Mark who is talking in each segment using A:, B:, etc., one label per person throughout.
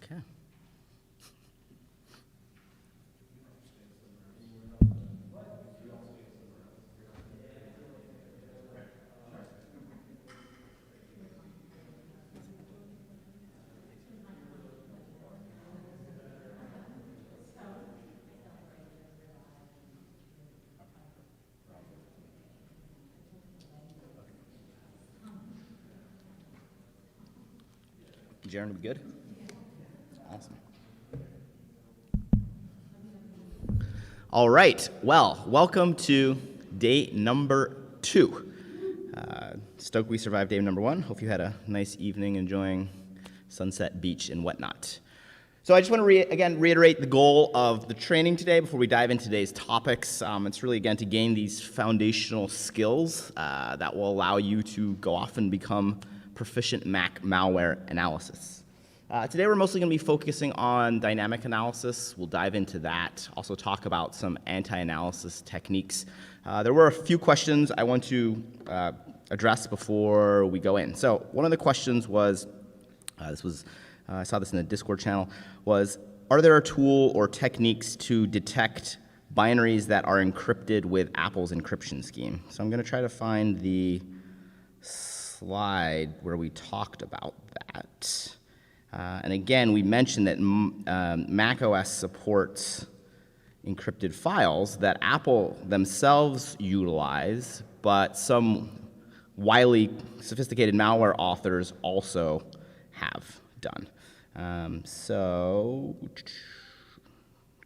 A: Okay. Jaren, we good? Awesome. All right. Well, welcome to day number 2. Stoked we survived day number 1. Hope you had a nice evening enjoying Sunset Beach and whatnot. So I just want to again reiterate the goal of the training today before we dive into today's topics. It's really, again, to gain these foundational skills that will allow you to go off and become proficient Mac malware analysis. Today we're mostly going to be focusing on dynamic analysis. We'll dive into that, also talk about some anti-analysis techniques. There were a few questions I want to address before we go in. So one of the questions was, I saw this in the Discord channel, was, are there a tool or techniques to detect binaries that are encrypted with Apple's encryption scheme? So I'm going to try to find the slide where we talked about that. And again, we mentioned that macOS supports encrypted files that Apple themselves utilize, but some wily, sophisticated malware authors also have done.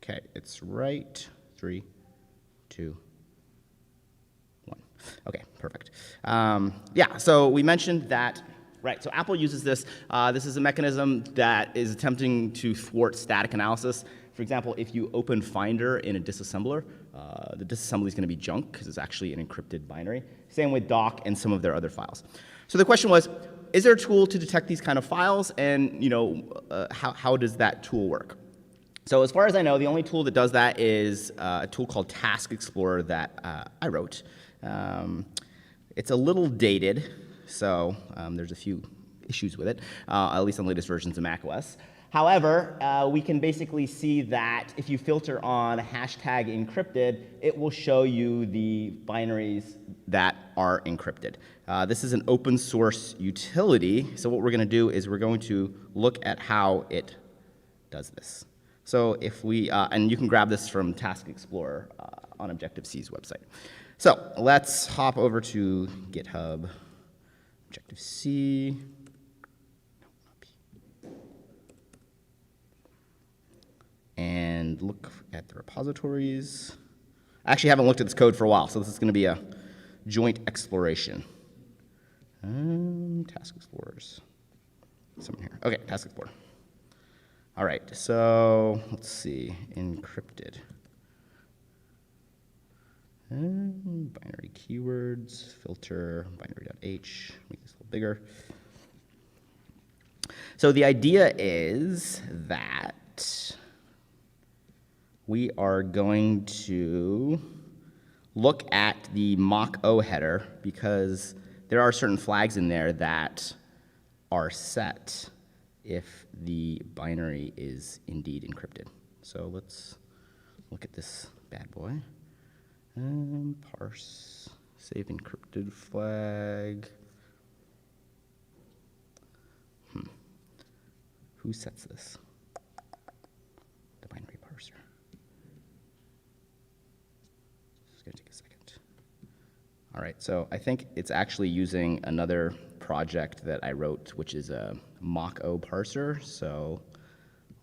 A: Okay, it's right. 3, 2, 1. Okay, perfect. Yeah, so we mentioned that. Right, so Apple uses this. This is a mechanism that is attempting to thwart static analysis. For example, if you open Finder in a disassembler, the disassembly is going to be junk because it's actually an encrypted binary. Same with doc and some of their other files. So the question was, is there a tool to detect these kind of files, and how does that tool work? So as far as I know, the only tool that does that is a tool called Task Explorer that I wrote. It's a little dated. So there's a few issues with it, at least on the latest versions of macOS. However, we can basically see that if you filter on hashtag encrypted, it will show you the binaries that are encrypted. This is an open source utility, so what we're going to do is we're going to look at how it does this. So if we, and you can grab this from Task Explorer on Objective-C's website. So let's hop over to GitHub. Objective-C, and look at the repositories. I actually haven't looked at this code for a while, so this is going to be a joint exploration. Task Explorers. Something here. Okay, Task Explorer. All right, so let's see. Encrypted. Binary keywords, filter, binary.h, make this a little bigger. So the idea is that we are going to look at the mock-o header because there are certain flags in there that are set if the binary is indeed encrypted. So let's look at this bad boy. Parse, save encrypted flag. Who sets this? The binary parser. It's going to take a second. All right, so I think it's actually using another project that I wrote, which is a mock-o parser. So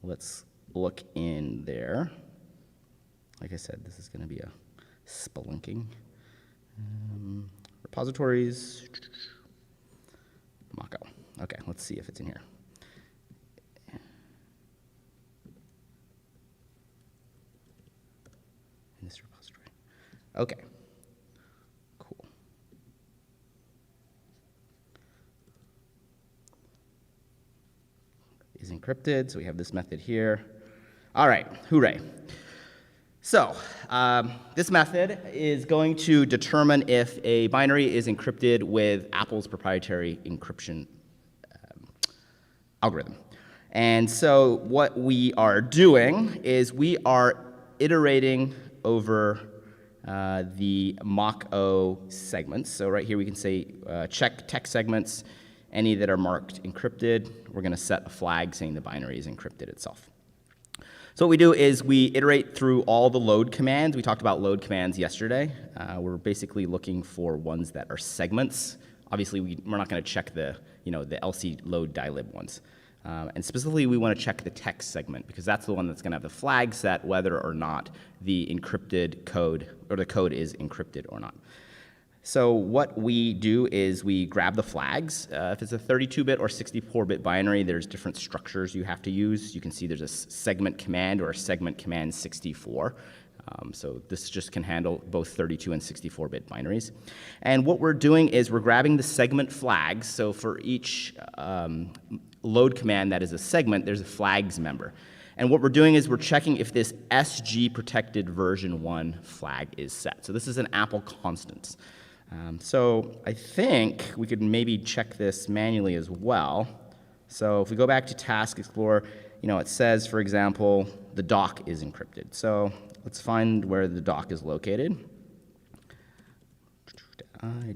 A: let's look in there. Like I said, this is going to be a spelunking. Repositories, mock-o. Okay, let's see if it's in here. In this repository. Okay, cool. Is encrypted, so we have this method here. All right, hooray. So this method is going to determine if a binary is encrypted with Apple's proprietary encryption algorithm. And so what we are doing is we are iterating over the mock-O segments. So right here we can say check text segments, any that are marked encrypted. We're going to set a flag saying the binary is encrypted itself. So what we do is we iterate through all the load commands. We talked about load commands yesterday. We're basically looking for ones that are segments. Obviously, we're not going to check the LC load dilib ones. And specifically, we want to check the text segment because that's the one that's going to have the flag set whether or not the encrypted code or the code is encrypted or not. So what we do is we grab the flags. If it's a 32-bit or 64-bit binary, there's different structures you have to use. You can see there's a segment command or a segment command 64. So this just can handle both 32 and 64-bit binaries. And what we're doing is we're grabbing the segment flags. So for each load command that is a segment, there's a flags member. And what we're doing is we're checking if this SG protected version 1 flag is set. So this is an Apple constant. So I think we could maybe check this manually as well. So if we go back to Task Explorer, it says, for example, the dock is encrypted. So let's find where the dock is located.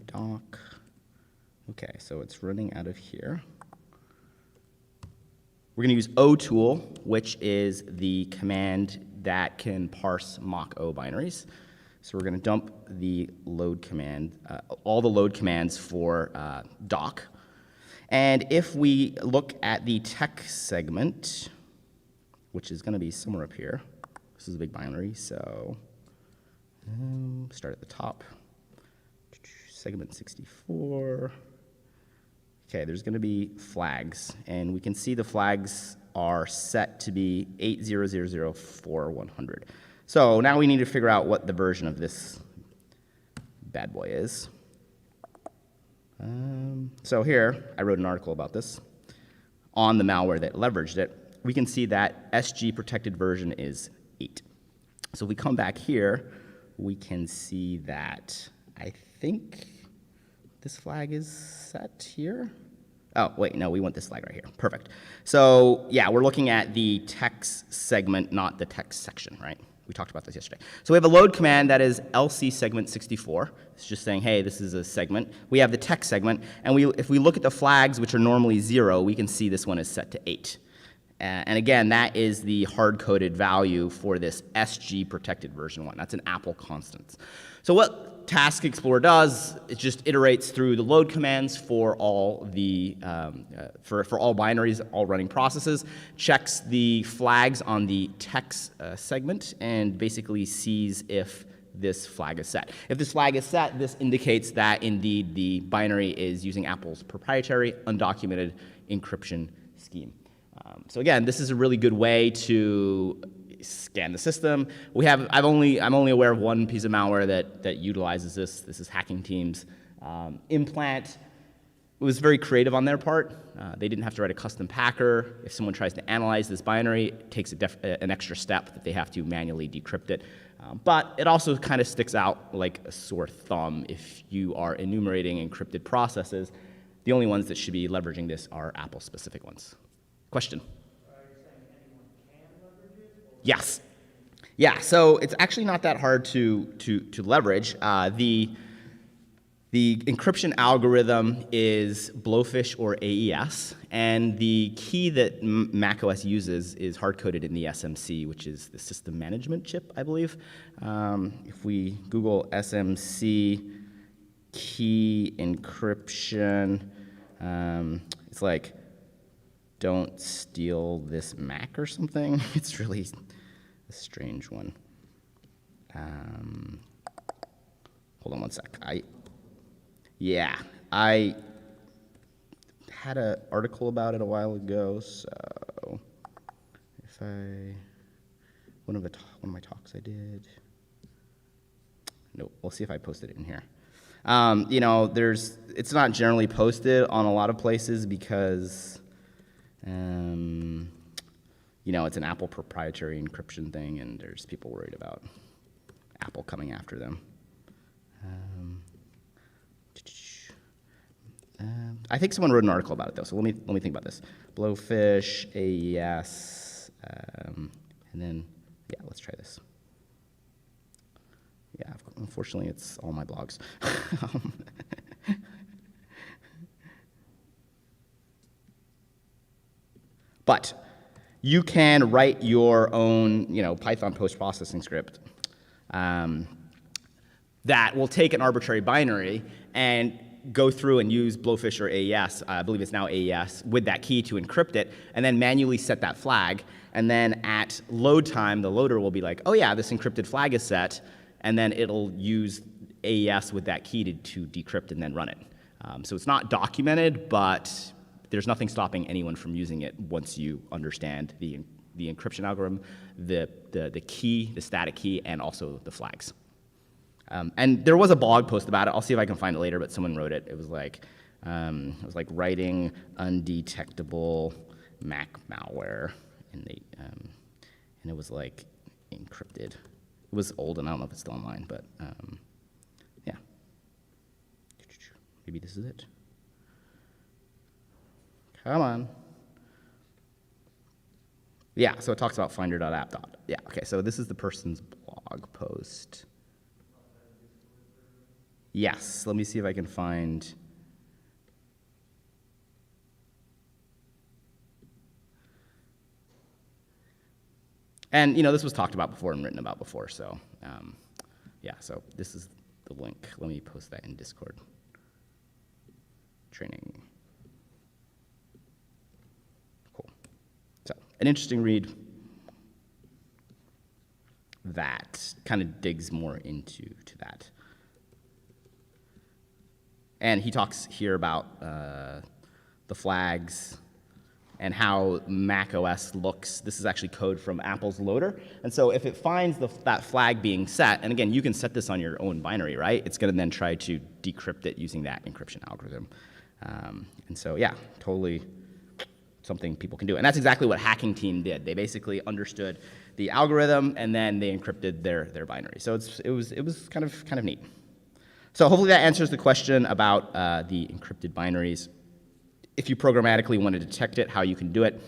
A: Dock. Okay, so it's running out of here. We're going to use OTool, which is the command that can parse mock-O binaries. So we're going to dump the load command, all the load commands for dock. And if we look at the text segment, which is going to be somewhere up here, this is a big binary, so start at the top. Segment 64. Okay, there's going to be flags, and we can see the flags are set to be 80004-100. So now we need to figure out what the version of this bad boy is. So here, I wrote an article about this on the malware that leveraged it. We can see that SG protected version is 8. So if we come back here, we can see that I think this flag is set here. Oh, wait, no, we want this flag right here. Perfect. So yeah, we're looking at the text segment, not the text section, right? We talked about this yesterday. So we have a load command that is LC segment 64. It's just saying, hey, this is a segment. We have the text segment, and if we look at the flags, which are normally 0, we can see this one is set to 8. And again, that is the hard-coded value for this SG protected version 1. That's an Apple constant. So what Task Explorer does, it just iterates through the load commands for all the for all binaries, all running processes, checks the flags on the text segment, and basically sees if this flag is set. If this flag is set, this indicates that indeed the binary is using Apple's proprietary undocumented encryption scheme. So again, this is a really good way to scan the system. I'm only aware of one piece of malware that utilizes this. This is Hacking Team's Implant. It was very creative on their part. They didn't have to write a custom packer. If someone tries to analyze this binary, it takes an extra step that they have to manually decrypt it. But it also kind of sticks out like a sore thumb if you are enumerating encrypted processes. The only ones that should be leveraging this are Apple-specific ones. Question?
B: Are you saying anyone can leverage it?
A: Yes. Yeah, so it's actually not that hard to leverage. The encryption algorithm is Blowfish or AES, and the key that macOS uses is hard-coded in the SMC, which is the system management chip, I believe. If we Google SMC key encryption, it's like, don't steal this Mac or something. It's really a strange one. Hold on one sec. I had an article about it a while ago, so if one of my talks I did. Nope, we'll see if I posted it in here. It's not generally posted on a lot of places because it's an Apple proprietary encryption thing, and there's people worried about Apple coming after them. I think someone wrote an article about it, though, so let me think about this. Blowfish, AES, and then, yeah, let's try this. Yeah, unfortunately, it's all my blogs. But you can write your own, Python post-processing script that will take an arbitrary binary and go through and use Blowfish or AES, I believe it's now AES, with that key to encrypt it, and then manually set that flag. And then at load time, the loader will be like, oh yeah, this encrypted flag is set, and then it'll use AES with that key to decrypt and then run it. So it's not documented, but there's nothing stopping anyone from using it once you understand the encryption algorithm, the key, the static key, and also the flags. And there was a blog post about it. I'll see if I can find it later, but someone wrote it. It was like writing undetectable Mac malware, and it was like encrypted. It was old, and I don't know if it's still online, but yeah. Maybe this is it. Come on. Yeah, so it talks about finder.app. Yeah, okay, so this is the person's blog post. Yes, let me see if I can find. And, this was talked about before and written about before, so, yeah, so this is the link. Let me post that in Discord. Training. Cool. So, an interesting read that kind of digs more into that. And he talks here about the flags and how macOS looks. This is actually code from Apple's loader. And so if it finds that flag being set, and again, you can set this on your own binary, right? It's going to then try to decrypt it using that encryption algorithm. And so, yeah, totally something people can do. And that's exactly what Hacking Team did. They basically understood the algorithm, and then they encrypted their binary. So it was kind of neat. So hopefully that answers the question about the encrypted binaries. If you programmatically want to detect it, how you can do it.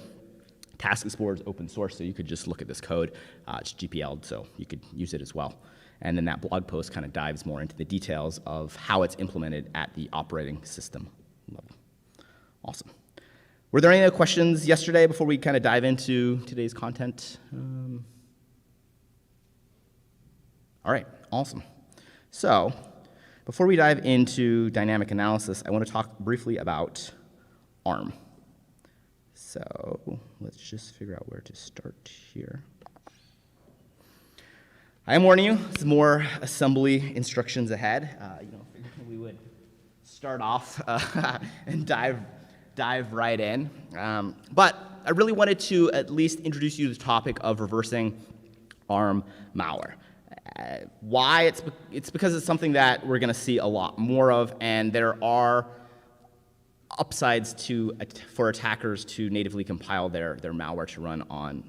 A: Task Explorer is open source, so you could just look at this code. It's GPL'd, so you could use it as well. And then that blog post kind of dives more into the details of how it's implemented at the operating system level. Awesome. Were there any other questions yesterday before we kind of dive into today's content? All right, awesome. So, before we dive into dynamic analysis, I want to talk briefly about ARM. So let's just figure out where to start here. I am warning you, there's more assembly instructions ahead. We would start off and dive right in. But I really wanted to at least introduce you to the topic of reversing ARM malware. Why? It's because it's something that we're going to see a lot more of, and there are upsides for attackers to natively compile their malware to run on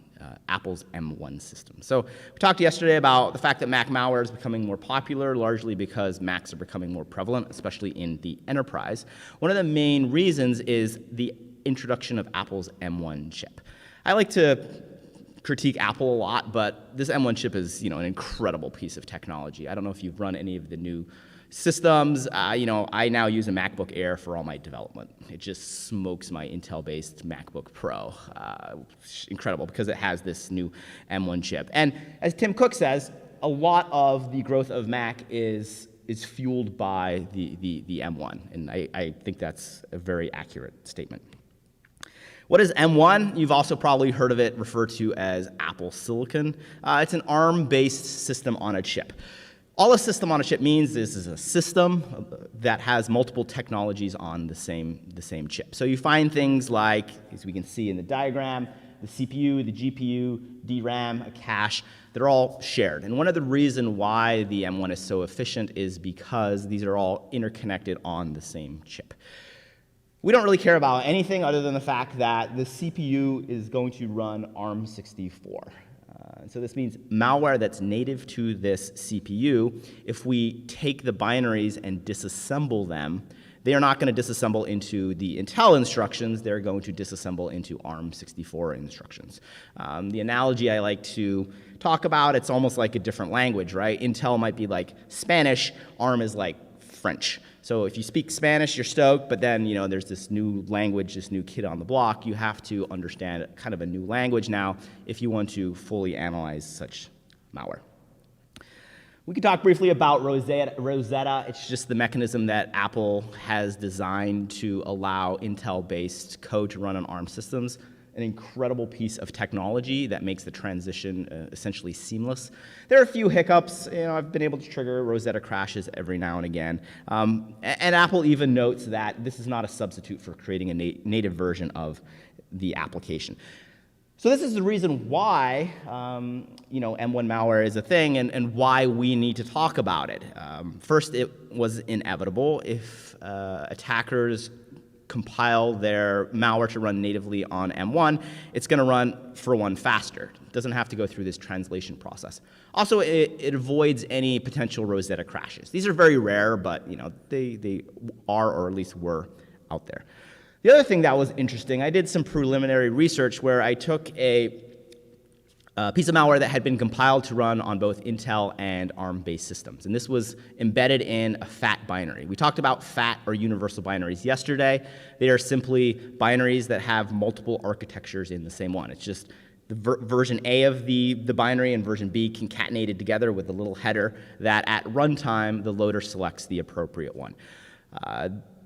A: Apple's M1 system. So we talked yesterday about the fact that Mac malware is becoming more popular, largely because Macs are becoming more prevalent, especially in the enterprise. One of the main reasons is the introduction of Apple's M1 chip. I like to critique Apple a lot, but this M1 chip is, an incredible piece of technology. I don't know if you've run any of the new systems. I now use a MacBook Air for all my development. It just smokes my Intel-based MacBook Pro. Incredible, because it has this new M1 chip. And as Tim Cook says, a lot of the growth of Mac is fueled by the M1, and I think that's a very accurate statement. What is M1? You've also probably heard of it referred to as Apple Silicon. It's an ARM-based system on a chip. All a system on a chip means is a system that has multiple technologies on the same chip. So you find things like, as we can see in the diagram, the CPU, the GPU, DRAM, a cache, they're all shared. And one of the reasons why the M1 is so efficient is because these are all interconnected on the same chip. We don't really care about anything other than the fact that the CPU is going to run ARM64. So this means malware that's native to this CPU, if we take the binaries and disassemble them, They are not going to disassemble into the Intel instructions. They're going to disassemble into ARM64 instructions. The analogy I like to talk about, it's almost like a different language, right? Intel might be like Spanish, ARM is like French. So if you speak Spanish, you're stoked, but then, there's this new language, this new kid on the block. You have to understand kind of a new language now if you want to fully analyze such malware. We could talk briefly about Rosetta. It's just the mechanism that Apple has designed to allow Intel-based code to run on ARM systems. An incredible piece of technology that makes the transition essentially seamless. There are a few hiccups. I've been able to trigger Rosetta crashes every now and again. And Apple even notes that this is not a substitute for creating a native version of the application. So this is the reason why M1 malware is a thing and why we need to talk about it. First, it was inevitable. If attackers compile their malware to run natively on M1, it's going to run, for one, faster. It doesn't have to go through this translation process. Also, it avoids any potential Rosetta crashes. These are very rare, but they are, or at least were, out there. The other thing that was interesting, I did some preliminary research where I took a piece of malware that had been compiled to run on both Intel and ARM-based systems. And this was embedded in a FAT binary. We talked about FAT, or universal binaries, yesterday. They are simply binaries that have multiple architectures in the same one. It's just the version A of the binary and version B concatenated together with a little header that at runtime, the loader selects the appropriate one.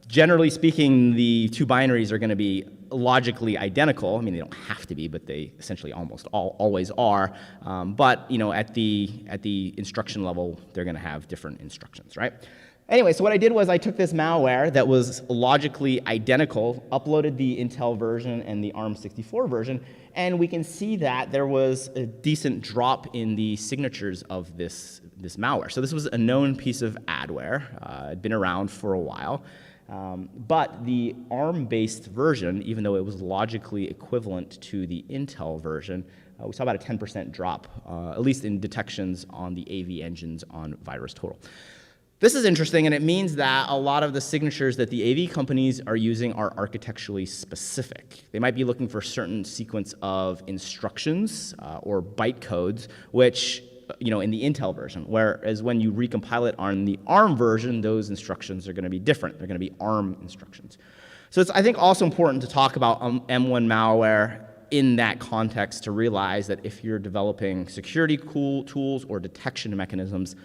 A: Generally speaking, the two binaries are going to be logically identical. I mean, they don't have to be, but they essentially almost always are. But at the instruction level, they're going to have different instructions, right? Anyway, so what I did was I took this malware that was logically identical, uploaded the Intel version and the ARM64 version, and we can see that there was a decent drop in the signatures of this malware. So this was a known piece of adware. It'd been around for a while. But the ARM-based version, even though it was logically equivalent to the Intel version, we saw about a 10% drop, at least in detections on the AV engines on VirusTotal. This is interesting, and it means that a lot of the signatures that the AV companies are using are architecturally specific. They might be looking for a certain sequence of instructions or byte codes, which in the Intel version, whereas when you recompile it on the ARM version, those instructions are going to be different. They're going to be ARM instructions. So it's, I think, also important to talk about M1 malware in that context to realize that if you're developing security tools or detection mechanisms,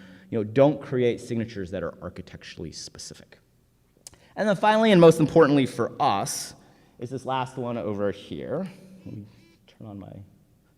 A: don't create signatures that are architecturally specific. And then finally, and most importantly for us, is this last one over here. Let me turn on my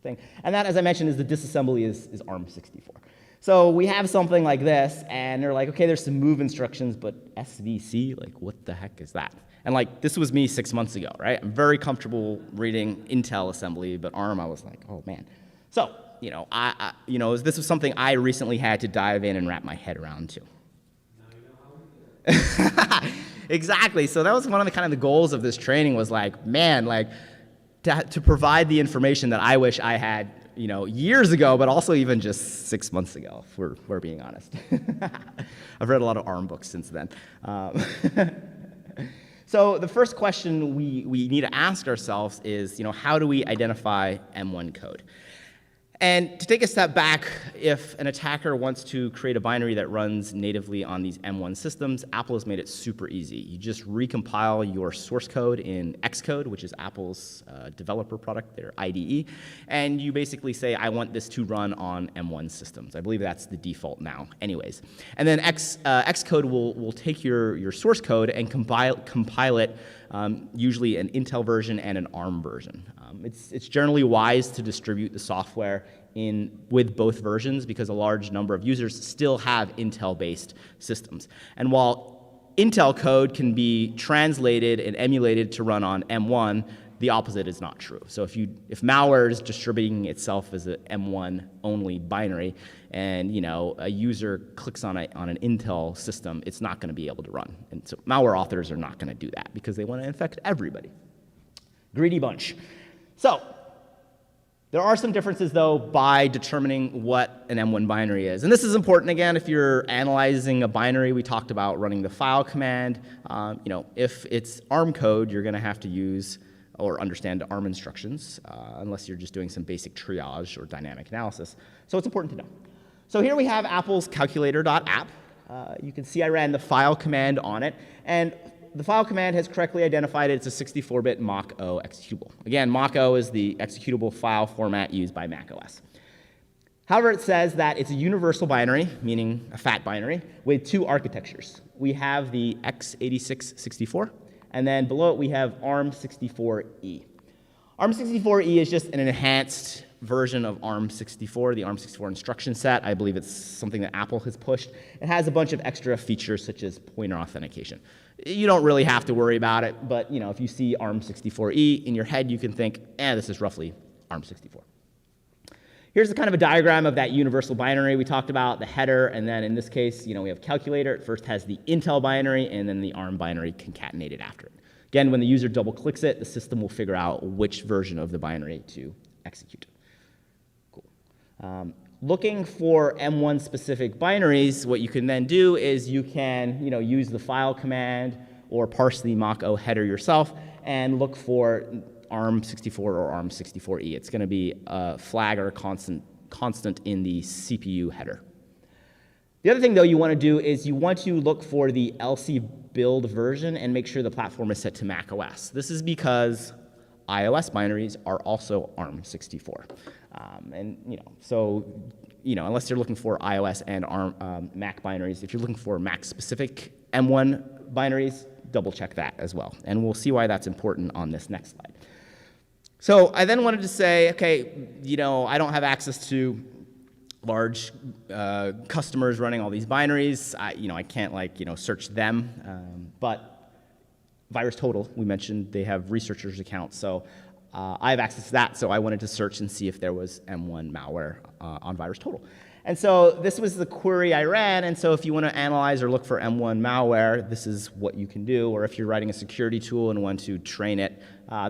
A: thing. And that, as I mentioned, is the disassembly is ARM64. So we have something like this, and they're like, okay, there's some move instructions, but SVC, like, what the heck is that? And this was me 6 months ago, right? I'm very comfortable reading Intel assembly, but ARM, I was like, oh man. So, this was something I recently had to dive in and wrap my head around too.
B: Now you know how we do it.
A: Exactly. So that was one of the goals of this training was to provide the information that I wish I had, years ago, but also even just 6 months ago, if we're being honest. I've read a lot of ARM books since then. So the first question we need to ask ourselves is, how do we identify M1 code? And to take a step back, if an attacker wants to create a binary that runs natively on these M1 systems, Apple has made it super easy. You just recompile your source code in Xcode, which is Apple's developer product, their IDE, and you basically say, I want this to run on M1 systems. I believe that's the default now, anyways. And then Xcode will take your source code and compile it, usually an Intel version and an ARM version. It's generally wise to distribute the software with both versions because a large number of users still have Intel-based systems. And while Intel code can be translated and emulated to run on M1, the opposite is not true. So if malware is distributing itself as an M1 only binary, and a user clicks on an Intel system, it's not going to be able to run. And so malware authors are not going to do that because they want to infect everybody. Greedy bunch. So There are some differences, though, by determining what an M1 binary is. And this is important, again, if you're analyzing a binary. We talked about running the file command. If it's ARM code, you're going to have to use or understand ARM instructions, unless you're just doing some basic triage or dynamic analysis. So it's important to know. So here we have Apple's calculator.app. You can see I ran the file command on it. And the file command has correctly identified it's a 64-bit Mach-O executable. Again, Mach-O is the executable file format used by macOS. However, it says that it's a universal binary, meaning a fat binary, with two architectures. We have the x86-64, and then below it we have ARM64E. ARM64E is just an enhanced version of ARM64, the ARM64 instruction set. I believe it's something that Apple has pushed. It has a bunch of extra features such as pointer authentication. You don't really have to worry about it, but if you see ARM64E in your head, you can think, this is roughly ARM64. Here's kind of a diagram of that universal binary we talked about, the header, and then in this case, we have calculator. It first has the Intel binary, and then the ARM binary concatenated after it. Again, when the user double-clicks it, the system will figure out which version of the binary to execute. Cool. Looking for M1 specific binaries, what you can then do is you can use the file command or parse the Mach-O header yourself and look for ARM64 or ARM64E. It's going to be a flag or a constant in the CPU header. The other thing, though, you want to do is you want to look for the LC build version and make sure the platform is set to macOS. This is because iOS binaries are also ARM64. Unless you're looking for iOS and ARM, Mac binaries, if you're looking for Mac-specific M1 binaries, double-check that as well. And we'll see why that's important on this next slide. So I then wanted to say, okay, I don't have access to large customers running all these binaries. I can't search them. But VirusTotal, we mentioned, they have researchers' accounts. So I have access to that, so I wanted to search and see if there was M1 malware on VirusTotal. And so this was the query I ran, and so if you want to analyze or look for M1 malware, this is what you can do. Or if you're writing a security tool and want to train it,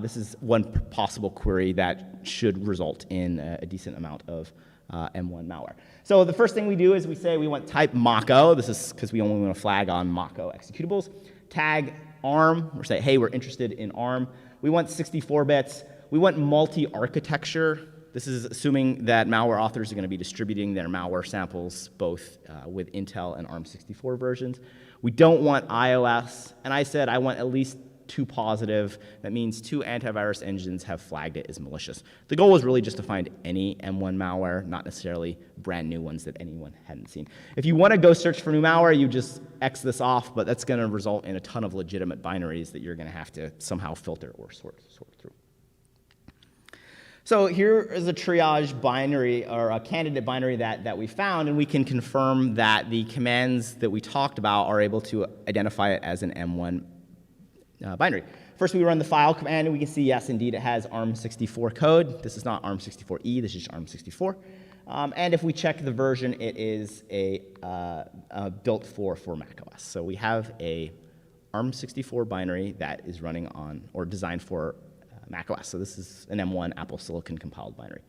A: this is one possible query that should result in a decent amount of M1 malware. So the first thing we do is we say we want type Mach-O. This is because we only want to flag on Mach-O executables. Tag ARM, or say, hey, we're interested in ARM. We want 64 bits. We want multi-architecture. This is assuming that malware authors are going to be distributing their malware samples both with Intel and ARM64 versions. We don't want iOS, and I said I want at least 2 positive. That means 2 antivirus engines have flagged it as malicious. The goal was really just to find any M1 malware, not necessarily brand new ones that anyone hadn't seen. If you want to go search for new malware, you just X this off, but that's going to result in a ton of legitimate binaries that you're going to have to somehow filter or sort through. So here is a triage binary, or a candidate binary that we found, and we can confirm that the commands that we talked about are able to identify it as an M1 binary. First, we run the file command, and we can see, yes, indeed, it has ARM64 code. This is not ARM64E, this is ARM64. And if we check the version, it is built for macOS. So we have a ARM64 binary that is running on, or designed for macOS. So this is an M1 Apple Silicon compiled binary.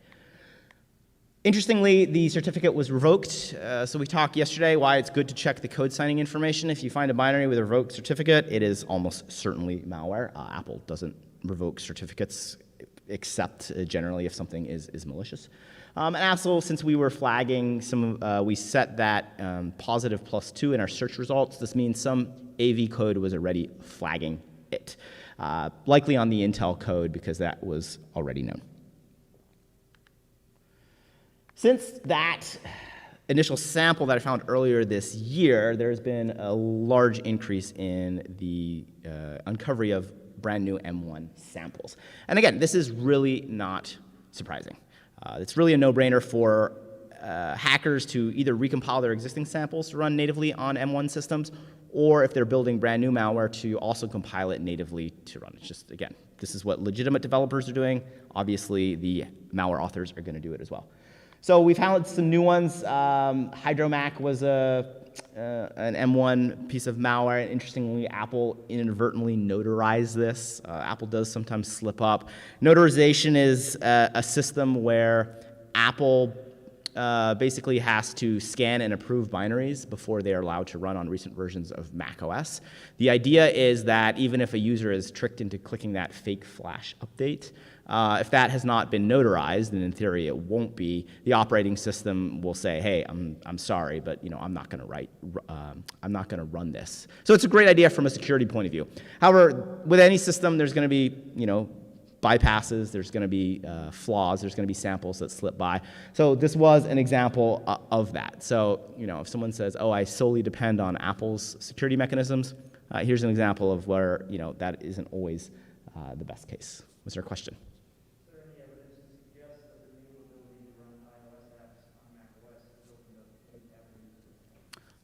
A: Interestingly, the certificate was revoked. So we talked yesterday why it's good to check the code signing information. If you find a binary with a revoked certificate, it is almost certainly malware. Apple doesn't revoke certificates except generally if something is malicious. And also, since we were flagging we set that positive +2 in our search results. This means some AV code was already flagging it. Likely on the Intel code because that was already known. Since that initial sample that I found earlier this year, there's been a large increase in the uncovery of brand new M1 samples. And again, this is really not surprising. It's really a no-brainer for hackers to either recompile their existing samples to run natively on M1 systems, or if they're building brand new malware, to also compile it natively to run. It's just, again, this is what legitimate developers are doing. Obviously, the malware authors are going to do it as well. So we've had some new ones. HydroMac was an M1 piece of malware. And interestingly, Apple inadvertently notarized this. Apple does sometimes slip up. Notarization is a system where Apple basically has to scan and approve binaries before they are allowed to run on recent versions of macOS. The idea is that even if a user is tricked into clicking that fake flash update, if that has not been notarized, and in theory it won't be, the operating system will say, "Hey, I'm sorry, but I'm not going to run this." So it's a great idea from a security point of view. However, with any system, there's going to be bypasses, there's going to be flaws, there's going to be samples that slip by. So this was an example of that. So if someone says, "Oh, I solely depend on Apple's security mechanisms," here's an example of where that isn't always the best case. Was there a question?
B: Is there any evidence to suggest that the new ability to run iOS apps on macOS has opened up any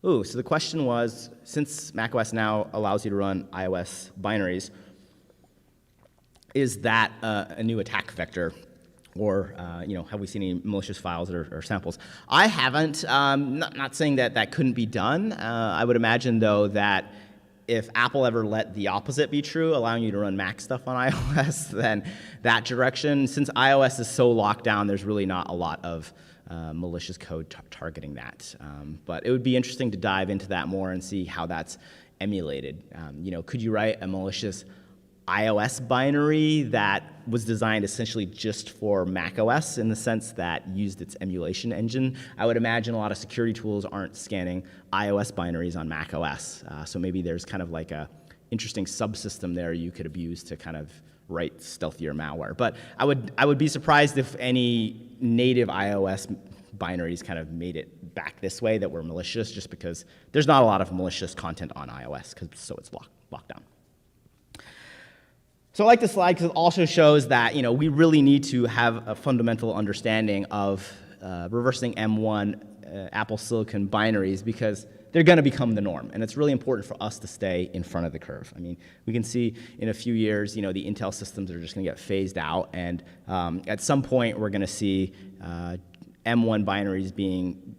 B: avenues?
A: So the question was, since macOS now allows you to run iOS binaries, is that a new attack vector? Or have we seen any malicious files or samples? I haven't. Not saying that couldn't be done. I would imagine, though, that if Apple ever let the opposite be true, allowing you to run Mac stuff on iOS, then that direction, since iOS is so locked down, there's really not a lot of malicious code targeting that. But it would be interesting to dive into that more and see how that's emulated. Could you write a malicious iOS binary that was designed essentially just for macOS in the sense that used its emulation engine? I would imagine a lot of security tools aren't scanning iOS binaries on macOS, so maybe there's kind of like a interesting subsystem there you could abuse to kind of write stealthier malware. But I would be surprised if any native iOS binaries kind of made it back this way that were malicious, just because there's not a lot of malicious content on iOS, so it's locked down. So I like this slide because it also shows that we really need to have a fundamental understanding of reversing M1 Apple Silicon binaries, because they're going to become the norm, and it's really important for us to stay in front of the curve. I mean, we can see in a few years, the Intel systems are just going to get phased out, and at some point we're going to see M1 binaries being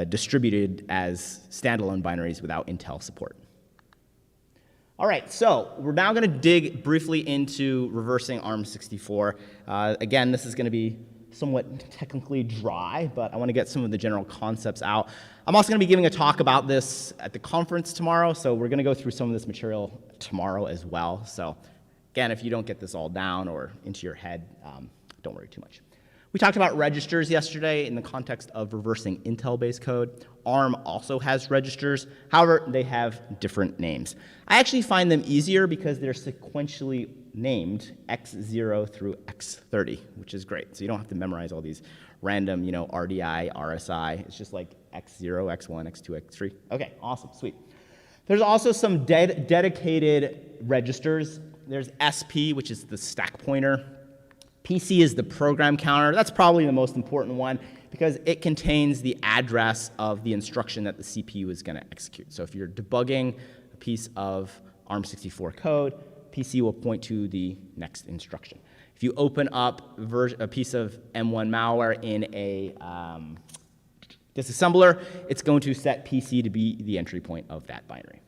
A: distributed as standalone binaries without Intel support. All right, so we're now going to dig briefly into reversing ARM64. Again, this is going to be somewhat technically dry, but I want to get some of the general concepts out. I'm also going to be giving a talk about this at the conference tomorrow, so we're going to go through some of this material tomorrow as well. So again, if you don't get this all down or into your head, don't worry too much. We talked about registers yesterday in the context of reversing Intel-based code. ARM also has registers. However, they have different names. I actually find them easier because they're sequentially named X0 through X30, which is great. So you don't have to memorize all these random, RDI, RSI. It's just like X0, X1, X2, X3. Okay, awesome, sweet. There's also some dedicated registers. There's SP, which is the stack pointer. PC is the program counter. That's probably the most important one because it contains the address of the instruction that the CPU is going to execute. So if you're debugging a piece of ARM64 code, PC will point to the next instruction. If you open up a piece of M1 malware in a disassembler, it's going to set PC to be the entry point of that binary.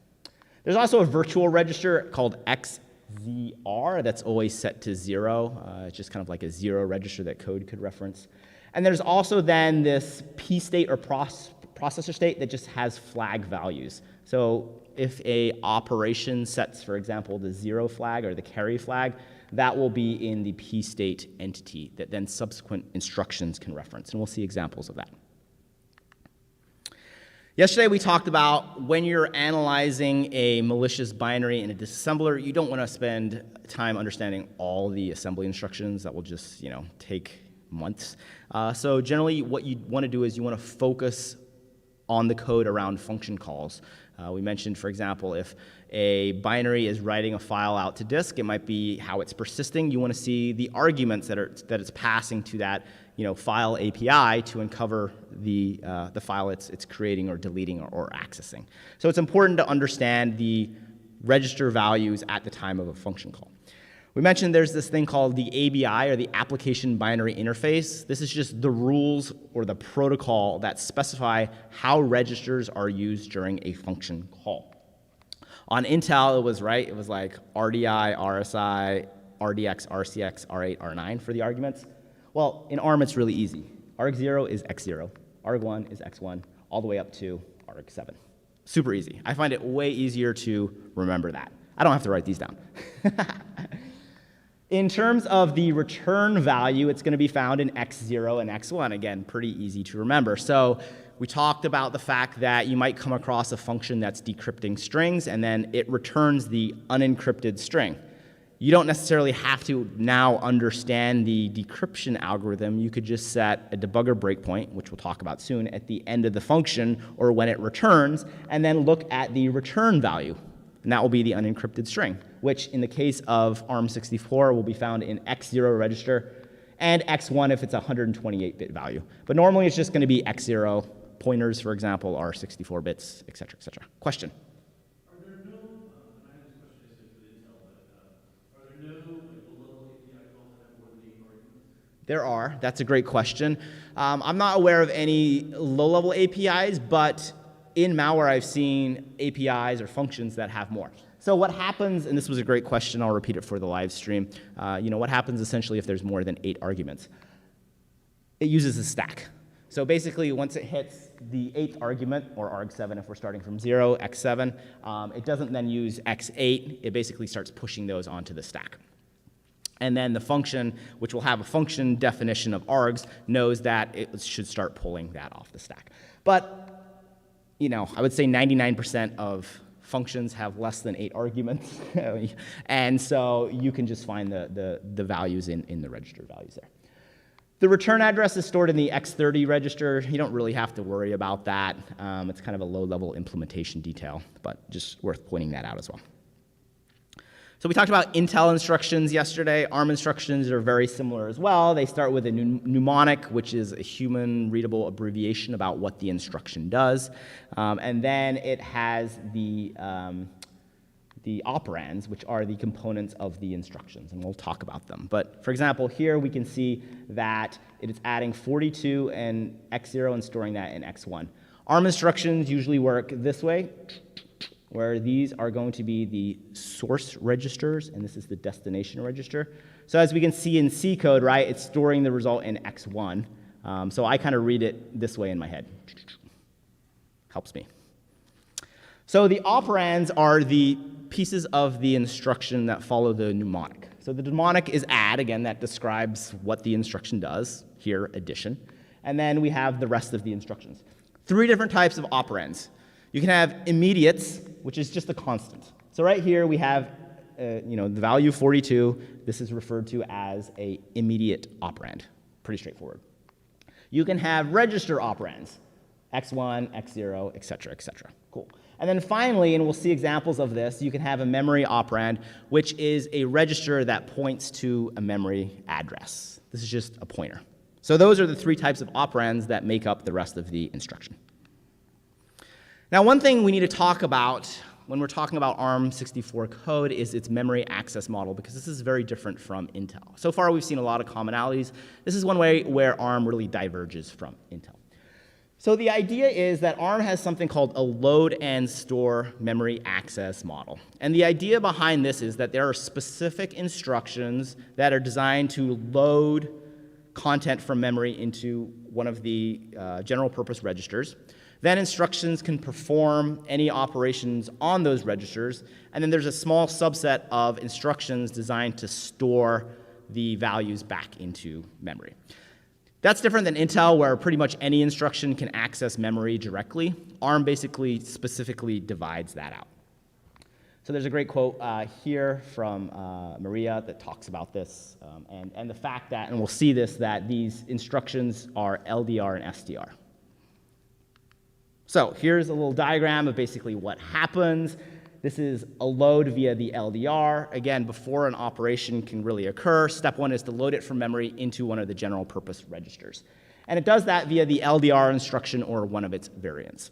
A: There's also a virtual register called XZR that's always set to 0. It's just kind of like a 0 register that code could reference. And there's also then this P state or processor state that just has flag values. So if a operation sets, for example, the 0 flag or the carry flag, that will be in the P state entity that then subsequent instructions can reference. And we'll see examples of that. Yesterday we talked about when you're analyzing a malicious binary in a disassembler, you don't want to spend time understanding all the assembly instructions. That will just take months. So generally what you want to do is you want to focus on the code around function calls. We mentioned, for example, if a binary is writing a file out to disk, it might be how it's persisting. You want to see the arguments that it's passing to that file API to uncover the file it's creating or deleting or accessing. So it's important to understand the register values at the time of a function call. We mentioned there's this thing called the ABI, or the Application Binary Interface. This is just the rules or the protocol that specify how registers are used during a function call. On Intel, it was like RDI, RSI, RDX, RCX, R8, R9 for the arguments. Well, in ARM, it's really easy. arg0 is x0, arg1 is x1, all the way up to arg7. Super easy. I find it way easier to remember that. I don't have to write these down. In terms of the return value, it's going to be found in x0 and x1. Again, pretty easy to remember. So we talked about the fact that you might come across a function that's decrypting strings, and then it returns the unencrypted string. You don't necessarily have to now understand the decryption algorithm. You could just set a debugger breakpoint, which we'll talk about soon, at the end of the function or when it returns, and then look at the return value. And that will be the unencrypted string, which in the case of ARM64 will be found in x0 register, and x1 if it's a 128-bit value. But normally it's just going to be x0. Pointers, for example, are 64 bits, et cetera, et cetera. Question?
C: Are there no, and I have this question yesterday for Intel, but are there no low-level API calls that have more than 8 arguments?
A: There are. That's a great question. I'm not aware of any low-level APIs, but in malware I've seen APIs or functions that have more. So what happens, and this was a great question, I'll repeat it for the live stream, what happens essentially if there's more than 8 arguments? It uses a stack. So basically, once it hits the 8th argument, or arg7 if we're starting from 0, x7, it doesn't then use x8. It basically starts pushing those onto the stack. And then the function, which will have a function definition of args, knows that it should start pulling that off the stack. But I would say 99% of functions have less than 8 arguments. And so you can just find the values in the register values there. The return address is stored in the x30 register. You don't really have to worry about that. It's kind of a low-level implementation detail, but just worth pointing that out as well. So we talked about Intel instructions yesterday. ARM instructions are very similar as well. They start with a mnemonic, which is a human-readable abbreviation about what the instruction does. And then it has the operands, which are the components of the instructions, and we'll talk about them. But for example, here we can see that it is adding 42 and x0 and storing that in x1. ARM instructions usually work this way, where these are going to be the source registers, and this is the destination register. So as we can see in C code, right, it's storing the result in x1. So I kind of read it this way in my head. Helps me. So the operands are the pieces of the instruction that follow the mnemonic. So the mnemonic is add, again, that describes what the instruction does, here addition. And then we have the rest of the instructions. 3 different types of operands. You can have immediates, which is just a constant. So right here we have the value 42. This is referred to as a immediate operand. Pretty straightforward. You can have register operands, x1, x0, et cetera, et cetera. Cool. And then finally, and we'll see examples of this, you can have a memory operand, which is a register that points to a memory address. This is just a pointer. So those are the 3 types of operands that make up the rest of the instruction. Now, one thing we need to talk about when we're talking about ARM64 code is its memory access model, because this is very different from Intel. So far, we've seen a lot of commonalities. This is one way where ARM really diverges from Intel. So the idea is that ARM has something called a load and store memory access model. And the idea behind this is that there are specific instructions that are designed to load content from memory into one of the general purpose registers. Then instructions can perform any operations on those registers. And then there's a small subset of instructions designed to store the values back into memory. That's different than Intel, where pretty much any instruction can access memory directly. ARM basically specifically divides that out. So there's a great quote here from Maria that talks about this, and the fact that, and we'll see this, that these instructions are LDR and SDR. So here's a little diagram of basically what happens. This is a load via the LDR. Again, before an operation can really occur, step 1 is to load it from memory into one of the general purpose registers. And it does that via the LDR instruction or one of its variants.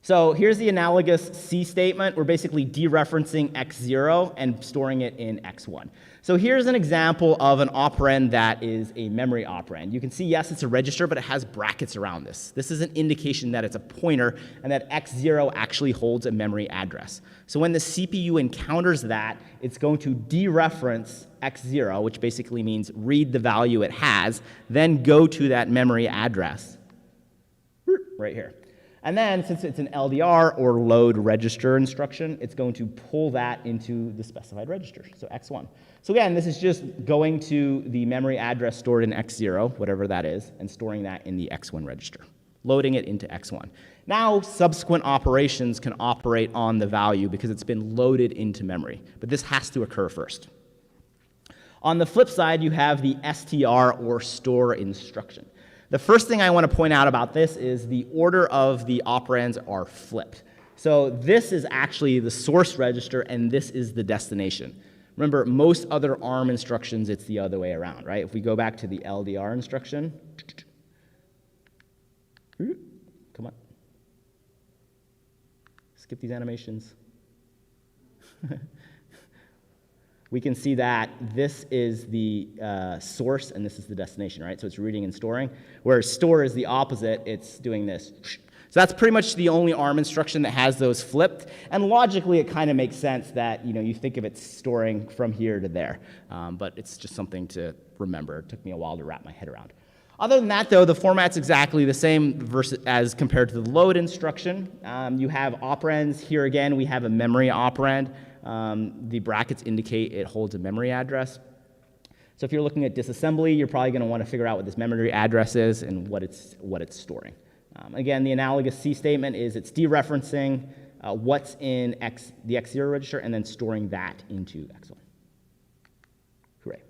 A: So here's the analogous C statement. We're basically dereferencing x0 and storing it in x1. So here's an example of an operand that is a memory operand. You can see, yes, it's a register, but it has brackets around this. This is an indication that it's a pointer and that x0 actually holds a memory address. So when the CPU encounters that, it's going to dereference x0, which basically means read the value it has, then go to that memory address right here. And then, since it's an LDR or load register instruction, it's going to pull that into the specified register, so x1. So again, this is just going to the memory address stored in x0, whatever that is, and storing that in the x1 register, loading it into x1. Now, subsequent operations can operate on the value because it's been loaded into memory, but this has to occur first. On the flip side, you have the str or store instruction. The first thing I want to point out about this is the order of the operands are flipped. So this is actually the source register, and this is the destination. Remember, most other ARM instructions, it's the other way around, right? If we go back to the LDR instruction, come on. Skip these animations. We can see that this is the source and this is the destination, right? So it's reading and storing, whereas store is the opposite. It's doing this. So that's pretty much the only ARM instruction that has those flipped. And logically, it kind of makes sense that you think of it storing from here to there. But it's just something to remember. It took me a while to wrap my head around. Other than that, though, the format's exactly the same as compared to the load instruction. You have operands. Here again, we have a memory operand. The brackets indicate it holds a memory address. So if you're looking at disassembly, you're probably going to want to figure out what this memory address is and what it's storing. Again, the analogous C statement is it's dereferencing what's in the x0 register and then storing that into x1. Hooray.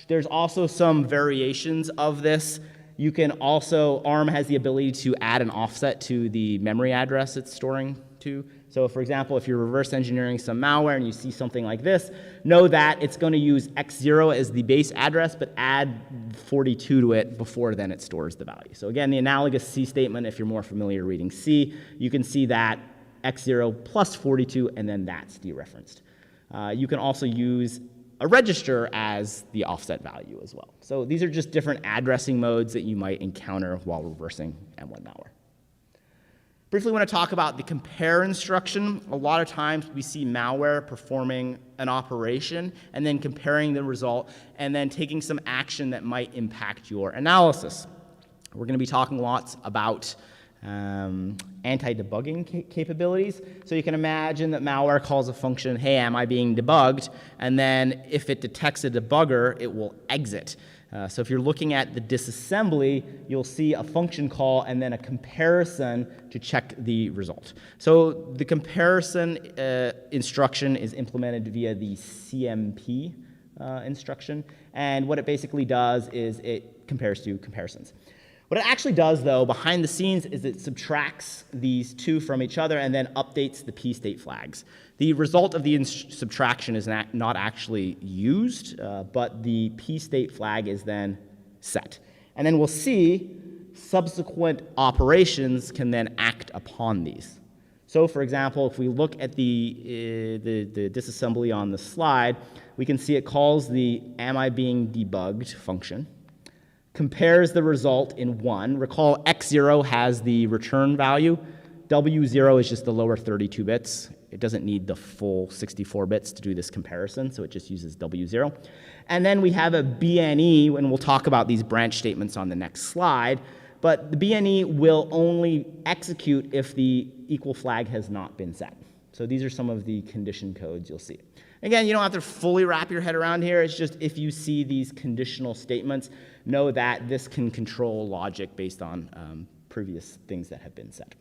A: There's also some variations of this. You can also, ARM has the ability to add an offset to the memory address it's storing to. So for example, if you're reverse engineering some malware and you see something like this, know that it's going to use x0 as the base address, but add 42 to it before then it stores the value. So again, the analogous C statement, if you're more familiar reading C, you can see that x0 plus 42, and then that's dereferenced. You can also use a register as the offset value as well. So these are just different addressing modes that you might encounter while reversing M1 malware. Briefly want to talk about the compare instruction. A lot of times we see malware performing an operation and then comparing the result and then taking some action that might impact your analysis. We're going to be talking lots about anti-debugging capabilities. So you can imagine that malware calls a function, hey, am I being debugged? And then if it detects a debugger, it will exit. So if you're looking at the disassembly, you'll see a function call and then a comparison to check the result. So the comparison instruction is implemented via the CMP instruction. And what it basically does is it compares to comparisons. What it actually does, though, behind the scenes, is it subtracts these two from each other and then updates the p-state flags. The result of the subtraction is not actually used, but the p-state flag is then set. And then we'll see subsequent operations can then act upon these. So, for example, if we look at the disassembly on the slide, we can see it calls the am I being debugged function, compares the result in 1. Recall x0 has the return value. W0 is just the lower 32 bits. It doesn't need the full 64 bits to do this comparison, so it just uses W0. And then we have a BNE, and we'll talk about these branch statements on the next slide, but the BNE will only execute if the equal flag has not been set. So these are some of the condition codes you'll see. Again, you don't have to fully wrap your head around here. It's just if you see these conditional statements, know that this can control logic based on previous things that have been said.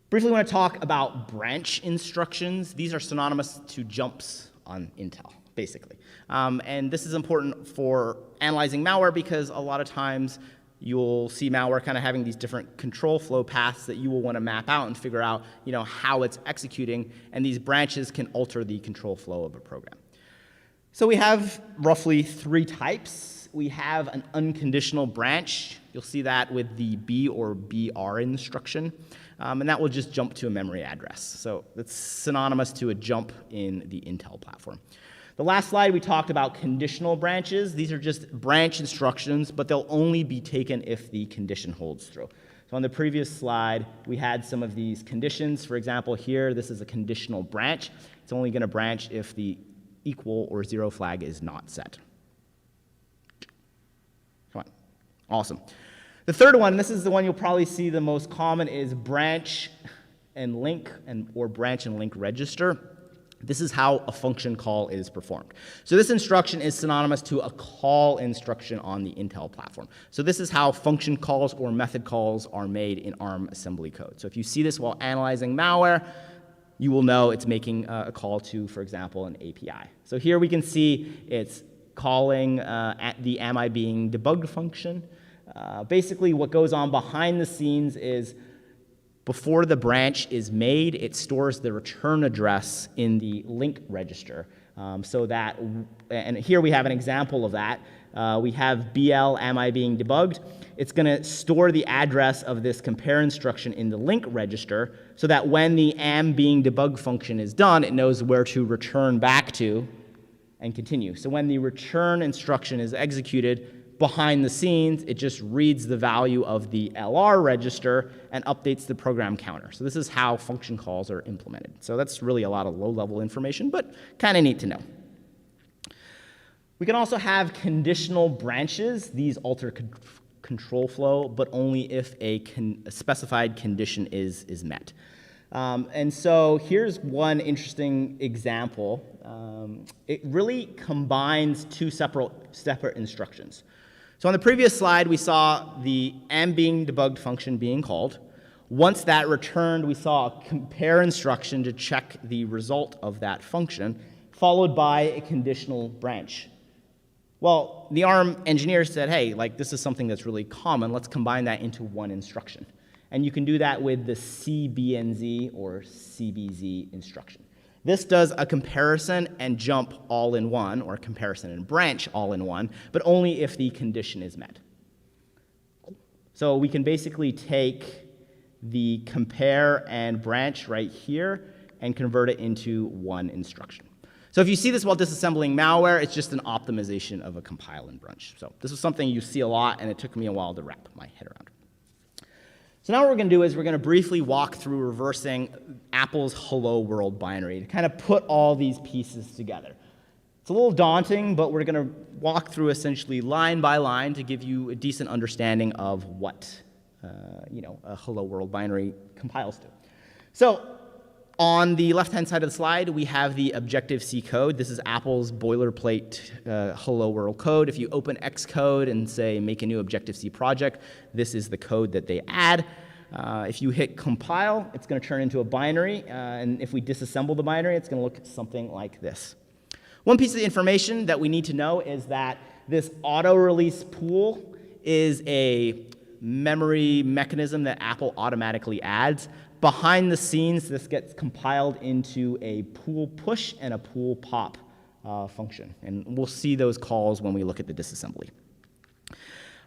A: Briefly want to talk about branch instructions. These are synonymous to jumps on Intel, basically. And this is important for analyzing malware because a lot of times you'll see malware kind of having these different control flow paths that you will want to map out and figure out, how it's executing, and these branches can alter the control flow of a program. So we have roughly 3 types we have an unconditional branch. You'll see that with the B or BR instruction, and that will just jump to a memory address. So that's synonymous to a jump in the Intel platform. The last slide, we talked about conditional branches. These are just branch instructions, but they'll only be taken if the condition holds true. So on the previous slide, we had some of these conditions. For example, here, this is a conditional branch. It's only going to branch if the equal or 0 flag is not set. Come on. Awesome. The third one, this is the one you'll probably see the most common, is branch and link or branch and link register. This is how a function call is performed. So this instruction is synonymous to a call instruction on the Intel platform. So this is how function calls or method calls are made in ARM assembly code. So if you see this while analyzing malware, you will know it's making a call to, for example, an API. So here we can see it's calling at the am I being debugged function. Basically what goes on behind the scenes is before the branch is made, it stores the return address in the link register. So that, and here we have an example of that. We have BL, am I being debugged? It's going to store the address of this compare instruction in the link register so that when the am being debugged function is done, it knows where to return back to and continue. So when the return instruction is executed, behind the scenes, it just reads the value of the LR register and updates the program counter. So this is how function calls are implemented. So that's really a lot of low-level information, but kind of neat to know. We can also have conditional branches. These alter control flow, but only if a specified condition is met. And so here's one interesting example. It really combines two separate instructions. So on the previous slide, we saw the am being debugged function being called. Once that returned, we saw a compare instruction to check the result of that function, followed by a conditional branch. Well, the ARM engineers said, hey, like this is something that's really common. Let's combine that into one instruction. And you can do that with the CBNZ or CBZ instruction. This does a comparison and jump all in one, or comparison and branch all in one, but only if the condition is met. So we can basically take the compare and branch right here and convert it into one instruction. So if you see this while disassembling malware, it's just an optimization of a compile and branch. So this is something you see a lot, and it took me a while to wrap my head around. So now what we're going to do is we're going to briefly walk through reversing Apple's Hello World binary to kind of put all these pieces together. It's a little daunting, but we're going to walk through essentially line by line to give you a decent understanding of what a Hello World binary compiles to. So on the left-hand side of the slide, we have the Objective-C code. This is Apple's boilerplate Hello World code. If you open Xcode and say make a new Objective-C project, this is the code that they add. If you hit compile, it's going to turn into a binary, and if we disassemble the binary, it's going to look something like this. One piece of information that we need to know is that this auto-release pool is a memory mechanism that Apple automatically adds. Behind the scenes, this gets compiled into a pool push and a pool pop function. And we'll see those calls when we look at the disassembly.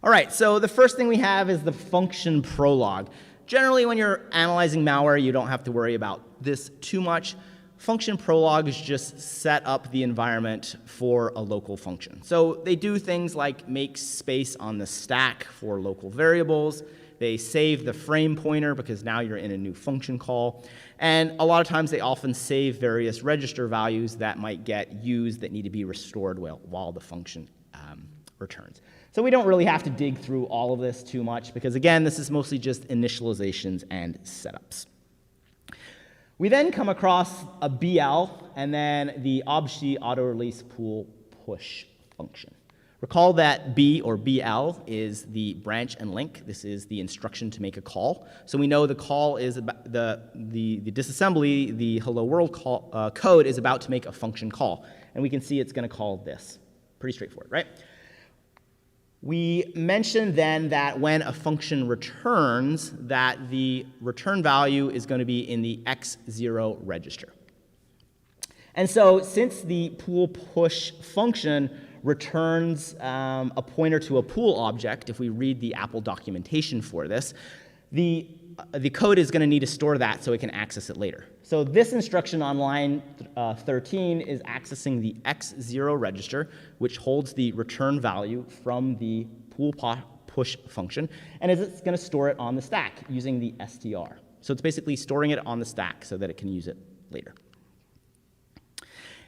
A: All right, so the first thing we have is the function prologue. Generally, when you're analyzing malware, you don't have to worry about this too much. Function prologue is just set up the environment for a local function. So they do things like make space on the stack for local variables. They save the frame pointer because now you're in a new function call. And a lot of times they often save various register values that might get used that need to be restored while the function returns. So we don't really have to dig through all of this too much because, again, this is mostly just initializations and setups. We then come across a BL and then the obj auto-release pool push function. Recall that B or BL is the branch and link. This is the instruction to make a call. So we know the call is about the disassembly, the hello world call, code is about to make a function call. And we can see it's going to call this. Pretty straightforward, right? We mentioned then that when a function returns, that the return value is going to be in the X0 register. And so since the pool push function returns a pointer to a pool object. If we read the Apple documentation for this, the code is going to need to store that so it can access it later. So this instruction on line 13 is accessing the X0 register, which holds the return value from the pool push function, and it's going to store it on the stack using the str. So it's basically storing it on the stack so that it can use it later.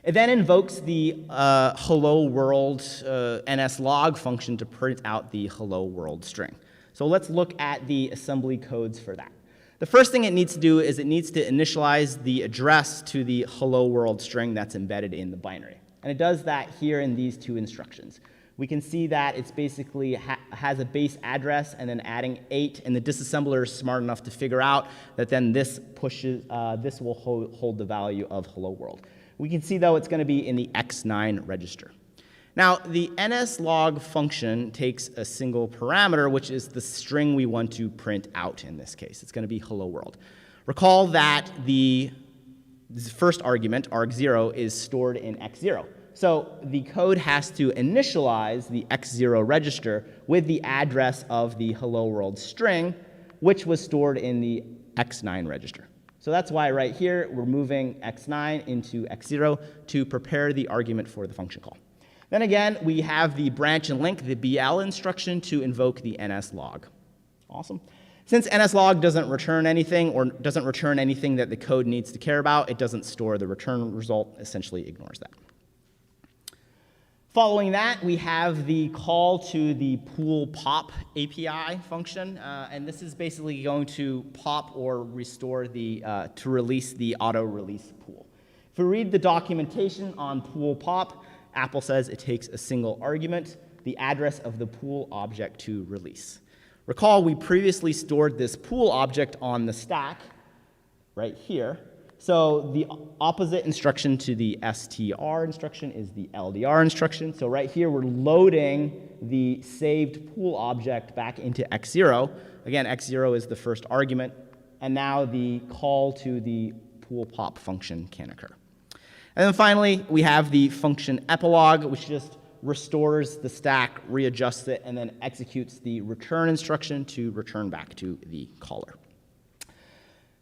A: It then invokes the hello world nslog function to print out the hello world string. So let's look at the assembly codes for that. The first thing it needs to do is it needs to initialize the address to the hello world string that's embedded in the binary. And it does that here in these two instructions. We can see that it's basically has a base address and then adding 8, and the disassembler is smart enough to figure out that then this will hold the value of hello world. We can see, though, it's going to be in the X9 register. Now, the nslog function takes a single parameter, which is the string we want to print out in this case. It's going to be hello world. Recall that the first argument, arg0, is stored in X0. So the code has to initialize the X0 register with the address of the hello world string, which was stored in the X9 register. So that's why right here we're moving X9 into X0 to prepare the argument for the function call. Then again, we have the branch and link, the BL instruction, to invoke the nslog. Awesome. Since nslog doesn't return anything or doesn't return anything that the code needs to care about, it doesn't store the return result, essentially ignores that. Following that, we have the call to the pool pop API function, and this is basically going to pop or restore to release the auto release pool. If we read the documentation on pool pop, Apple says it takes a single argument, the address of the pool object to release. Recall we previously stored this pool object on the stack right here. So the opposite instruction to the str instruction is the ldr instruction. So right here, we're loading the saved pool object back into X0. Again, X0 is the first argument. And now the call to the pool pop function can occur. And then finally, we have the function epilogue, which just restores the stack, readjusts it, and then executes the return instruction to return back to the caller.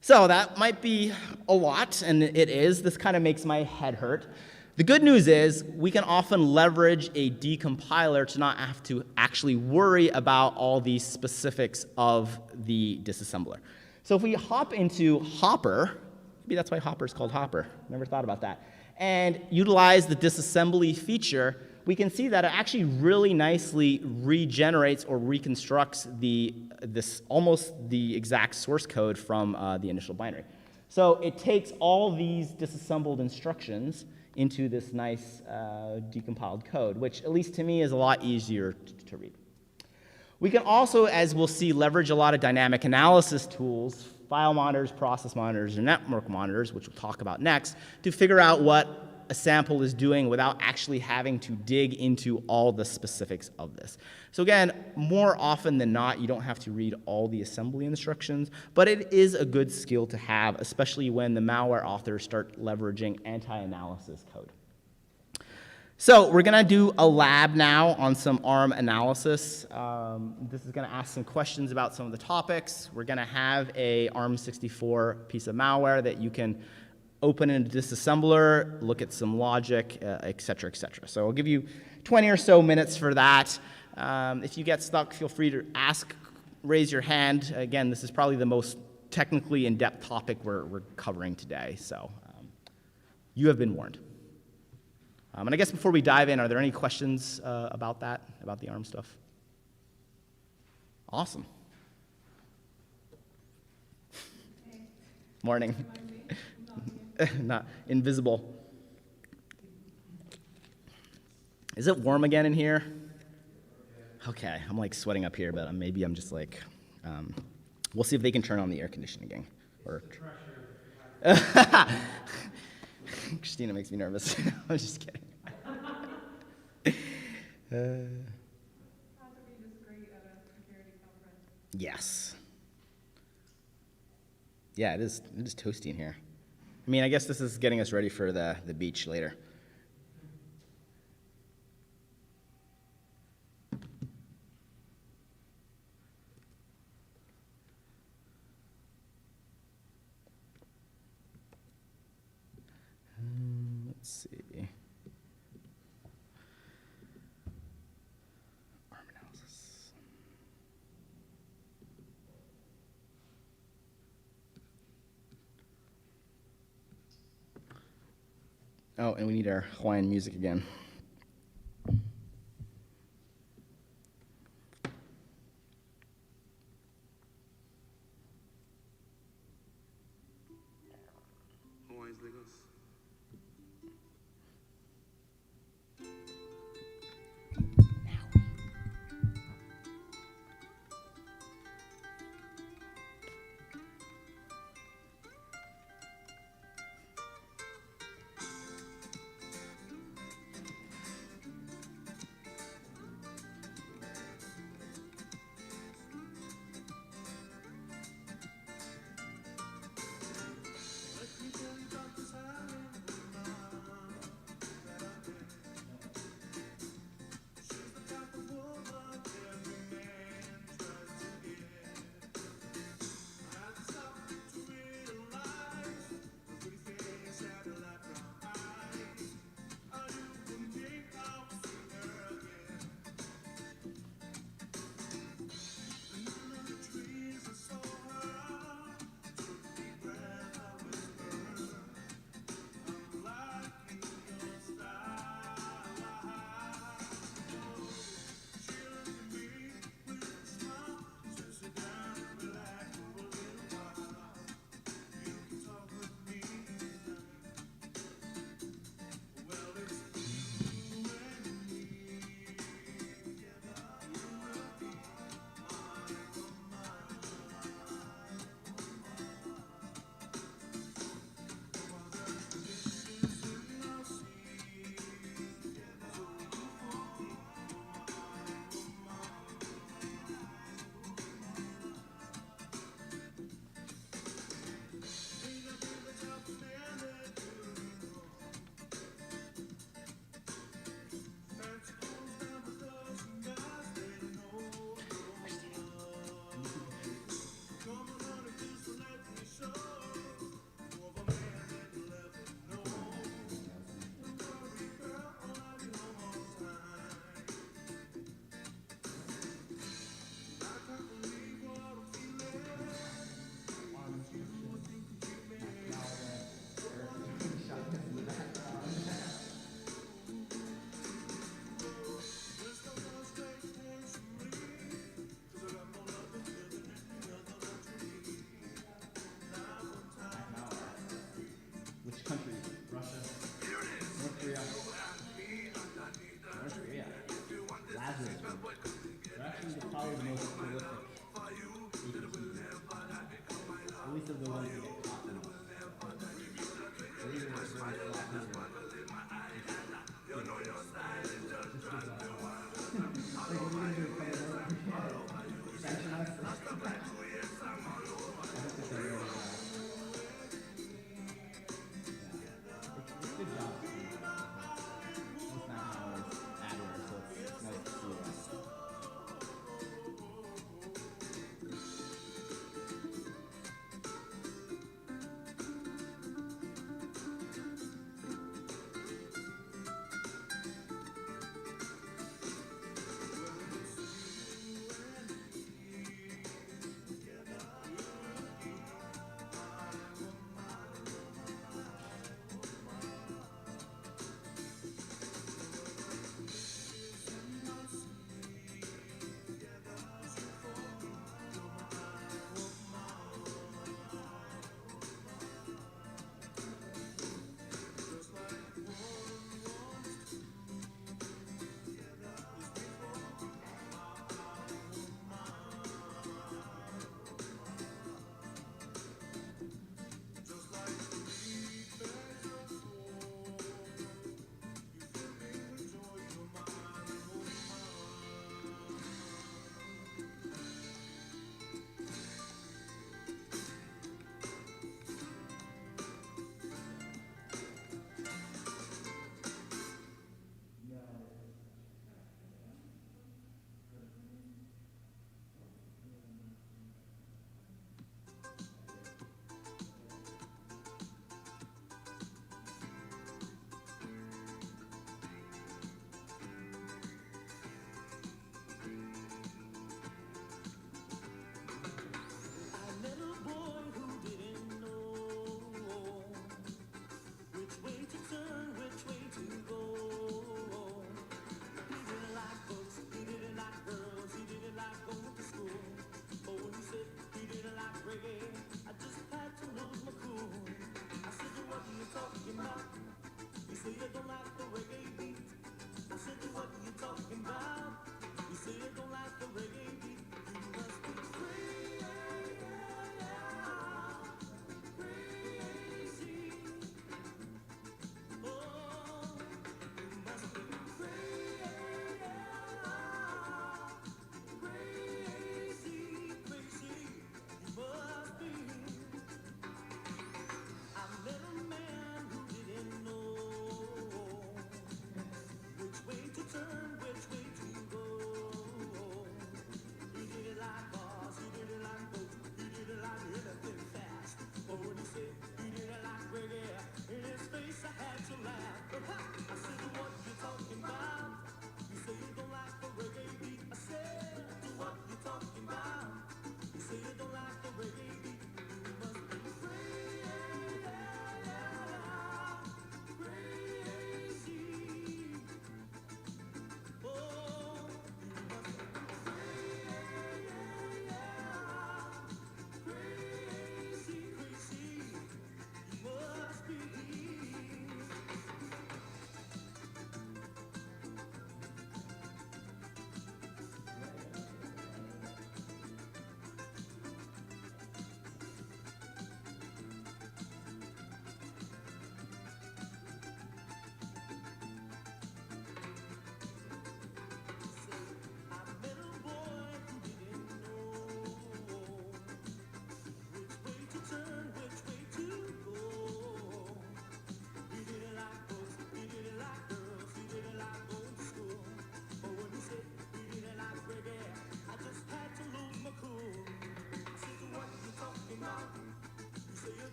A: So that might be a lot, and it is. This kind of makes my head hurt. The good news is we can often leverage a decompiler to not have to actually worry about all these specifics of the disassembler. So if we hop into Hopper, maybe that's why Hopper is called Hopper. Never thought about that. And utilize the disassembly feature, we can see that it actually really nicely regenerates or reconstructs almost the exact source code from the initial binary. So it takes all these disassembled instructions into this nice decompiled code, which at least to me is a lot easier to read. We can also, as we'll see, leverage a lot of dynamic analysis tools, file monitors, process monitors, and network monitors, which we'll talk about next, to figure out what a sample is doing without actually having to dig into all the specifics of this. So again, more often than not, you don't have to read all the assembly instructions, but it is a good skill to have, especially when the malware authors start leveraging anti-analysis code. So we're going to do a lab now on some ARM analysis. This is going to ask some questions about some of the topics. We're going to have a ARM64 piece of malware that you can open in a disassembler, look at some logic, et cetera, et cetera. So I'll give you 20 or so minutes for that. If you get stuck, feel free to ask, raise your hand. Again, this is probably the most technically in-depth topic we're covering today, so you have been warned. And I guess before we dive in, are there any questions about that, about the ARM stuff? Awesome. Morning. Not invisible. Is it warm again in here? Okay, I'm like sweating up here, but maybe I'm just like, we'll see if they can turn on the air conditioning again. Or Christina makes me nervous. I'm just kidding. Yes. Yeah, it is toasty in here. I mean, I guess this is getting us ready for the beach later. Let's see. ARM analysis. Oh, and we need our Hawaiian music again.
D: Hawaii's Lagos.
A: Which country? Russia. North Korea. North Korea. Lazarus. They're actually probably the most prolific APTs. At least of the ones that get caught the most. So they're either really sloppy or just gives us like, what are you gonna do? Come to North Korea? Sanction us? I hope that they're really it's good job. Most not always adware, so it's nice to see that.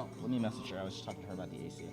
A: Oh, let me message her. I was just talking to her about the AC.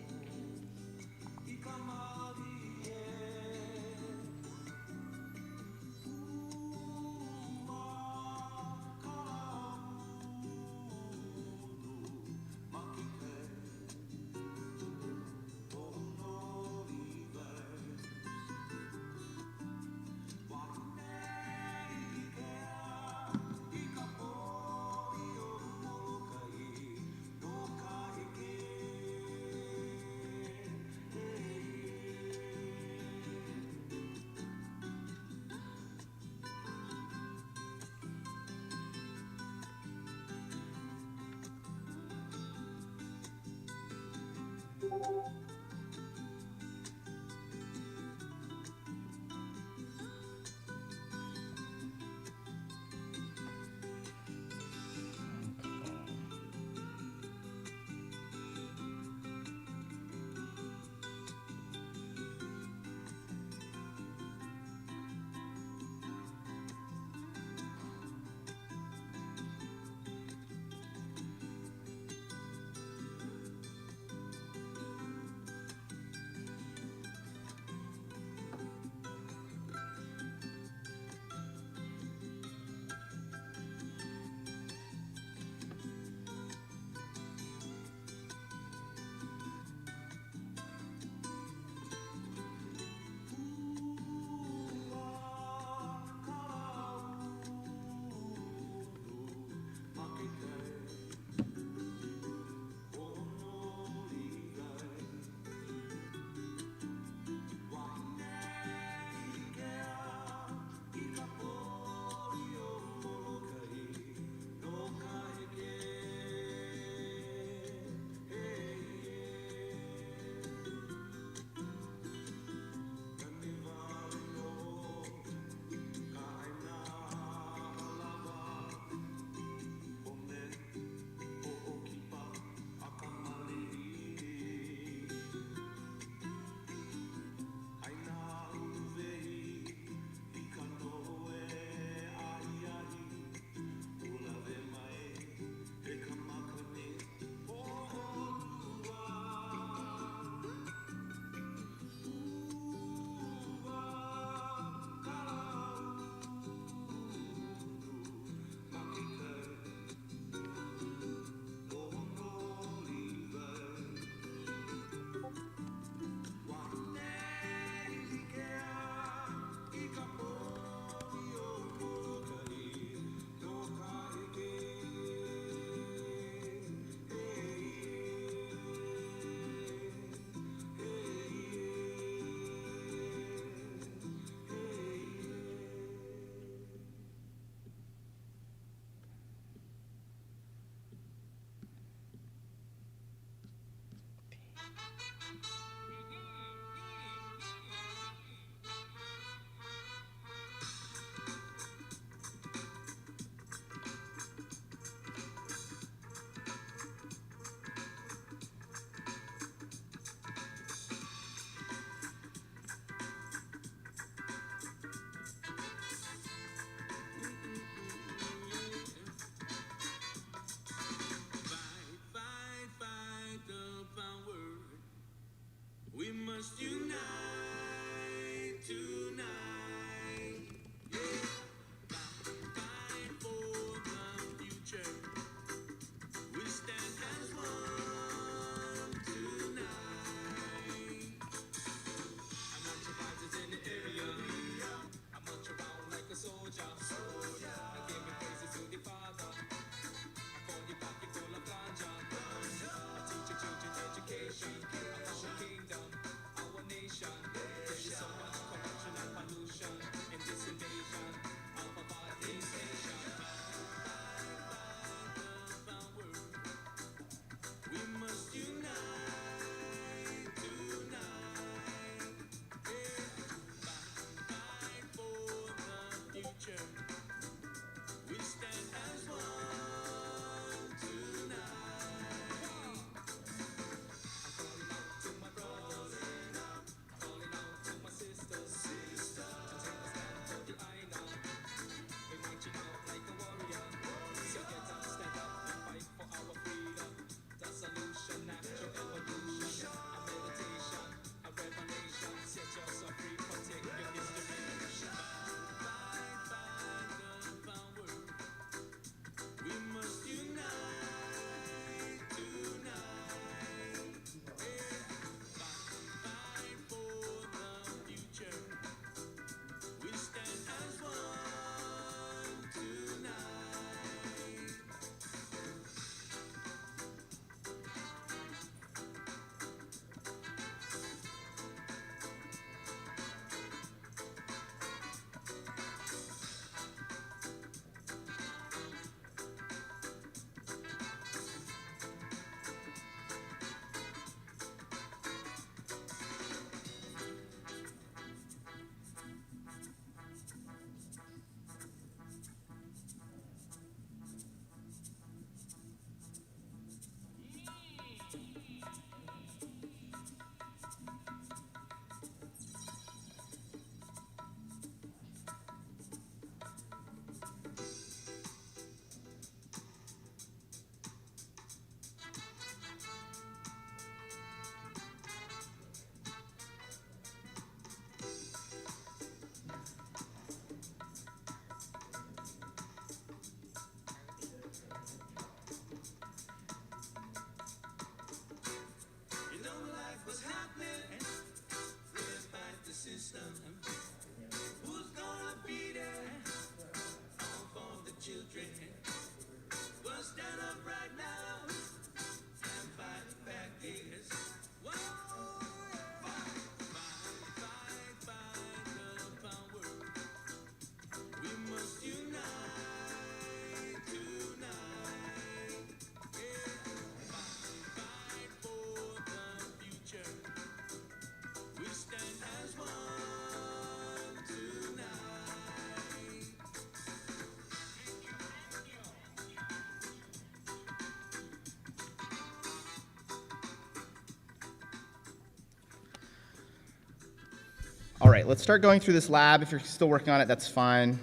A: All right, let's start going through this lab. If you're still working on it, that's fine.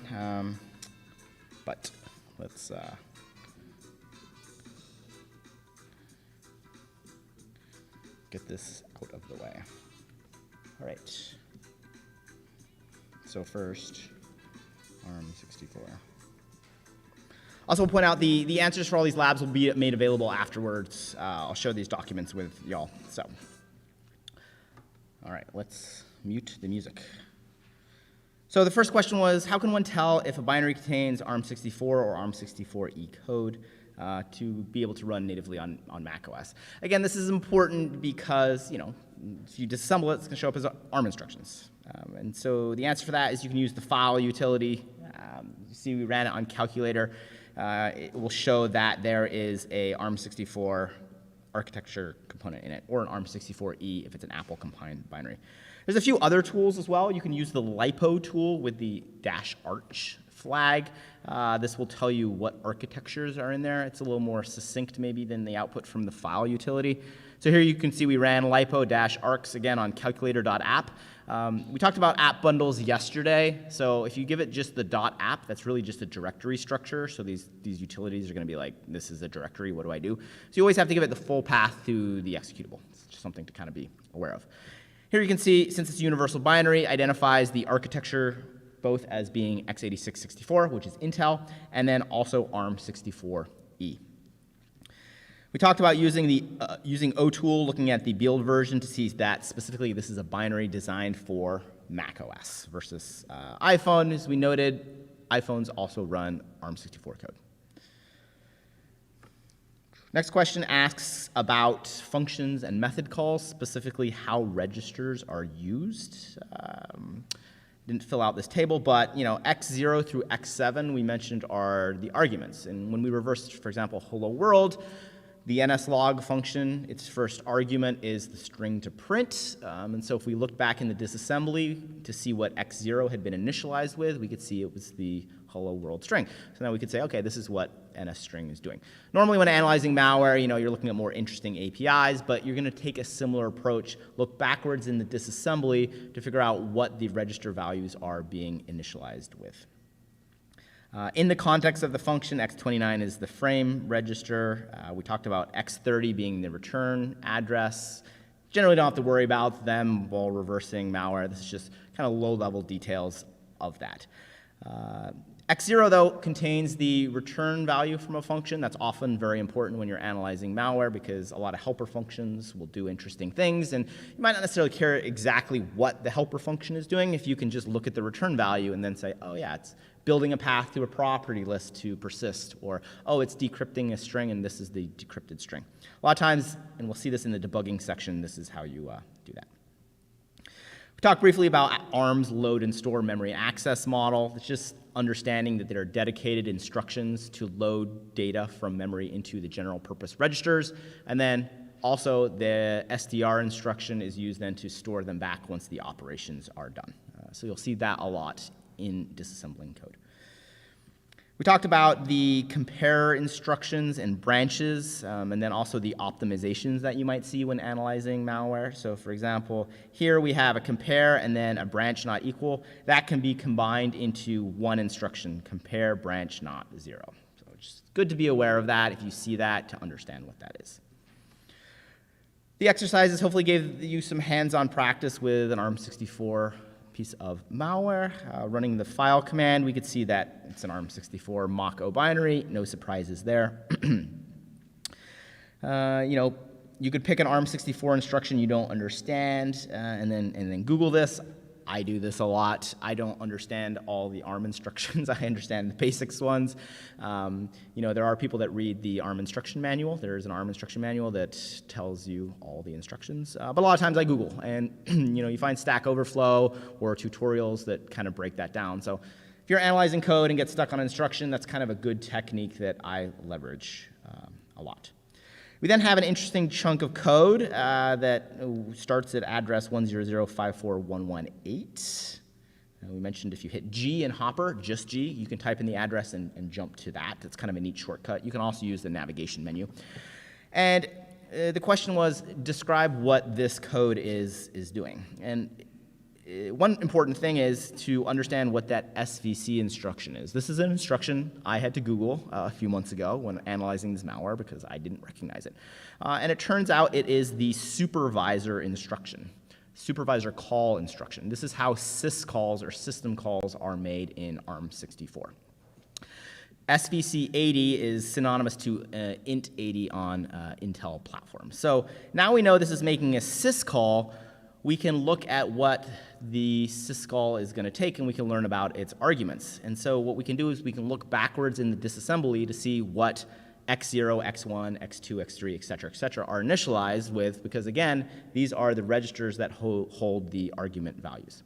A: But let's get this out of the way. All right. So first, ARM64. Also, we'll point out the answers for all these labs will be made available afterwards. I'll share these documents with y'all. So, all right, let's mute the music. So the first question was, how can one tell if a binary contains ARM64 or ARM64E code to be able to run natively on macOS? Again, this is important because, if you disassemble it, it's going to show up as ARM instructions. And so the answer for that is you can use the file utility. You see we ran it on calculator. It will show that there is a ARM64 architecture component in it, or an ARM64E if it's an Apple compiled binary. There's a few other tools as well. You can use the LiPo tool with the -arch flag. This will tell you what architectures are in there. It's a little more succinct maybe than the output from the file utility. So here you can see we ran LiPo-arcs again on calculator.app. We talked about app bundles yesterday. So if you give it just the .app, that's really just a directory structure. So these utilities are going to be like, this is a directory, what do I do? So you always have to give it the full path to the executable. It's just something to kind of be aware of. Here you can see, since it's universal binary, identifies the architecture both as being x86-64, which is Intel, and then also ARM64E. We talked about using OTool, looking at the build version to see that specifically this is a binary designed for macOS versus iPhone. As we noted, iPhones also run ARM64 code. Next question asks about functions and method calls, specifically how registers are used. Didn't fill out this table, but x0 through x7 we mentioned are the arguments. And when we reverse, for example, hello world, the nslog function, its first argument is the string to print. And so if we look back in the disassembly to see what x0 had been initialized with, we could see it was the hello world string. So now we could say, okay, this is what NSString is doing. Normally when analyzing malware, you're looking at more interesting APIs, but you're going to take a similar approach, look backwards in the disassembly to figure out what the register values are being initialized with. In the context of the function, x29 is the frame register. We talked about x30 being the return address. Generally don't have to worry about them while reversing malware. This is just kind of low-level details of that. X0, though, contains the return value from a function. That's often very important when you're analyzing malware because a lot of helper functions will do interesting things, and you might not necessarily care exactly what the helper function is doing if you can just look at the return value and then say, oh yeah, it's building a path to a property list to persist, or oh, it's decrypting a string and this is the decrypted string. A lot of times, and we'll see this in the debugging section, this is how you do that. We talked briefly about ARM's load and store memory access model. It's just understanding that there are dedicated instructions to load data from memory into the general purpose registers, and then also the SDR instruction is used then to store them back once the operations are done. So you'll see that a lot in disassembling code. We talked about the compare instructions and branches, and then also the optimizations that you might see when analyzing malware. So for example, here we have a compare and then a branch not equal. That can be combined into one instruction, compare branch not 0. So it's good to be aware of that if you see that to understand what that is. The exercises hopefully gave you some hands-on practice with an ARM64 piece of malware. Running the file command, we could see that it's an ARM64 mock-O binary, no surprises there. You could pick an ARM64 instruction you don't understand and then Google this. I do this a lot. I don't understand all the ARM instructions. I understand the basics ones. There are people that read the ARM instruction manual. There is an ARM instruction manual that tells you all the instructions. But a lot of times I Google, and you find Stack Overflow or tutorials that kind of break that down. So if you're analyzing code and get stuck on instruction, that's kind of a good technique that I leverage a lot. We then have an interesting chunk of code that starts at address 100541118. We mentioned if you hit G in Hopper, just G, you can type in the address and jump to that. It's kind of a neat shortcut. You can also use the navigation menu. And the question was, describe what this code is doing. And one important thing is to understand what that SVC instruction is. This is an instruction I had to Google a few months ago when analyzing this malware because I didn't recognize it. And it turns out it is the supervisor instruction, supervisor call instruction. This is how syscalls or system calls are made in ARM64. SVC 80 is synonymous to int 80 on Intel platforms. So now we know this is making a syscall. We can look at what the syscall is going to take, and we can learn about its arguments. And so what we can do is we can look backwards in the disassembly to see what x0, x1, x2, x3, et cetera, are initialized with, because again, these are the registers that hold the argument values.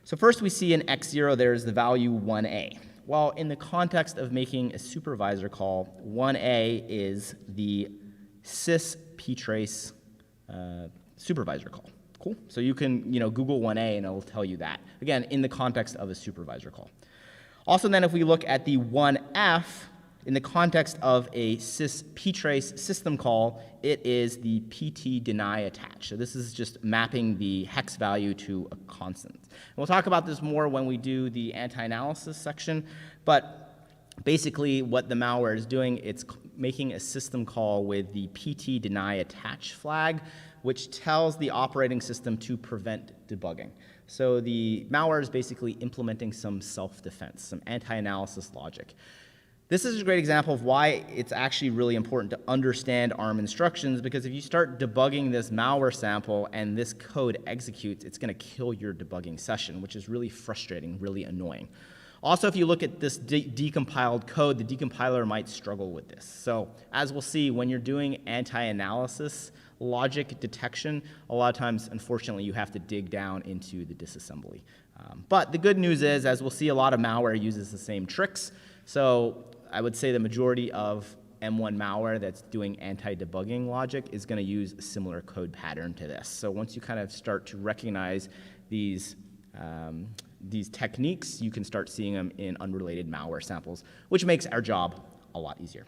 A: So first we see in x0 there's the value 1a. Well, in the context of making a supervisor call, 1a is the sys ptrace supervisor call. Cool. So you can, Google 1a and it'll tell you that. Again, in the context of a supervisor call. Also then, if we look at the 1f, in the context of a sys ptrace system call, it is the pt deny attach. So this is just mapping the hex value to a constant. And we'll talk about this more when we do the anti-analysis section, but basically what the malware is doing, it's making a system call with the pt deny attach flag, which tells the operating system to prevent debugging. So the malware is basically implementing some self-defense, some anti-analysis logic. This is a great example of why it's actually really important to understand ARM instructions, because if you start debugging this malware sample and this code executes, it's going to kill your debugging session, which is really frustrating, really annoying. Also, if you look at this decompiled code, the decompiler might struggle with this. So as we'll see, when you're doing anti-analysis logic detection, a lot of times, unfortunately, you have to dig down into the disassembly. But the good news is, as we'll see, a lot of malware uses the same tricks. So I would say the majority of M1 malware that's doing anti-debugging logic is going to use a similar code pattern to this. So once you kind of start to recognize these techniques, you can start seeing them in unrelated malware samples, which makes our job a lot easier.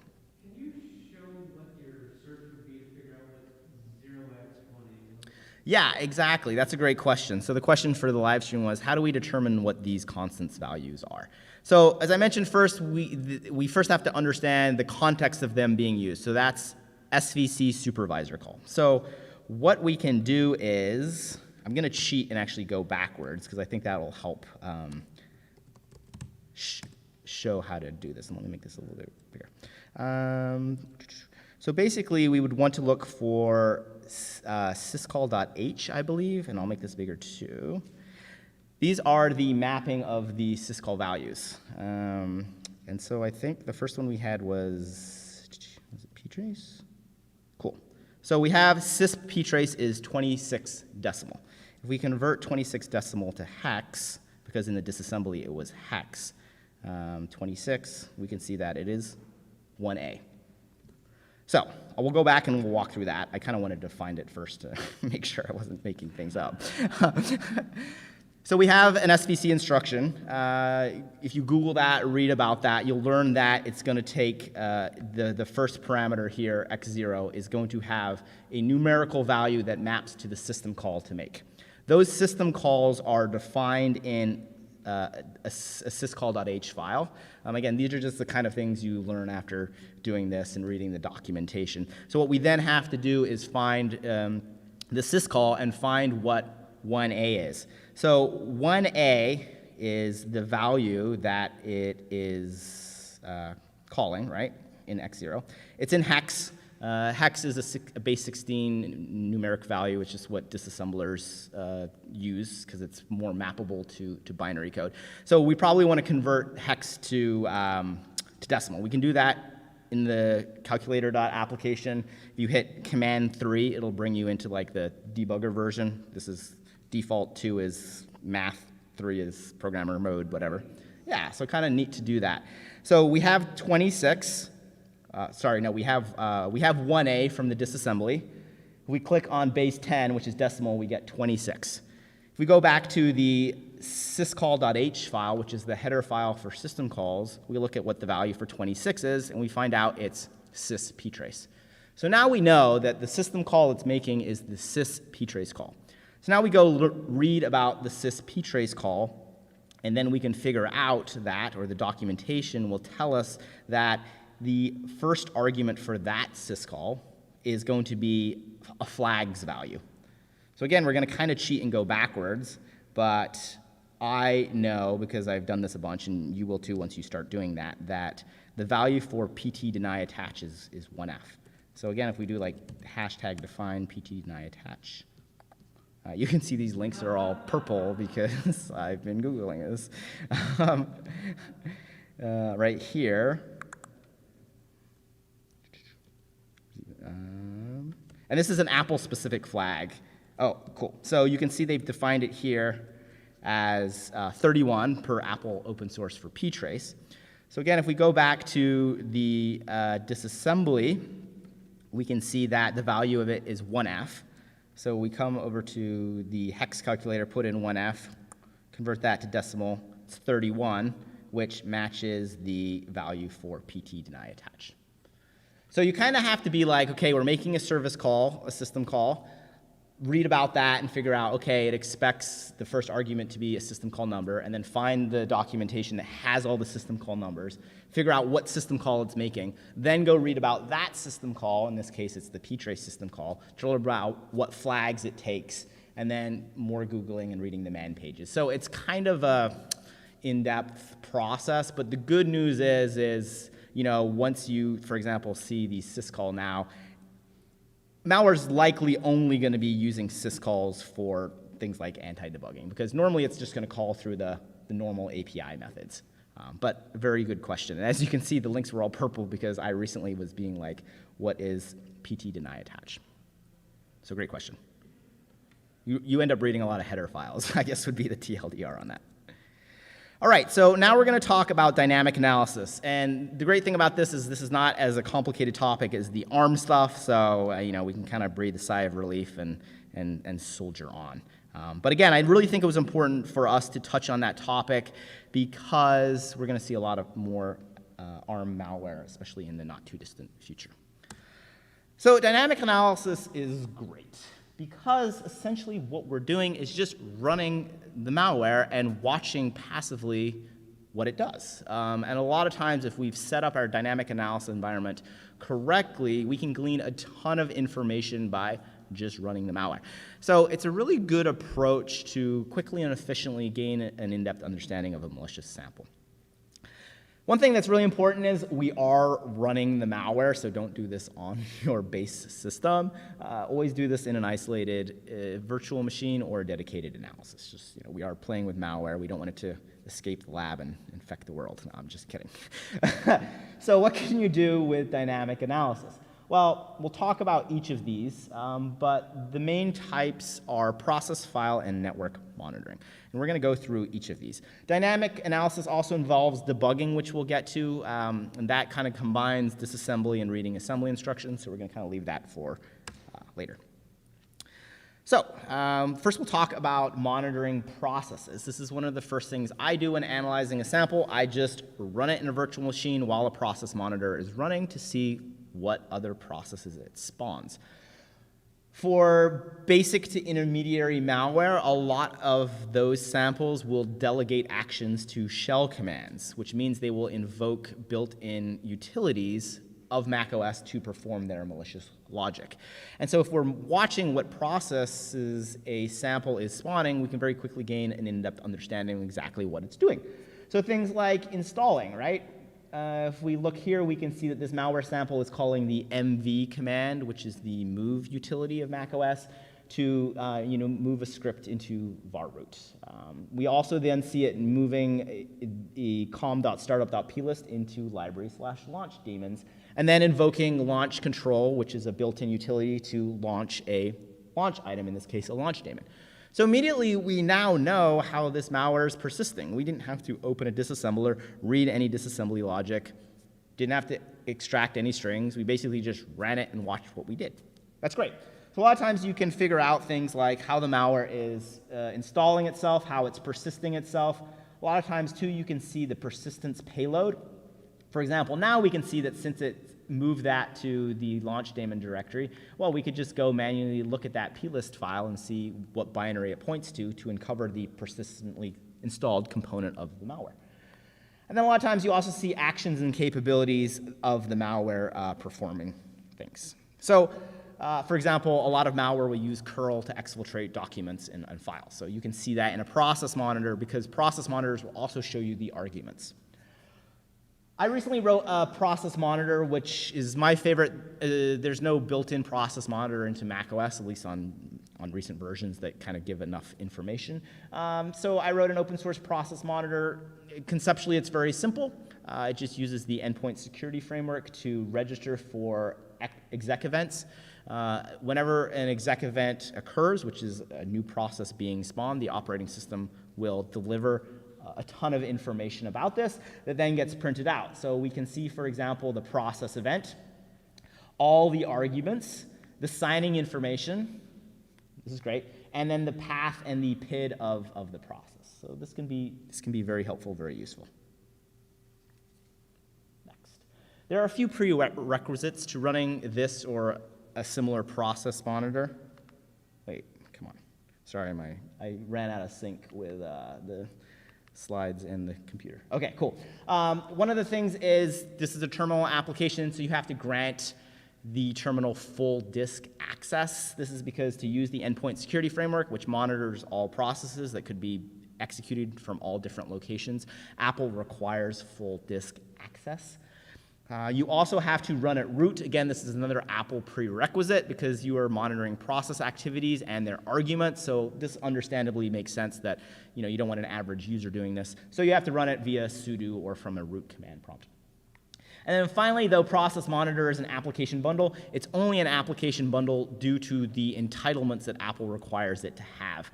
C: Can you show what your search would be to figure out what 0x1a is?
A: Yeah, exactly. That's a great question. So the question for the live stream was, how do we determine what these constants values are? So as I mentioned first, we first have to understand the context of them being used. So that's SVC supervisor call. So what we can do is, I'm going to cheat and actually go backwards because I think that will help show how to do this. And let me make this a little bit bigger. So basically, we would want to look for syscall.h, I believe, and I'll make this bigger too. These are the mapping of the syscall values. And so I think the first one we had was it ptrace? Cool. So we have sys ptrace is 26 decimal. If we convert 26 decimal to hex, because in the disassembly it was hex, 26, we can see that it is 1a. So we'll go back and we'll walk through that. I kind of wanted to find it first to make sure I wasn't making things up. So we have an SVC instruction. If you Google that, read about that, you'll learn that it's going to take the first parameter here, x0, is going to have a numerical value that maps to the system call to make. Those system calls are defined in a syscall.h file. Again, these are just the kind of things you learn after doing this and reading the documentation. So what we then have to do is find the syscall and find what 1a is. So 1a is the value that it is calling, right, in x0. It's in hex. Hex is a base 16 numeric value, which is what disassemblers use because it's more mappable to binary code. So we probably want to convert hex to decimal. We can do that in the calculator.application. If you hit command 3, it'll bring you into like the debugger version. This is default 2 is math, 3 is programmer mode, whatever. Yeah, so kind of neat to do that. So we have 26. We have 1a from the disassembly. If we click on base 10, which is decimal, we get 26. If we go back to the syscall.h file, which is the header file for system calls, we look at what the value for 26 is, and we find out it's sys ptrace. So now we know that the system call it's making is the sys ptrace call. So now we go read about the sysptrace call, and then we can figure out that, or the documentation will tell us that the first argument for that syscall is going to be a flags value. So again, we're going to kind of cheat and go backwards, but I know, because I've done this a bunch, and you will too once you start doing that, that the value for pt deny attach is 1f. So again, if we do like hashtag define pt deny attach, you can see these links are all purple because I've been Googling this. Right here. And this is an Apple-specific flag. Oh, cool. So you can see they've defined it here as 31 per Apple open source for ptrace. So again, if we go back to the disassembly, we can see that the value of it is 1f. So we come over to the hex calculator, put in 1f, convert that to decimal, it's 31, which matches the value for pt deny attach. So you kind of have to be like, okay, we're making a service call, a system call, read about that and figure out, okay, it expects the first argument to be a system call number, and then find the documentation that has all the system call numbers, figure out what system call it's making, then go read about that system call, in this case it's the ptrace system call, to learn about what flags it takes, and then more Googling and reading the man pages. So it's kind of a in-depth process, but the good news is you know, once you, for example, see the syscall now, malware is likely only going to be using syscalls for things like anti-debugging, because normally it's just going to call through the normal API methods. But a very good question. And as you can see, the links were all purple because I recently was being like, what is pt deny attach? So great question. You end up reading a lot of header files, I guess would be the TLDR on that. All right, so now we're going to talk about dynamic analysis. And the great thing about this is not as a complicated topic as the ARM stuff, so you know, we can kind of breathe a sigh of relief and soldier on. But again, I really think it was important for us to touch on that topic because we're going to see a lot of more ARM malware, especially in the not too distant future. So dynamic analysis is great, because essentially what we're doing is just running the malware and watching passively what it does. And a lot of times, if we've set up our dynamic analysis environment correctly, we can glean a ton of information by just running the malware. So it's a really good approach to quickly and efficiently gain an in-depth understanding of a malicious sample. One thing that's really important is we are running the malware, so don't do this on your base system. Always do this in an isolated virtual machine or a dedicated analysis. Just, you know, we are playing with malware. We don't want it to escape the lab and infect the world. No, I'm just kidding. So what can you do with dynamic analysis? Well, we'll talk about each of these, but the main types are process, file, and network monitoring. And we're going to go through each of these. Dynamic analysis also involves debugging, which we'll get to, and that kind of combines disassembly and reading assembly instructions, so we're going to kind of leave that for later. So first we'll talk about monitoring processes. This is one of the first things I do when analyzing a sample. I just run it in a virtual machine while a process monitor is running to see what other processes it spawns. For basic to intermediary malware, a lot of those samples will delegate actions to shell commands, which means they will invoke built-in utilities of macOS to perform their malicious logic. And so if we're watching what processes a sample is spawning, we can very quickly gain an in-depth understanding of exactly what it's doing. So things like installing, right? If we look here, we can see that this malware sample is calling the mv command, which is the move utility of macOS, to move a script into var root. We also then see it moving a com.startup.plist into library/launch daemons, and then invoking launch control, which is a built-in utility to launch a launch item, in this case a launch daemon. So immediately we now know how this malware is persisting. We didn't have to open a disassembler, read any disassembly logic, didn't have to extract any strings. We basically just ran it and watched what we did. That's great. So a lot of times you can figure out things like how the malware is installing itself, how it's persisting itself. A lot of times too you can see the persistence payload. For example, now we can see that since it's move that to the launch daemon directory? Well, we could just go manually look at that plist file and see what binary it points to uncover the persistently installed component of the malware. And then a lot of times you also see actions and capabilities of the malware performing things. So, for example, a lot of malware will use curl to exfiltrate documents and files. So you can see that in a process monitor because process monitors will also show you the arguments. I recently wrote a process monitor, which is my favorite. There's no built-in process monitor into macOS, at least on recent versions that kind of give enough information. So I wrote an open source process monitor. Conceptually, it's very simple. It just uses the endpoint security framework to register for exec events. Whenever an exec event occurs, which is a new process being spawned, the operating system will deliver a ton of information about this that then gets printed out. So we can see, for example, the process event, all the arguments, the signing information, this is great, and then the path and the PID of the process. So this can be very helpful, very useful. Next. There are a few prerequisites to running this or a similar process monitor. Wait, come on. Sorry, I ran out of sync with the slides and the computer. Okay, cool. One of the things is this is a terminal application, so you have to grant the terminal full disk access. This is because to use the endpoint security framework, which monitors all processes that could be executed from all different locations, Apple requires full disk access. You also have to run at root. Again, this is another Apple prerequisite because you are monitoring process activities and their arguments. So this understandably makes sense that you don't want an average user doing this. So you have to run it via sudo or from a root command prompt. And then finally, though process monitor is an application bundle, it's only an application bundle due to the entitlements that Apple requires it to have.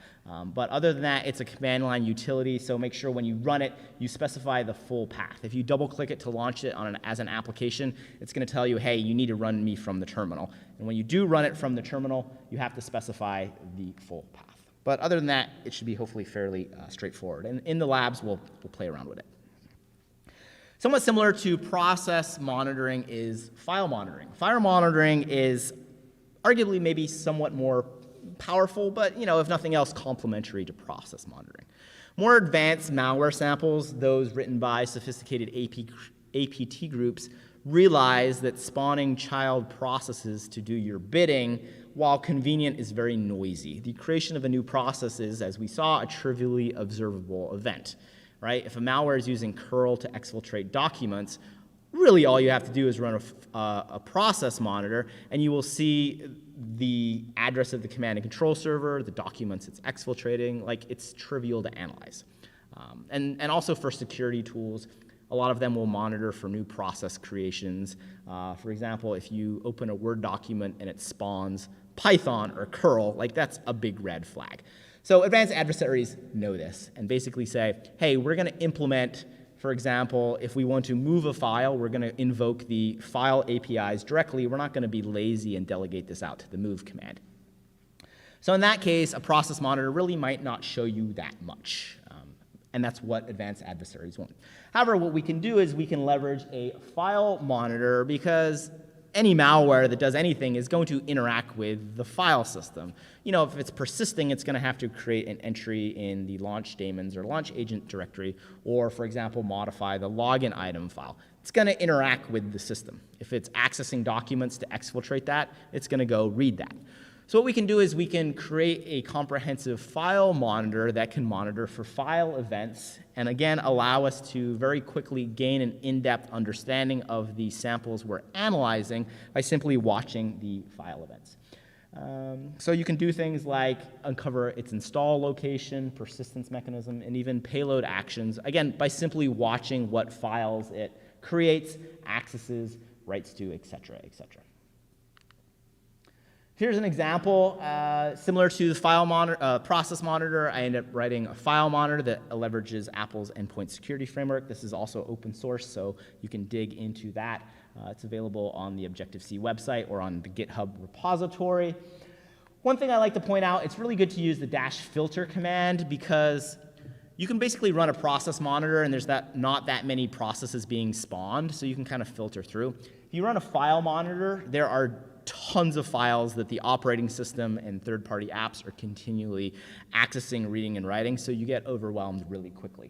A: But other than that, it's a command line utility, so make sure when you run it, you specify the full path. If you double click it to launch it as an application, it's going to tell you, hey, you need to run me from the terminal. And when you do run it from the terminal, you have to specify the full path. But other than that, it should be hopefully fairly straightforward. And in the labs, we'll play around with it. Somewhat similar to process monitoring is file monitoring. File monitoring is arguably maybe somewhat more powerful, but if nothing else, complementary to process monitoring. More advanced malware samples, those written by sophisticated APT groups, realize that spawning child processes to do your bidding, while convenient, is very noisy. The creation of a new process is, as we saw, a trivially observable event. Right? If a malware is using curl to exfiltrate documents, really all you have to do is run a process monitor, and you will see the address of the command and control server, the documents it's exfiltrating. Like, it's trivial to analyze. And also for security tools, a lot of them will monitor for new process creations. For example, if you open a Word document and it spawns Python or curl, like that's a big red flag. So advanced adversaries know this and basically say, hey, we're going to implement, for example, if we want to move a file, we're going to invoke the file APIs directly. We're not going to be lazy and delegate this out to the move command. So in that case, a process monitor really might not show you that much. And that's what advanced adversaries want. However, what we can do is we can leverage a file monitor because any malware that does anything is going to interact with the file system. If it's persisting, it's going to have to create an entry in the launch daemons or launch agent directory, or, for example, modify the login item file. It's going to interact with the system. If it's accessing documents to exfiltrate that, it's going to go read that. So what we can do is we can create a comprehensive file monitor that can monitor for file events and, again, allow us to very quickly gain an in-depth understanding of the samples we're analyzing by simply watching the file events. So you can do things like uncover its install location, persistence mechanism, and even payload actions, again, by simply watching what files it creates, accesses, writes to, et cetera, et cetera. Here's an example, similar to the process monitor. I ended up writing a file monitor that leverages Apple's endpoint security framework. This is also open source, so you can dig into that. It's available on the Objective-C website or on the GitHub repository. One thing I like to point out, it's really good to use the -filter command because you can basically run a process monitor, and there's not that many processes being spawned, so you can kind of filter through. If you run a file monitor, there are tons of files that the operating system and third-party apps are continually accessing, reading, and writing, so you get overwhelmed really quickly.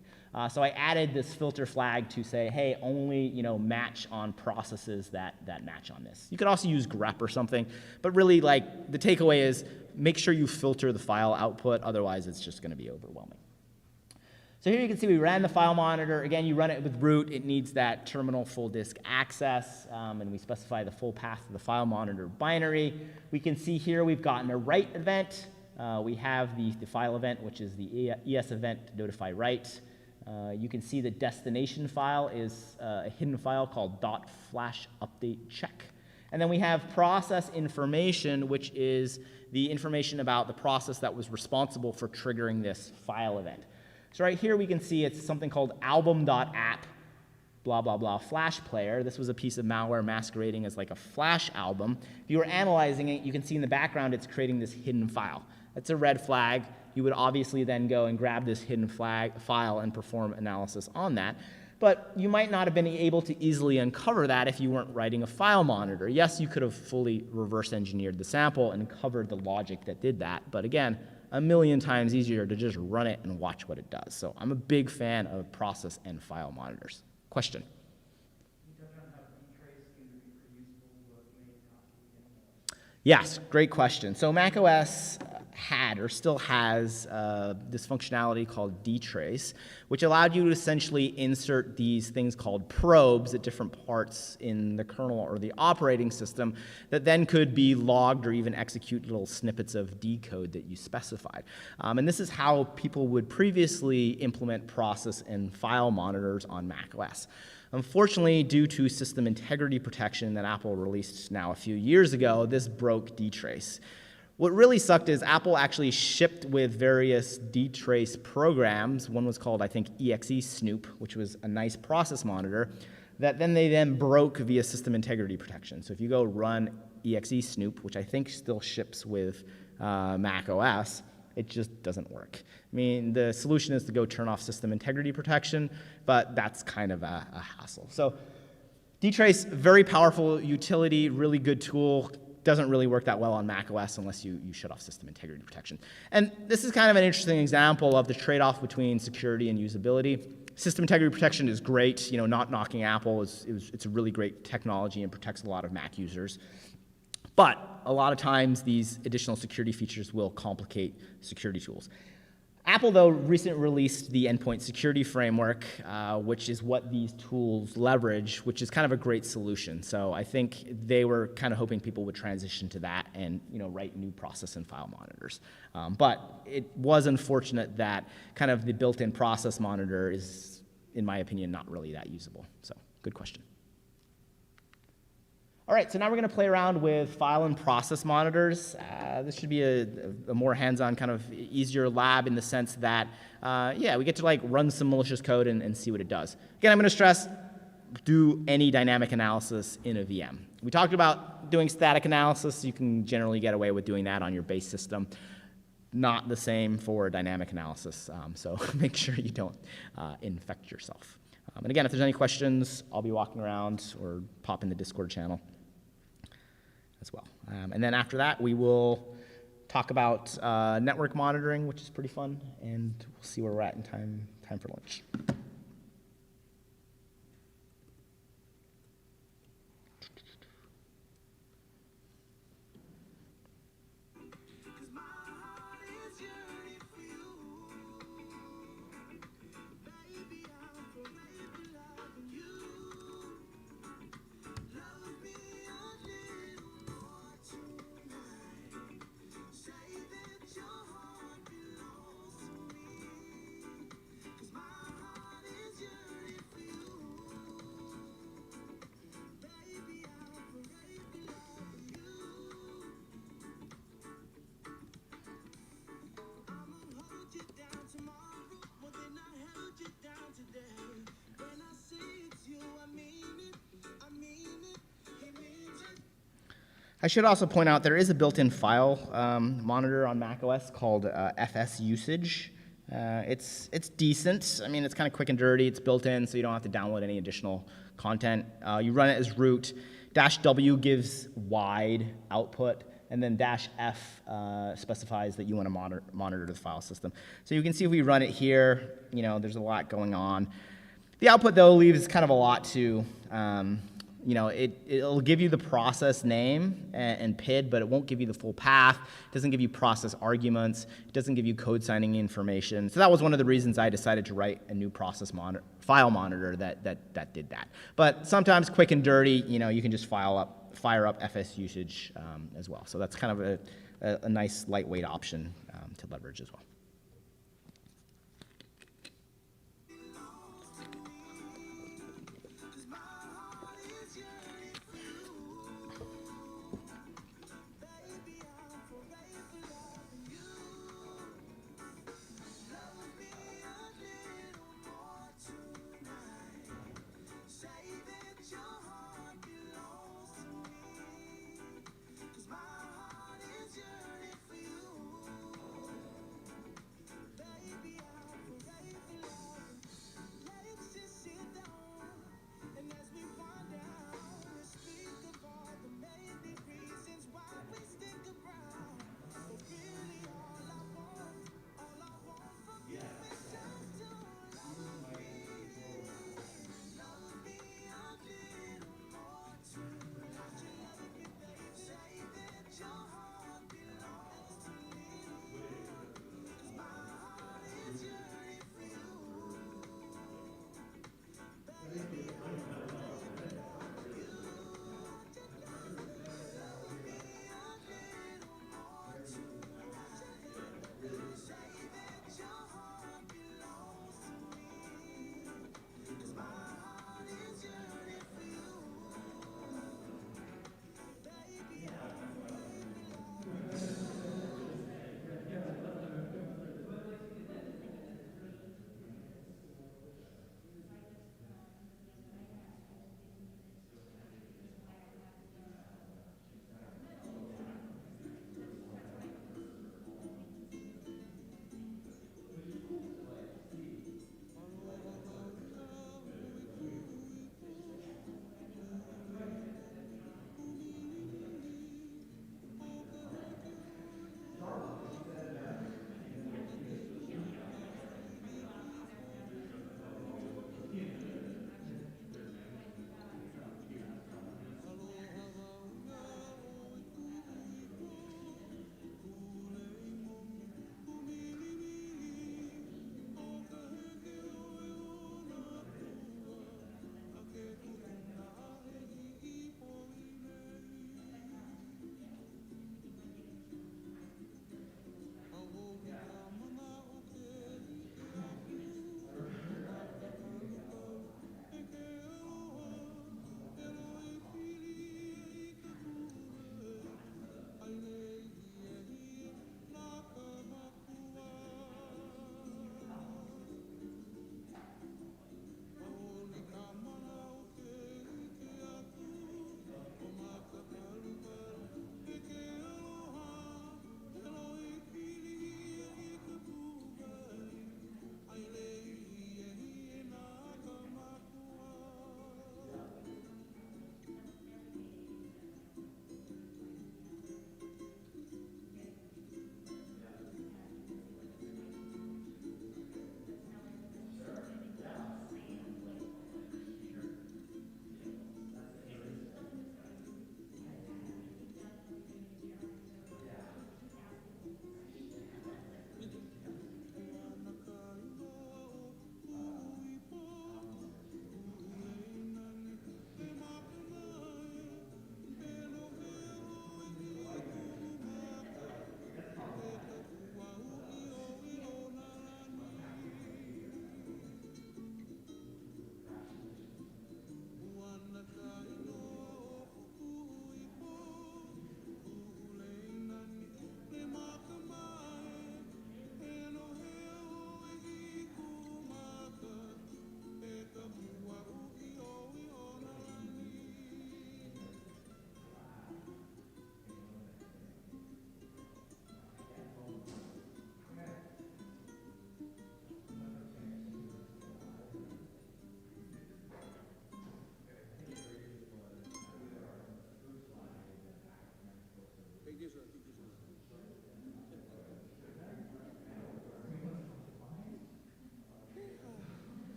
A: So I added this filter flag to say, hey, only match on processes that match on this. You could also use grep or something, but really, like, the takeaway is make sure you filter the file output, otherwise it's just going to be overwhelming. So here you can see we ran the file monitor. Again, you run it with root. It needs that terminal full disk access, and we specify the full path of the file monitor binary. We can see here we've gotten a write event. We have the file event, which is the ES event to notify write. You can see the destination file is a hidden file called .flash update check. And then we have process information, which is the information about the process that was responsible for triggering this file event. So right here we can see it's something called album.app, blah, blah, blah, flash player. This was a piece of malware masquerading as like a flash album. If you were analyzing it, you can see in the background it's creating this hidden file. That's a red flag. You would obviously then go and grab this hidden file and perform analysis on that. But you might not have been able to easily uncover that if you weren't writing a file monitor. Yes, you could have fully reverse engineered the sample and covered the logic that did that. But again, a million times easier to just run it and watch what it does. So I'm a big fan of process and file monitors. Question?
B: You touch on how vtrace can be pretty useful, but may not be anymore.
A: Yes, great question. So macOS had or still has this functionality called dtrace, which allowed you to essentially insert these things called probes at different parts in the kernel or the operating system that then could be logged or even execute little snippets of D code that you specified. And this is how people would previously implement process and file monitors on macOS. Unfortunately, due to system integrity protection that Apple released now a few years ago, this broke dtrace. What really sucked is Apple actually shipped with various dtrace programs. One was called, I think, exe snoop, which was a nice process monitor, that they broke via system integrity protection. So if you go run exe snoop, which I think still ships with Mac OS, it just doesn't work. I mean, the solution is to go turn off system integrity protection, but that's kind of a hassle. So dtrace, very powerful utility, really good tool. Doesn't really work that well on macOS unless you shut off system integrity protection. And this is kind of an interesting example of the trade-off between security and usability. System integrity protection is great. Not knocking Apple. It's a really great technology and protects a lot of Mac users. But a lot of times these additional security features will complicate security tools. Apple, though, recently released the endpoint security framework, which is what these tools leverage, which is kind of a great solution. So I think they were kind of hoping people would transition to that and write new process and file monitors. But it was unfortunate that kind of the built-in process monitor is, in my opinion, not really that usable. So good question. All right, so now we're going to play around with file and process monitors. This should be a more hands-on, kind of easier lab in the sense that, we get to like run some malicious code and see what it does. Again, I'm going to stress, do any dynamic analysis in a VM. We talked about doing static analysis. You can generally get away with doing that on your base system. Not the same for dynamic analysis, so make sure you don't infect yourself. And again, if there's any questions, I'll be walking around or pop in the Discord channel as well. And then after that, we will talk about network monitoring, which is pretty fun, and we'll see where we're at in time for lunch. I should also point out there is a built-in file monitor on macOS called FS Usage. It's decent. I mean, it's kind of quick and dirty. It's built in, so you don't have to download any additional content. You run it as root. -W gives wide output, and then -F specifies that you want to monitor the file system. So you can see if we run it here, there's a lot going on. The output, though, leaves kind of a lot to, it'll give you the process name and PID, but it won't give you the full path. It doesn't give you process arguments. It doesn't give you code signing information. So that was one of the reasons I decided to write a new process file monitor that did that. But sometimes quick and dirty, you can just fire up FS usage as well. So that's kind of a nice lightweight option to leverage as well.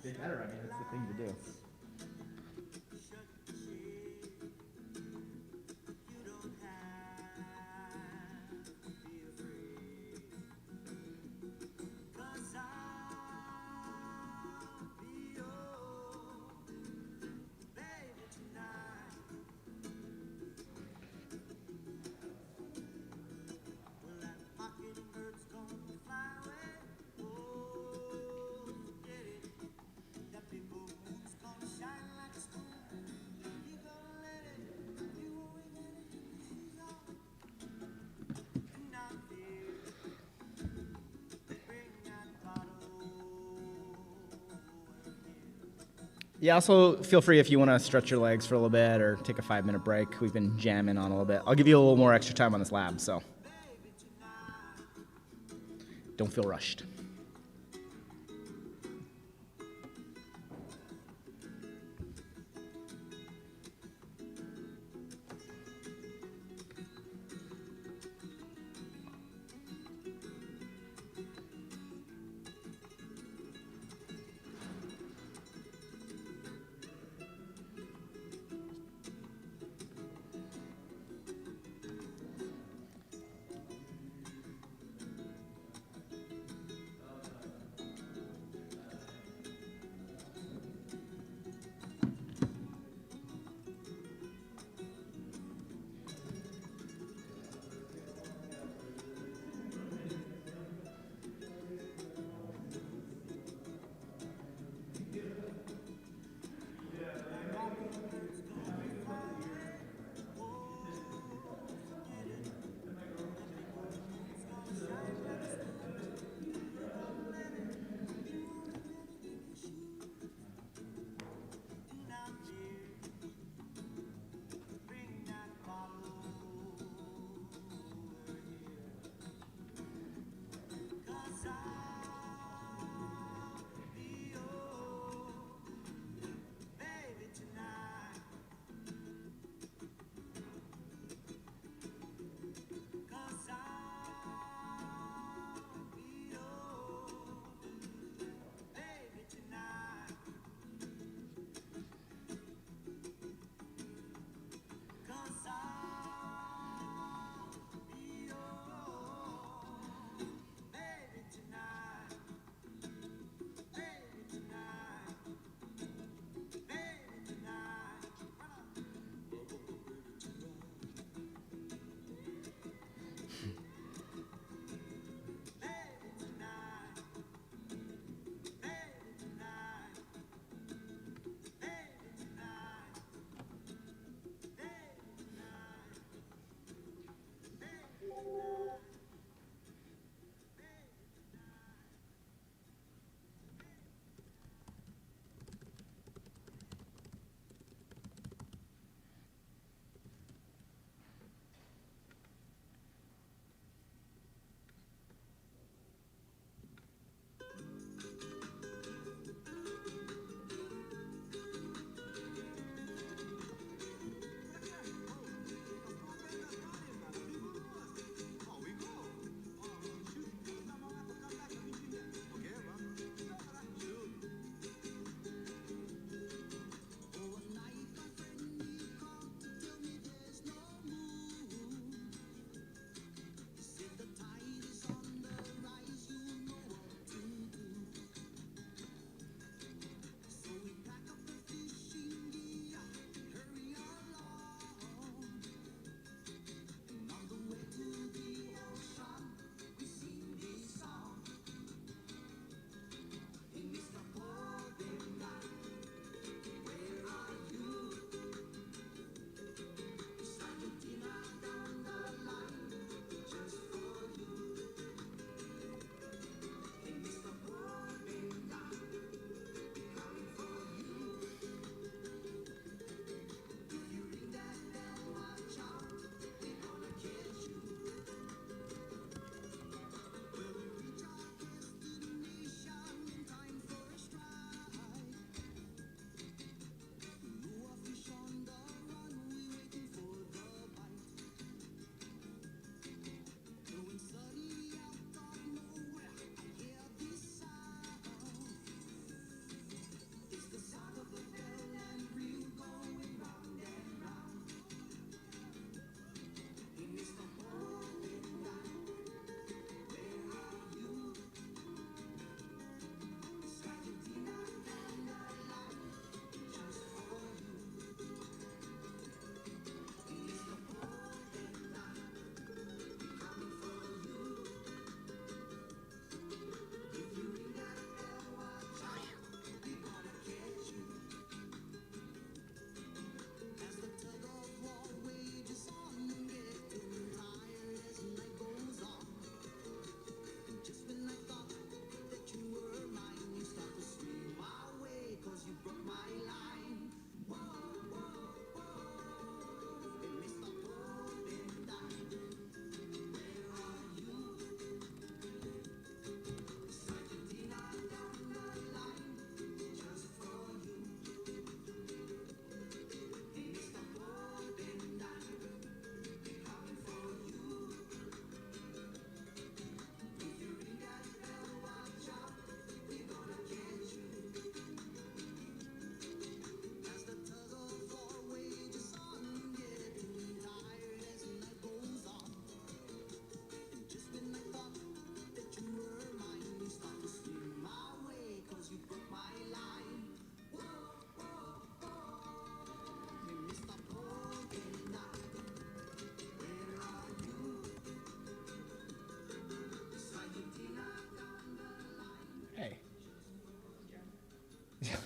A: They better. I mean, it's the thing to do. Yeah, also feel free if you want to stretch your legs for a little bit or take a 5-minute break. We've been jamming on a little bit. I'll give you a little more extra time on this lab, so don't feel rushed.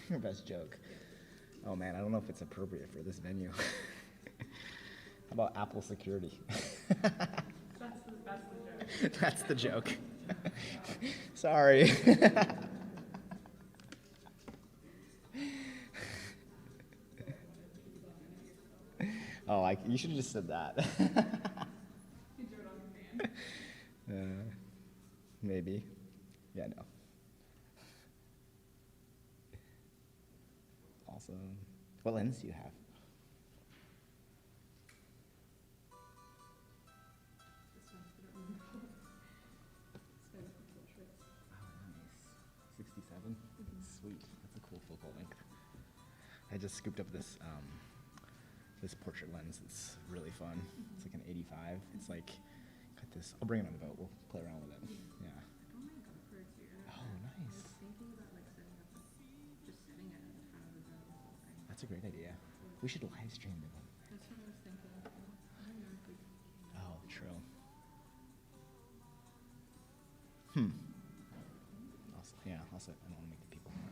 A: Best joke. Oh man, I don't know if it's appropriate for this venue. How about Apple security? That's the joke. Sorry. Oh, you should have just said that. Maybe. Yeah, no. Awesome. What lens do you have? Oh, nice. 67? Sweet. That's a cool focal length. I just scooped up this this portrait lens. It's really fun. It's like an 85. It's like, got this. I'll bring it on the boat. We'll play around with it. Yeah. Oh, nice. That's a great idea. We should live stream the event. Oh, true. Also, I don't want to make the people mad.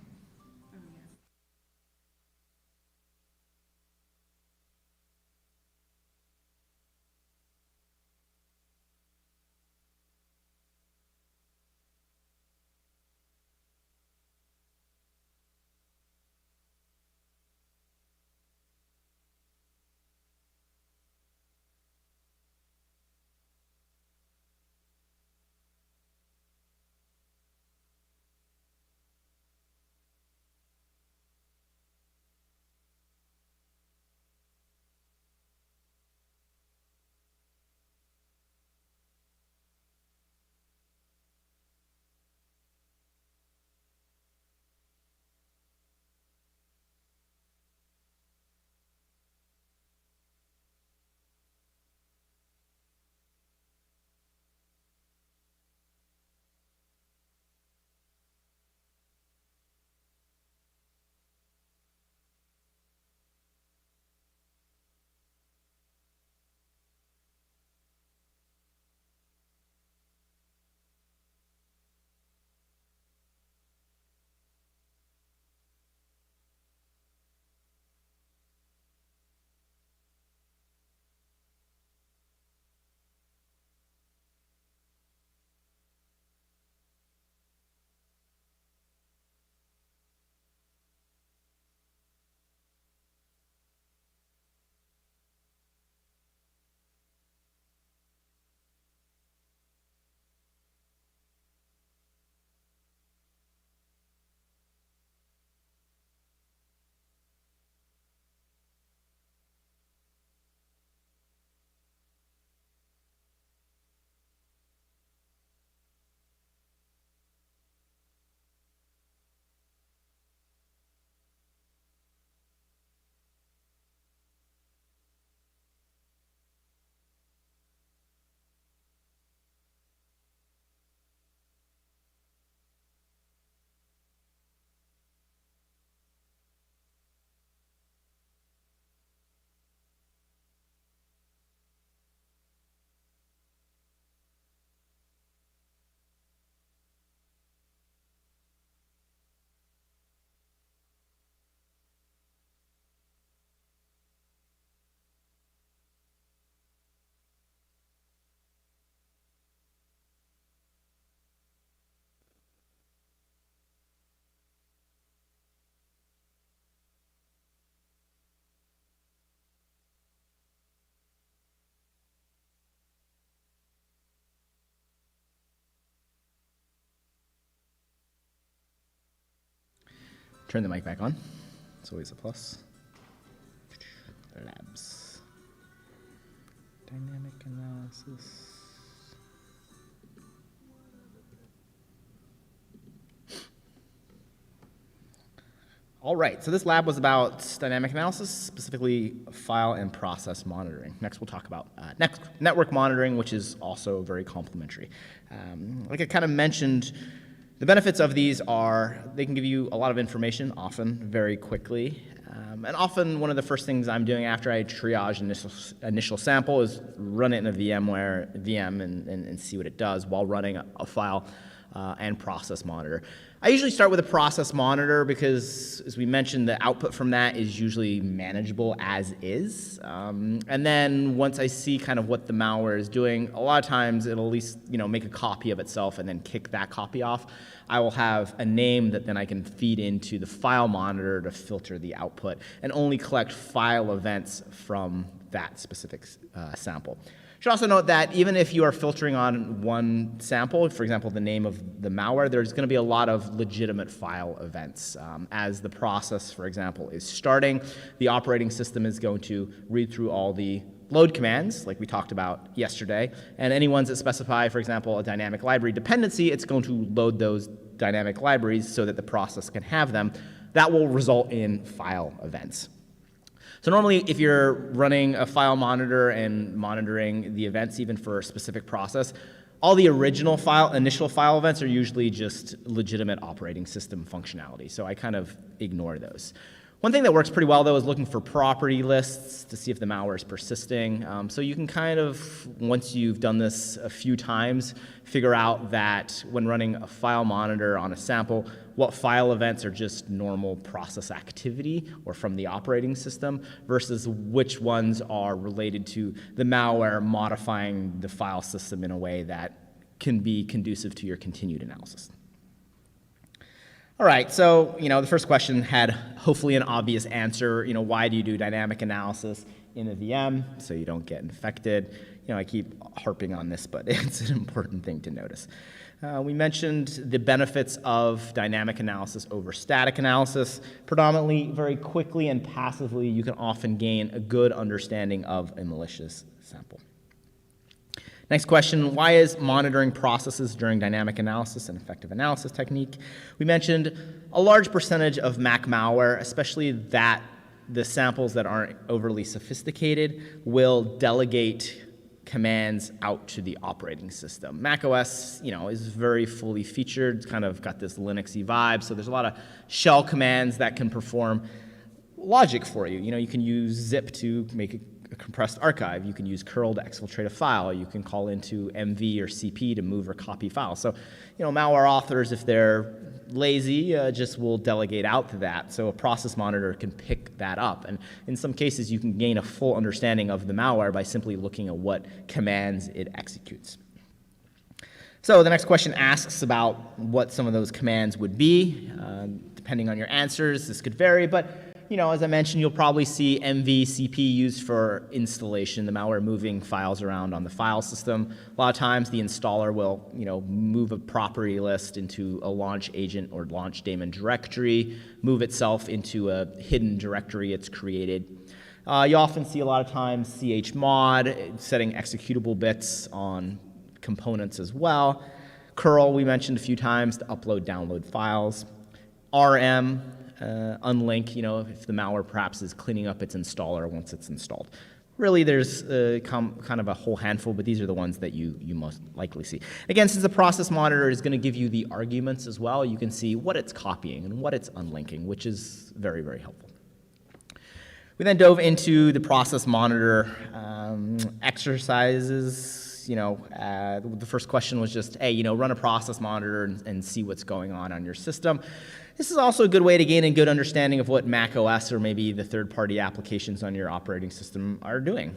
A: Turn the mic back on. It's always a plus. Labs. Dynamic analysis. All right, so this lab was about dynamic analysis, specifically file and process monitoring. Next, we'll talk about network monitoring, which is also very complementary. Like I kind of mentioned, the benefits of these are they can give you a lot of information, often very quickly. And often one of the first things I'm doing after I triage initial sample is run it in a VM and see what it does while running a file and process monitor. I usually start with a process monitor because, as we mentioned, the output from that is usually manageable as is. And then once I see kind of what the malware is doing, a lot of times it'll at least make a copy of itself and then kick that copy off. I will have a name that then I can feed into the file monitor to filter the output and only collect file events from that specific sample. Should also note that even if you are filtering on one sample, for example, the name of the malware, there's going to be a lot of legitimate file events. As the process, for example, is starting, the operating system is going to read through all the load commands, like we talked about yesterday, and any ones that specify, for example, a dynamic library dependency, it's going to load those dynamic libraries so that the process can have them. That will result in file events. So normally, if you're running a file monitor and monitoring the events even for a specific process, all the original initial file events are usually just legitimate operating system functionality. So I kind of ignore those. One thing that works pretty well, though, is looking for property lists to see if the malware is persisting. So you can kind of, once you've done this a few times, figure out that when running a file monitor on a sample, what file events are just normal process activity or from the operating system versus which ones are related to the malware modifying the file system in a way that can be conducive to your continued analysis. All right, so the first question had hopefully an obvious answer. Why do you do dynamic analysis in a VM so you don't get infected? I keep harping on this, but it's an important thing to notice. We mentioned the benefits of dynamic analysis over static analysis. Predominantly, very quickly and passively, you can often gain a good understanding of a malicious sample. Next question, why is monitoring processes during dynamic analysis an effective analysis technique? We mentioned a large percentage of Mac malware, especially the samples that aren't overly sophisticated, will delegate commands out to the operating system. macOS, is very fully featured. It's kind of got this Linuxy vibe, so there's a lot of shell commands that can perform logic for you. You can use zip to make a compressed archive. You can use curl to exfiltrate a file. You can call into MV or CP to move or copy files. So, malware authors, if they're lazy, just will delegate out to that. So a process monitor can pick that up. And in some cases, you can gain a full understanding of the malware by simply looking at what commands it executes. So the next question asks about what some of those commands would be. Depending on your answers, this could vary, but as I mentioned, you'll probably see MV CP used for installation, the malware moving files around on the file system. A lot of times the installer will, move a property list into a launch agent or launch daemon directory, move itself into a hidden directory it's created. You often see a lot of times chmod setting executable bits on components as well. Curl, we mentioned a few times to upload, download files. RM, unlink, if the malware perhaps is cleaning up its installer once it's installed. Really, there's kind of a whole handful, but these are the ones that you most likely see. Again, since the process monitor is going to give you the arguments as well, you can see what it's copying and what it's unlinking, which is very, very helpful. We then dove into the process monitor exercises. The first question was just, hey, run a process monitor and see what's going on your system. This is also a good way to gain a good understanding of what macOS or maybe the third-party applications on your operating system are doing.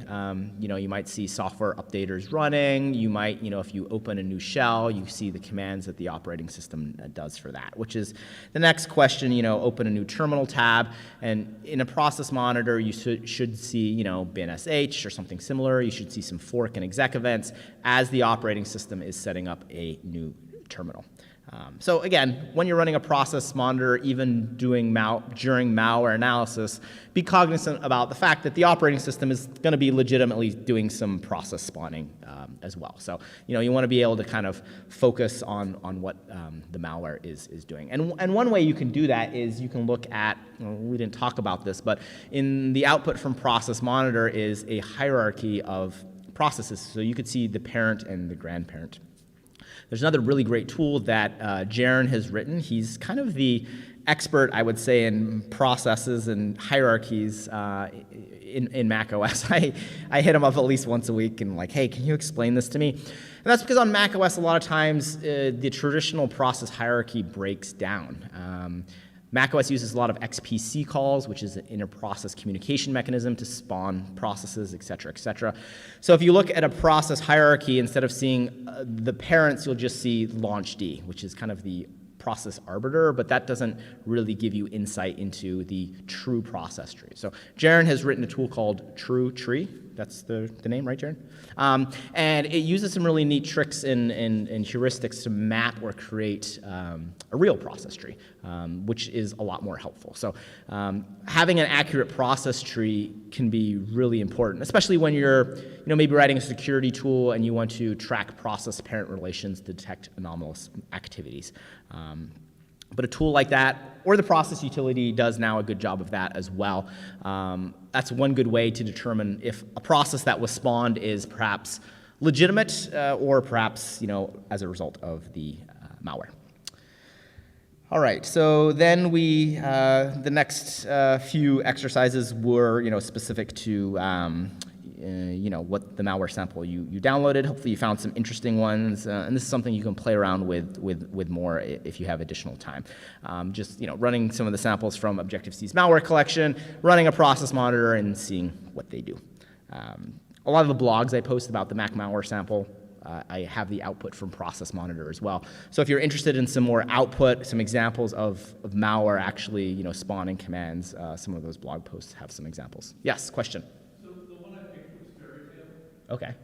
A: You might see software updaters running. You might, if you open a new shell, you see the commands that the operating system does for that, which is the next question, open a new terminal tab. And in a process monitor, you should see, bin.sh or something similar. You should see some fork and exec events as the operating system is setting up a new terminal. So again, when you're running a process monitor, even during malware analysis, be cognizant about the fact that the operating system is going to be legitimately doing some process spawning as well. So you want to be able to kind of focus on what the malware is doing. And one way you can do that is you can look at, we didn't talk about this, but in the output from process monitor is a hierarchy of processes. So you could see the parent and the grandparent. There's another really great tool that Jaren has written. He's kind of the expert, I would say, in processes and hierarchies in macOS. I hit him up at least once a week and like, hey, can you explain this to me? And that's because on macOS, a lot of times, the traditional process hierarchy breaks down. macOS uses a lot of XPC calls, which is an inter-process communication mechanism to spawn processes, et cetera, et cetera. So if you look at a process hierarchy, instead of seeing the parents, you'll just see launch D, which is kind of the process arbiter, but that doesn't really give you insight into the true process tree. So Jaren has written a tool called True Tree. That's the name, right, Jaren? And it uses some really neat tricks and heuristics to map or create a real process tree, which is a lot more helpful. So having an accurate process tree can be really important, especially when you're maybe writing a security tool and you want to track process-parent relations to detect anomalous activities. But a tool like that, or the process utility, does now a good job of that as well. That's one good way to determine if a process that was spawned is perhaps legitimate or perhaps, as a result of the malware. All right, so then the next few exercises were, specific to what the malware sample you downloaded. Hopefully you found some interesting ones, and this is something you can play around with more if you have additional time. Just running some of the samples from Objective-C's malware collection, running a process monitor, and seeing what they do. A lot of the blogs I post about the Mac malware sample, I have the output from Process Monitor as well. So if you're interested in some more output, some examples of malware actually spawning commands, some of those blog posts have some examples. Yes, question? Okay.
C: And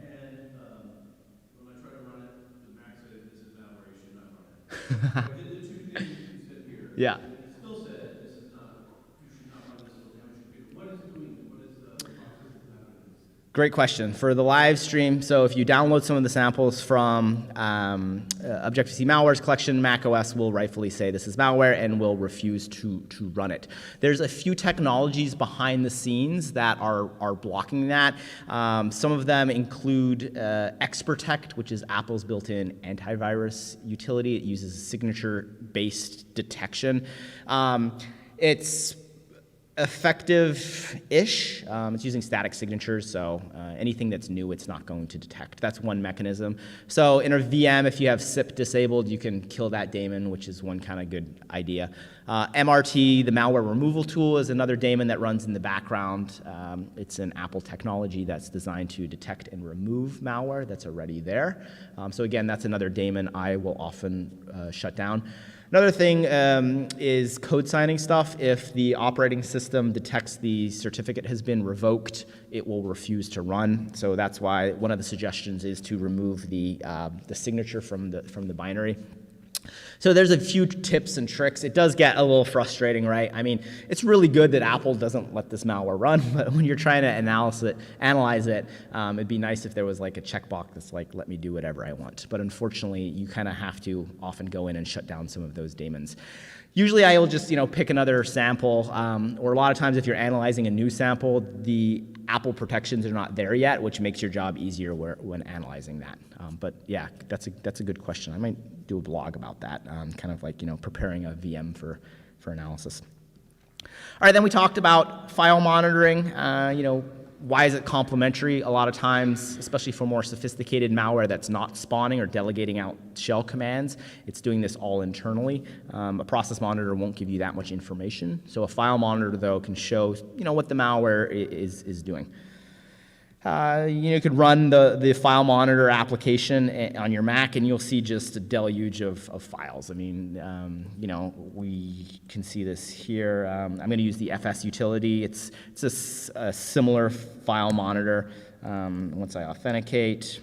C: when I try to run it, the Mac said, this is malware, you should not run it. I did the two things you said here.
A: Yeah.
C: And it still said, this is not, you should not run this, it'll damage your computer. What is it doing? What is the process of that?
A: Great question. For the live stream, so if you download some of the samples from Objective-C Malware's collection, macOS will rightfully say this is malware and will refuse to run it. There's a few technologies behind the scenes that are blocking that. Some of them include XProtect, which is Apple's built-in antivirus utility. It uses signature-based detection. It's effective-ish. It's using static signatures, so anything that's new, it's not going to detect. That's one mechanism. So in a VM, if you have SIP disabled, you can kill that daemon, which is one kind of good idea. MRT, the malware removal tool, is another daemon that runs in the background. It's an Apple technology that's designed to detect and remove malware that's already there. So again, that's another daemon I will often shut down. Another thing is code signing stuff. If the operating system detects the certificate has been revoked, it will refuse to run. So that's why one of the suggestions is to remove the signature from the binary. So there's a few tips and tricks. It does get a little frustrating, right? I mean, it's really good that Apple doesn't let this malware run, but when you're trying to analyze it, it'd be nice if there was like a checkbox that's like, let me do whatever I want. But unfortunately, you kind of have to often go in and shut down some of those daemons. Usually I will just pick another sample, or a lot of times if you're analyzing a new sample, the Apple protections are not there yet, which makes your job easier when analyzing that. But yeah, that's a good question. I might do a blog about that, kind of like preparing a VM for analysis. All right, then we talked about file monitoring. Why is it complementary? A lot of times, especially for more sophisticated malware that's not spawning or delegating out shell commands, it's doing this all internally. A process monitor won't give you that much information. So a file monitor, though, can show what the malware is doing. You could run the file monitor application on your Mac, and you'll see just a deluge of files. I mean, we can see this here. I'm going to use the FS utility. It's a similar file monitor. Once I authenticate,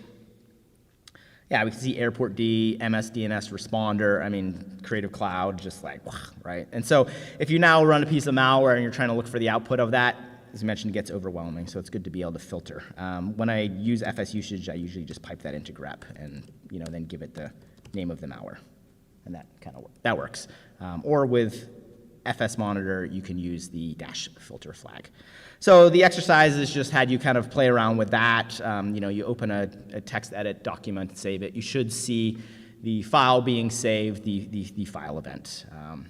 A: yeah, we can see Airport D, MS-DNS responder. I mean, Creative Cloud, just like, right? And so if you now run a piece of malware and you're trying to look for the output of that, as I mentioned, it gets overwhelming, so it's good to be able to filter. When I use FS usage, I usually just pipe that into grep and then give it the name of the malware, and that works. Or with FS monitor, you can use the -filter flag. So the exercise is just had you kind of play around with that. You open a text edit document, save it. You should see the file being saved, the file event. And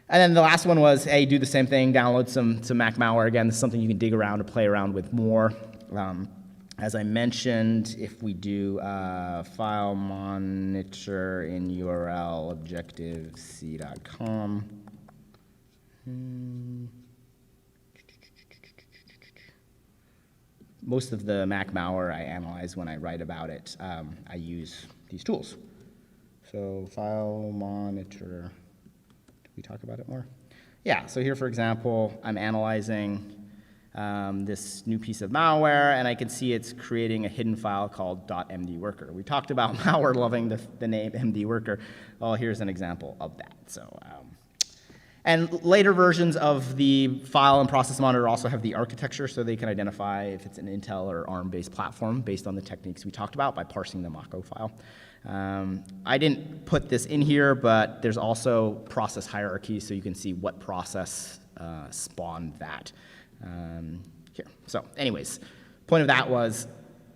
A: then the last one was, hey, do the same thing, download some Mac malware. Again, this is something you can dig around and play around with more. As I mentioned, if we do file monitor in URL objective-c.com, most of the Mac malware I analyze when I write about it, I use these tools. So file monitor, did we talk about it more? Yeah, so here, for example, I'm analyzing this new piece of malware, and I can see it's creating a hidden file called .mdworker. We talked about malware loving the name mdworker. Well, here's an example of that. So, and later versions of the file and process monitor also have the architecture, so they can identify if it's an Intel or ARM-based platform based on the techniques we talked about by parsing the macOS file. I didn't put this in here, but there's also process hierarchy, so you can see what process spawned that. Here. So anyways, point of that was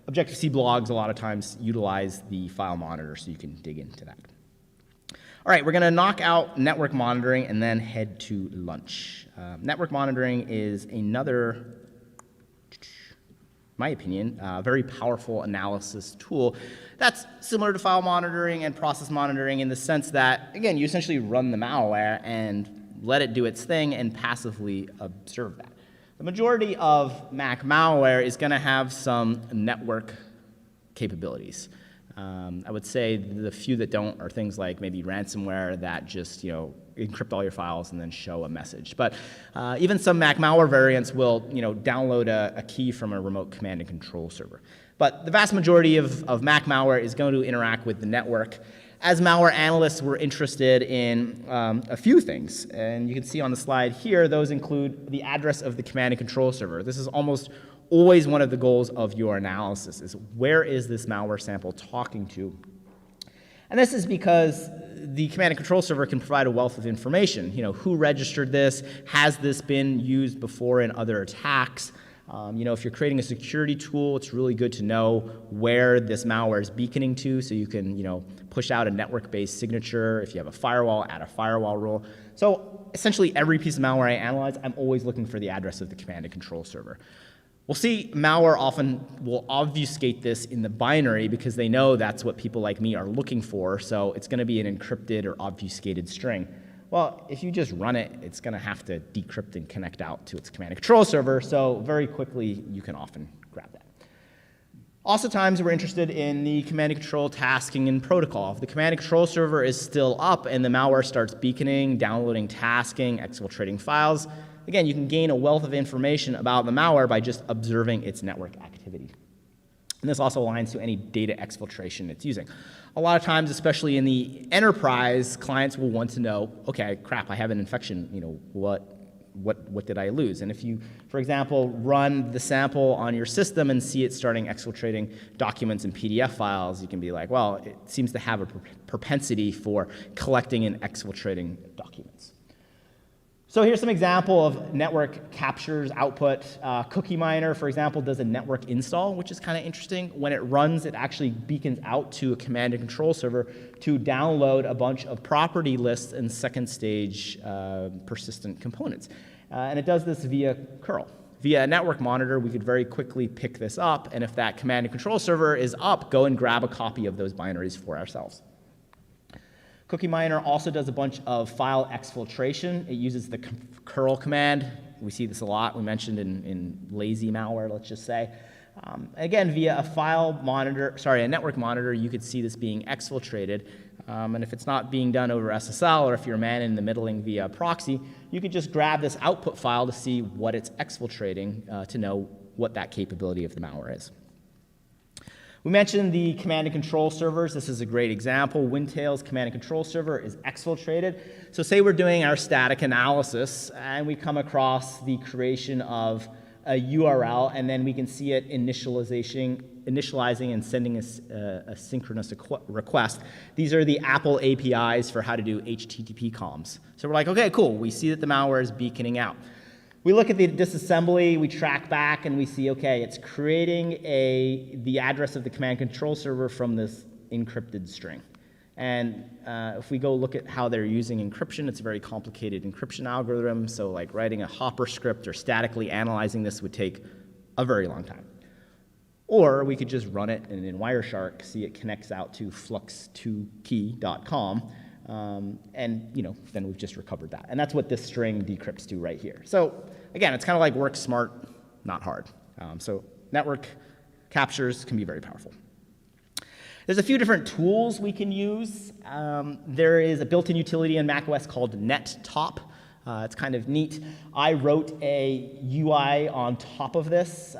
A: Objective-C blogs a lot of times utilize the file monitor, so you can dig into that. All right, we're going to knock out network monitoring and then head to lunch. Network monitoring is another, in my opinion, very powerful analysis tool that's similar to file monitoring and process monitoring in the sense that, again, you essentially run the malware and let it do its thing and passively observe that. The majority of Mac malware is going to have some network capabilities. I would say the few that don't are things like maybe ransomware that just, encrypt all your files and then show a message. But even some Mac malware variants will, download a key from a remote command and control server. But the vast majority of Mac malware is going to interact with the network. As malware analysts, we're interested in a few things. And you can see on the slide here, those include the address of the command and control server. This is almost always one of the goals of your analysis, is where is this malware sample talking to? And this is because the command and control server can provide a wealth of information. Who registered this? Has this been used before in other attacks? If you're creating a security tool, it's really good to know where this malware is beaconing to, so you can, push out a network-based signature. If you have a firewall, add a firewall rule. So essentially, every piece of malware I analyze, I'm always looking for the address of the command and control server. We'll see malware often will obfuscate this in the binary because they know that's what people like me are looking for, so it's going to be an encrypted or obfuscated string. Well, if you just run it, it's going to have to decrypt and connect out to its command and control server, so very quickly you can often grab that. Also times we're interested in the command and control tasking and protocol. If the command and control server is still up and the malware starts beaconing, downloading tasking, exfiltrating files, again, you can gain a wealth of information about the malware by just observing its network activity. And this also aligns to any data exfiltration it's using. A lot of times, especially in the enterprise, clients will want to know, okay, crap, I have an infection, what did I lose? And if you, for example, run the sample on your system and see it starting exfiltrating documents and PDF files, you can be like, well, it seems to have a propensity for collecting and exfiltrating documents. So here's some example of network captures output. Cookie Miner, for example, does a network install, which is kind of interesting. When it runs, it actually beacons out to a command and control server to download a bunch of property lists and second stage persistent components. And it does this via curl. Via a network monitor, we could very quickly pick this up, and if that command and control server is up, go and grab a copy of those binaries for ourselves. Cookie Miner also does a bunch of file exfiltration. It uses the curl command. We see this a lot. We mentioned in lazy malware, let's just say. Again, via a network monitor, you could see this being exfiltrated. And if it's not being done over SSL, or if you're manning the middling via proxy, you could just grab this output file to see what it's exfiltrating to know what that capability of the malware is. We mentioned the command and control servers. This is a great example. Wintail's command and control server is exfiltrated. So say we're doing our static analysis and we come across the creation of a URL, and then we can see it initializing and sending a synchronous request. These are the Apple APIs for how to do HTTP comms. So we're like, okay, cool. We see that the malware is beaconing out. We look at the disassembly, we track back, and we see, okay, it's creating the address of the command control server from this encrypted string. And if we go look at how they're using encryption, it's a very complicated encryption algorithm. So like writing a hopper script or statically analyzing this would take a very long time. Or we could just run it, and in Wireshark, see it connects out to flux2key.com, and then we've just recovered that. And that's what this string decrypts to right here. So again, it's kind of like work smart, not hard. So network captures can be very powerful. There's a few different tools we can use. There is a built-in utility in macOS called nettop. It's kind of neat. I wrote a UI on top of this.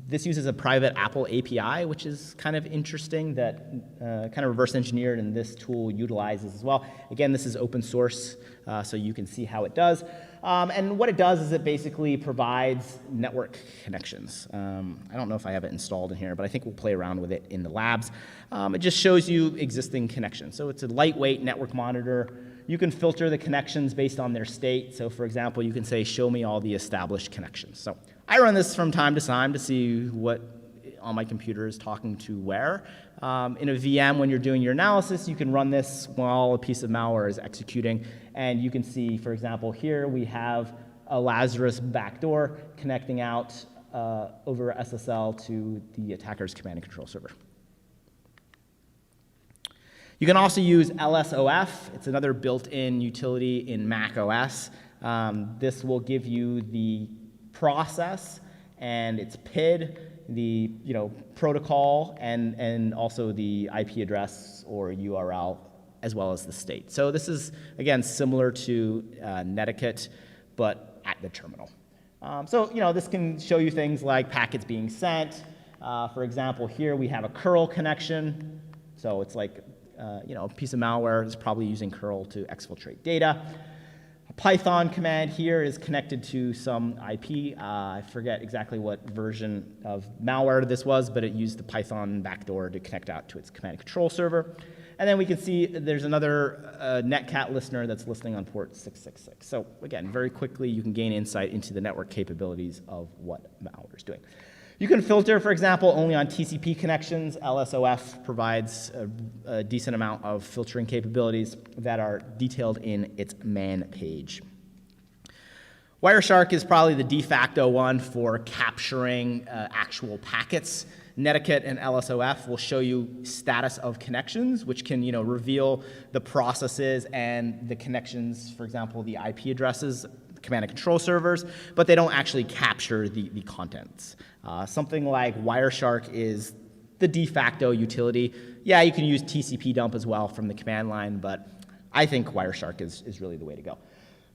A: This uses a private Apple API, which is kind of interesting, that kind of reverse engineered, and this tool utilizes as well. Again, this is open source, so you can see how it does. And what it does is it basically provides network connections. I don't know if I have it installed in here, but I think we'll play around with it in the labs. It just shows you existing connections. So it's a lightweight network monitor. You can filter the connections based on their state. So for example, you can say, show me all the established connections. So I run this from time to time to see what on my computer is talking to where. In a VM, when you're doing your analysis, you can run this while a piece of malware is executing. And you can see, for example, here we have a Lazarus backdoor connecting out over SSL to the attacker's command and control server. You can also use LSOF. It's another built-in utility in macOS. This will give you the process and its PID, the protocol, and also the IP address or URL, as well as the state. So this is, again, similar to Netiquette, but at the terminal. So this can show you things like packets being sent. For example, here we have a curl connection. So it's like a piece of malware is probably using curl to exfiltrate data. A Python command here is connected to some IP. I forget exactly what version of malware this was, but it used the Python backdoor to connect out to its command and control server. And then we can see there's another netcat listener that's listening on port 666. So again, very quickly you can gain insight into the network capabilities of what malware is doing. You can filter, for example, only on TCP connections. LSOF provides a decent amount of filtering capabilities that are detailed in its man page. Wireshark is probably the de facto one for capturing actual packets. Netiquette and LSOF will show you status of connections, which can reveal the processes and the connections, for example, the IP addresses, command and control servers, but they don't actually capture the contents. Something like Wireshark is the de facto utility. Yeah, you can use TCP dump as well from the command line, but I think Wireshark is really the way to go.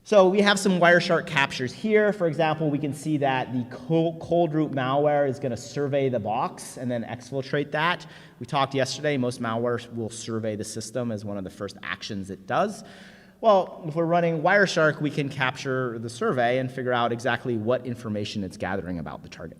A: So we have some Wireshark captures here. For example, we can see that the cold root malware is going to survey the box and then exfiltrate that. We talked yesterday, most malware will survey the system as one of the first actions it does. Well, if we're running Wireshark, we can capture the survey and figure out exactly what information it's gathering about the target.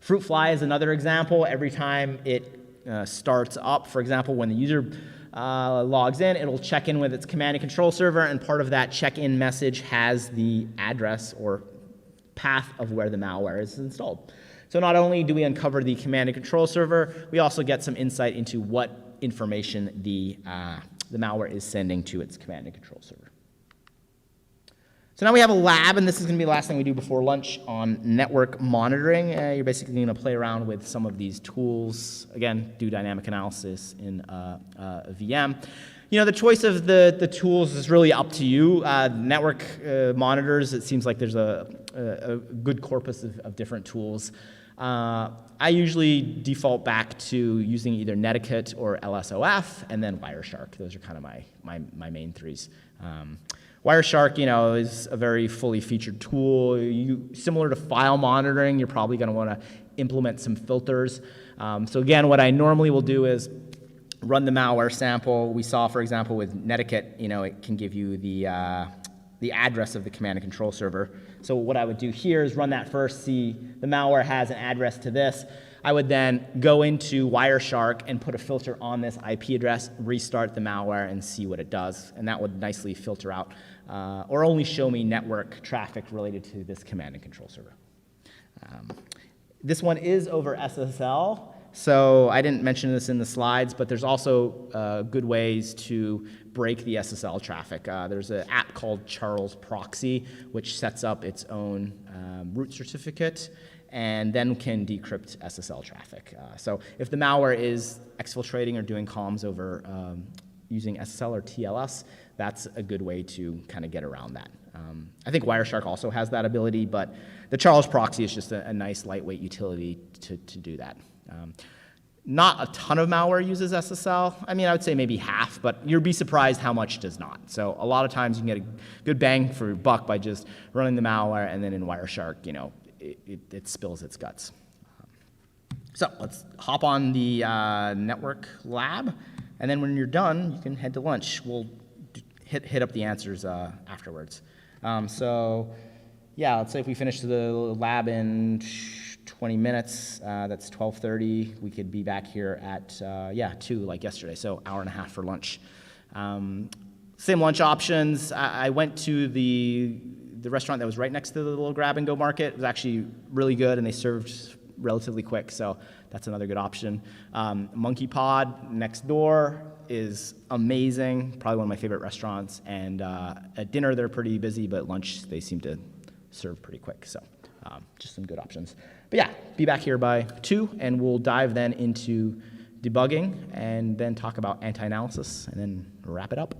A: Fruitfly is another example. Every time it starts up, for example, when the user logs in, it'll check in with its command and control server, and part of that check-in message has the address or path of where the malware is installed. So not only do we uncover the command and control server, we also get some insight into what information the malware is sending to its command and control server. So now we have a lab, and this is going to be the last thing we do before lunch on network monitoring. You're basically going to play around with some of these tools. Again, do dynamic analysis in a VM. The choice of the tools is really up to you. Network monitors, it seems like there's a good corpus of different tools. I usually default back to using either Netiquette or LSOF, and then Wireshark. Those are kind of my main threes. Wireshark, is a very fully featured tool. Similar to file monitoring, you're probably going to want to implement some filters. So again, what I normally will do is run the malware sample. We saw, for example, with Netiquette, it can give you the address of the command and control server. So what I would do here is run that first, see the malware has an address to this. I would then go into Wireshark and put a filter on this IP address, restart the malware, and see what it does. And that would nicely filter out or only show me network traffic related to this command and control server. This one is over SSL. So I didn't mention this in the slides, but there's also good ways to break the SSL traffic. There's an app called Charles Proxy, which sets up its own root certificate and then can decrypt SSL traffic. So if the malware is exfiltrating or doing comms over using SSL or TLS, that's a good way to kind of get around that. I think Wireshark also has that ability, but the Charles Proxy is just a nice lightweight utility to do that. Not a ton of malware uses SSL. I mean, I would say maybe half, but you'd be surprised how much does not. So a lot of times you can get a good bang for your buck by just running the malware, and then in Wireshark, you know, it spills its guts. So let's hop on the network lab, and then when you're done, you can head to lunch. We'll hit up the answers afterwards. So yeah, let's say if we finish the lab in 20 minutes, that's 12:30. We could be back here at 2 like yesterday, so hour and a half for lunch. Same lunch options. I went to the restaurant that was right next to the little grab-and-go market. It was actually really good, and they served relatively quick, so that's another good option. Monkey Pod next door is amazing, probably one of my favorite restaurants, and at dinner they're pretty busy, but lunch they seem to serve pretty quick, so just some good options. But yeah, be back here by 2, and we'll dive then into debugging, and then talk about anti-analysis, and then wrap it up.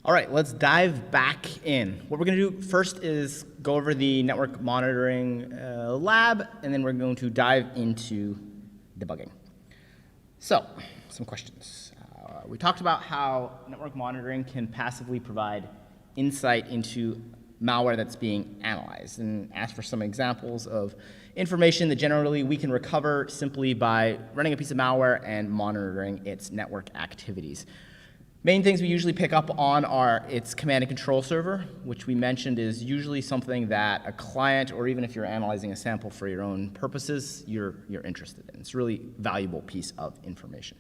A: All right, let's dive back in. What we're going to do first is go over the network monitoring lab, and then we're going to dive into debugging. So, some questions. We talked about how network monitoring can passively provide insight into malware that's being analyzed, and asked for some examples of information that generally we can recover simply by running a piece of malware and monitoring its network activities. Main things we usually pick up on are its command and control server, which we mentioned is usually something that a client, or even if you're analyzing a sample for your own purposes, you're interested in. It's a really valuable piece of information.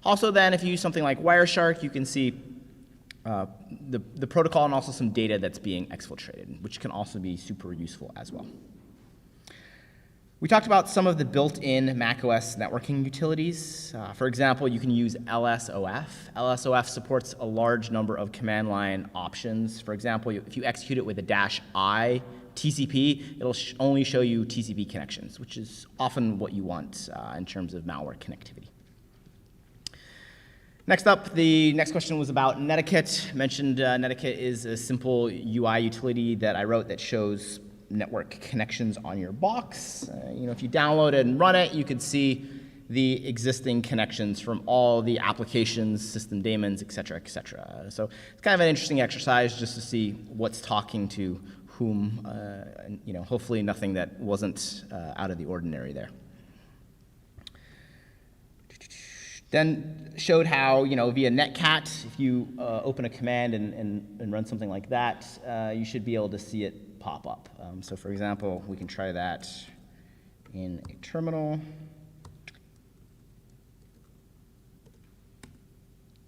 A: Also then, if you use something like Wireshark, you can see the protocol and also some data that's being exfiltrated, which can also be super useful as well. We talked about some of the built-in macOS networking utilities. For example, you can use LSOF. LSOF supports a large number of command line options. For example, if you execute it with a -I TCP, it'll only show you TCP connections, which is often what you want in terms of malware connectivity. Next up, the next question was about Netiquette. Mentioned Netiquette is a simple UI utility that I wrote that shows network connections on your box. If you download it and run it, you could see the existing connections from all the applications, system daemons, et cetera, et cetera. So it's kind of an interesting exercise just to see what's talking to whom, and, hopefully nothing that wasn't out of the ordinary there. Then showed how, via netcat, if you open a command and run something like that, you should be able to see it pop up. So for example, we can try that in a terminal.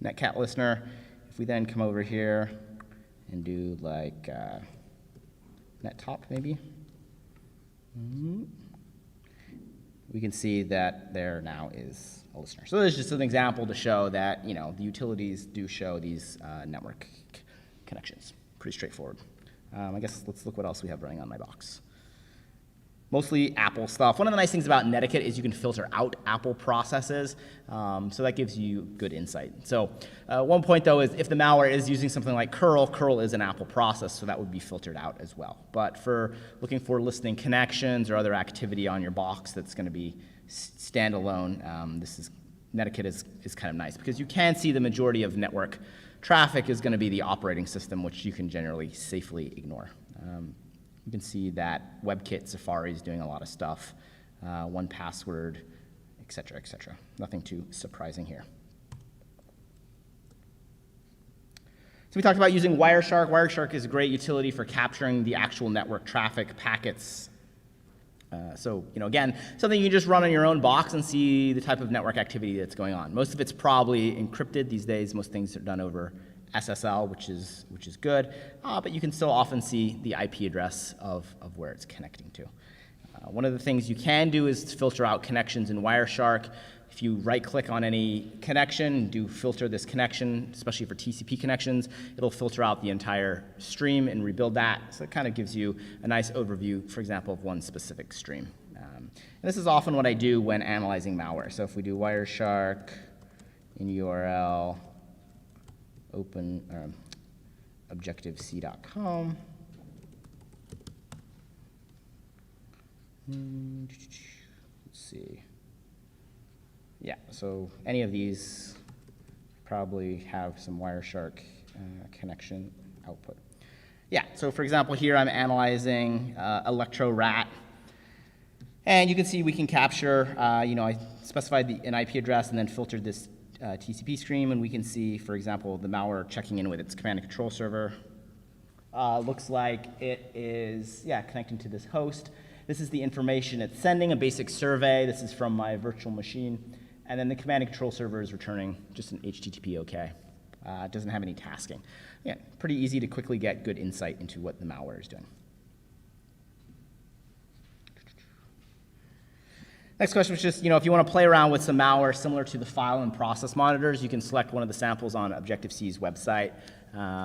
A: Netcat listener. If we then come over here and do like nettop maybe, we can see that there now is a listener. So this is just an example to show that, the utilities do show these network connections. Pretty straightforward. I guess let's look what else we have running on my box. Mostly Apple stuff. One of the nice things about Netiquette is you can filter out Apple processes, so that gives you good insight. So one point though is if the malware is using something like curl, curl is an Apple process, so that would be filtered out as well. But for looking for listening connections or other activity on your box that's going to be standalone, Netiquette is kind of nice because you can see the majority of network traffic is going to be the operating system, which you can generally safely ignore. You can see that WebKit Safari is doing a lot of stuff, 1Password, et cetera, et cetera. Nothing too surprising here. So we talked about using Wireshark. Wireshark is a great utility for capturing the actual network traffic packets. Again, something you can just run on your own box and see the type of network activity that's going on. Most of it's probably encrypted these days. Most things are done over SSL, which is good, but you can still often see the IP address of where it's connecting to. One of the things you can do is filter out connections in Wireshark. If you right-click on any connection, do filter this connection, especially for TCP connections, it'll filter out the entire stream and rebuild that. So it kind of gives you a nice overview, for example, of one specific stream. And this is often what I do when analyzing malware. So if we do Wireshark in URL, open objective-c.com. Let's see. Yeah, so any of these probably have some Wireshark connection output. Yeah, so for example, here I'm analyzing electro-rat. And you can see we can capture, I specified an IP address and then filtered this TCP stream, and we can see, for example, the malware checking in with its command and control server. Looks like it is, connecting to this host. This is the information it's sending, a basic survey. This is from my virtual machine. And then the command and control server is returning just an HTTP OK. It doesn't have any tasking. Yeah, pretty easy to quickly get good insight into what the malware is doing. Next question was just, if you want to play around with some malware similar to the file and process monitors, you can select one of the samples on Objective-C's website,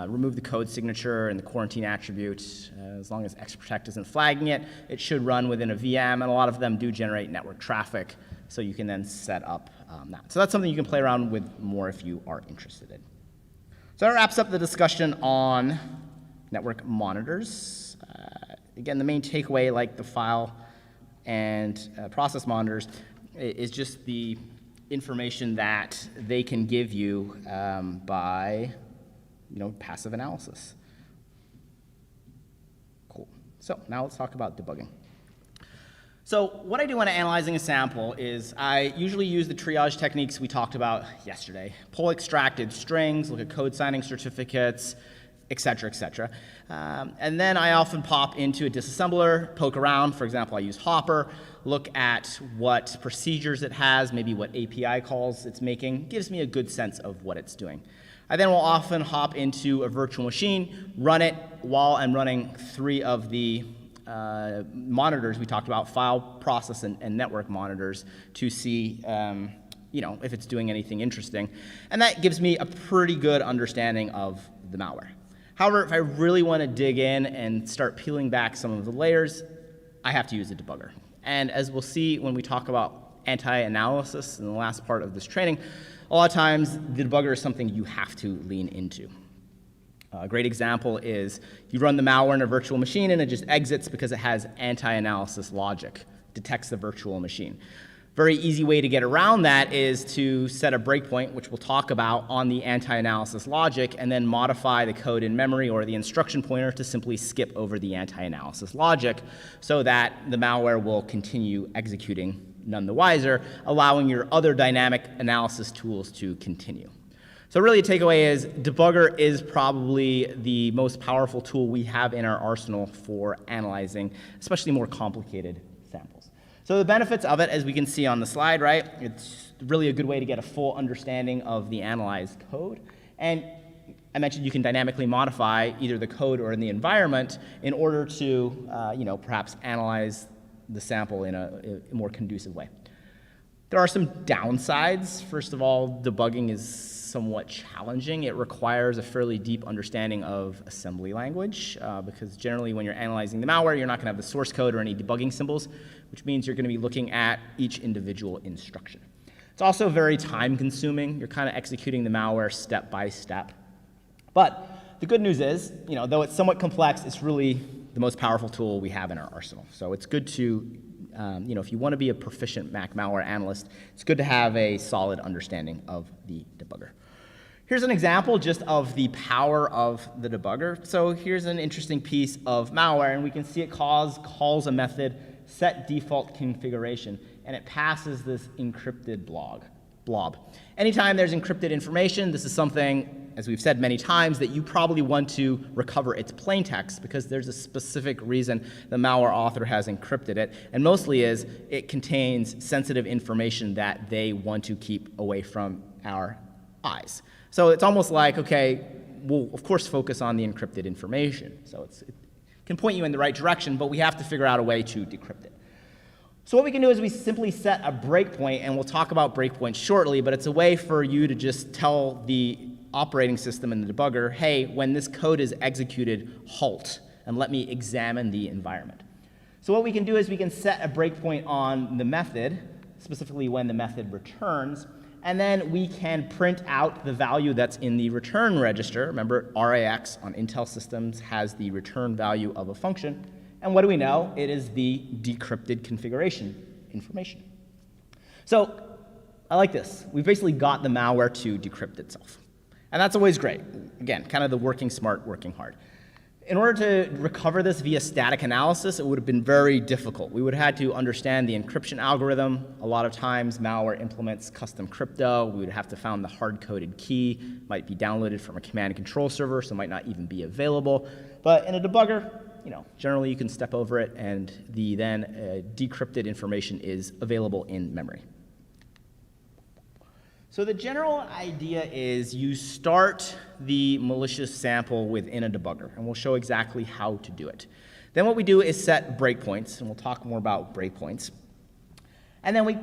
A: remove the code signature and the quarantine attribute. As long as Xprotect isn't flagging it, it should run within a VM, and a lot of them do generate network traffic, so you can then set up that. So that's something you can play around with more if you are interested in. So that wraps up the discussion on network monitors. Again, the main takeaway, like the file and process monitors, is just the information that they can give you by, passive analysis. Cool. So now let's talk about debugging. So what I do when I'm analyzing a sample is I usually use the triage techniques we talked about yesterday. Pull extracted strings, look at code signing certificates, et cetera, et cetera. And then I often pop into a disassembler, poke around. For example, I use Hopper, look at what procedures it has, maybe what API calls it's making. Gives me a good sense of what it's doing. I then will often hop into a virtual machine, run it while I'm running 3 of the monitors we talked about, file, process, and network monitors, to see if it's doing anything interesting. And that gives me a pretty good understanding of the malware. However, if I really want to dig in and start peeling back some of the layers, I have to use a debugger. And as we'll see when we talk about anti-analysis in the last part of this training, a lot of times the debugger is something you have to lean into. A great example is you run the malware in a virtual machine and it just exits because it has anti-analysis logic, detects the virtual machine. Very easy way to get around that is to set a breakpoint, which we'll talk about, on the anti-analysis logic, and then modify the code in memory or the instruction pointer to simply skip over the anti-analysis logic so that the malware will continue executing none the wiser, allowing your other dynamic analysis tools to continue. So really, the takeaway is debugger is probably the most powerful tool we have in our arsenal for analyzing, especially more complicated samples. So the benefits of it, as we can see on the slide, right? It's really a good way to get a full understanding of the analyzed code. And I mentioned you can dynamically modify either the code or in the environment in order to, perhaps analyze the sample in a more conducive way. There are some downsides. First of all, debugging is somewhat challenging. It requires a fairly deep understanding of assembly language because generally when you're analyzing the malware, you're not going to have the source code or any debugging symbols, which means you're going to be looking at each individual instruction. It's also very time consuming. You're kind of executing the malware step by step. But the good news is, though it's somewhat complex, it's really the most powerful tool we have in our arsenal. So it's good to, if you want to be a proficient Mac malware analyst, it's good to have a solid understanding of the debugger. Here's an example just of the power of the debugger. So here's an interesting piece of malware, and we can see it calls a method, set default configuration, and it passes this encrypted blob. Anytime there's encrypted information, this is something, as we've said many times, that you probably want to recover its plain text because there's a specific reason the malware author has encrypted it, and mostly is it contains sensitive information that they want to keep away from our eyes. So it's almost like, okay, we'll of course focus on the encrypted information. So it can point you in the right direction, but we have to figure out a way to decrypt it. So what we can do is we simply set a breakpoint, and we'll talk about breakpoints shortly, but it's a way for you to just tell the operating system and the debugger, hey, when this code is executed, halt, and let me examine the environment. So what we can do is we can set a breakpoint on the method, specifically when the method returns, and then we can print out the value that's in the return register. Remember, RAX on Intel systems has the return value of a function. And what do we know? It is the decrypted configuration information. So I like this. We've basically got the malware to decrypt itself. And that's always great. Again, kind of the working smart, working hard. In order to recover this via static analysis, it would have been very difficult. We would have had to understand the encryption algorithm. A lot of times, malware implements custom crypto. We would have to find the hard-coded key. Might be downloaded from a command and control server, so might not even be available. But in a debugger, generally you can step over it, and the then decrypted information is available in memory. So the general idea is you start the malicious sample within a debugger, and we'll show exactly how to do it. Then what we do is set breakpoints, and we'll talk more about breakpoints. And then we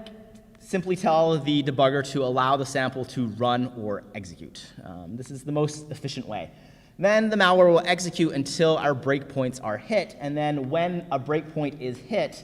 A: simply tell the debugger to allow the sample to run or execute. This is the most efficient way. Then the malware will execute until our breakpoints are hit, and then when a breakpoint is hit,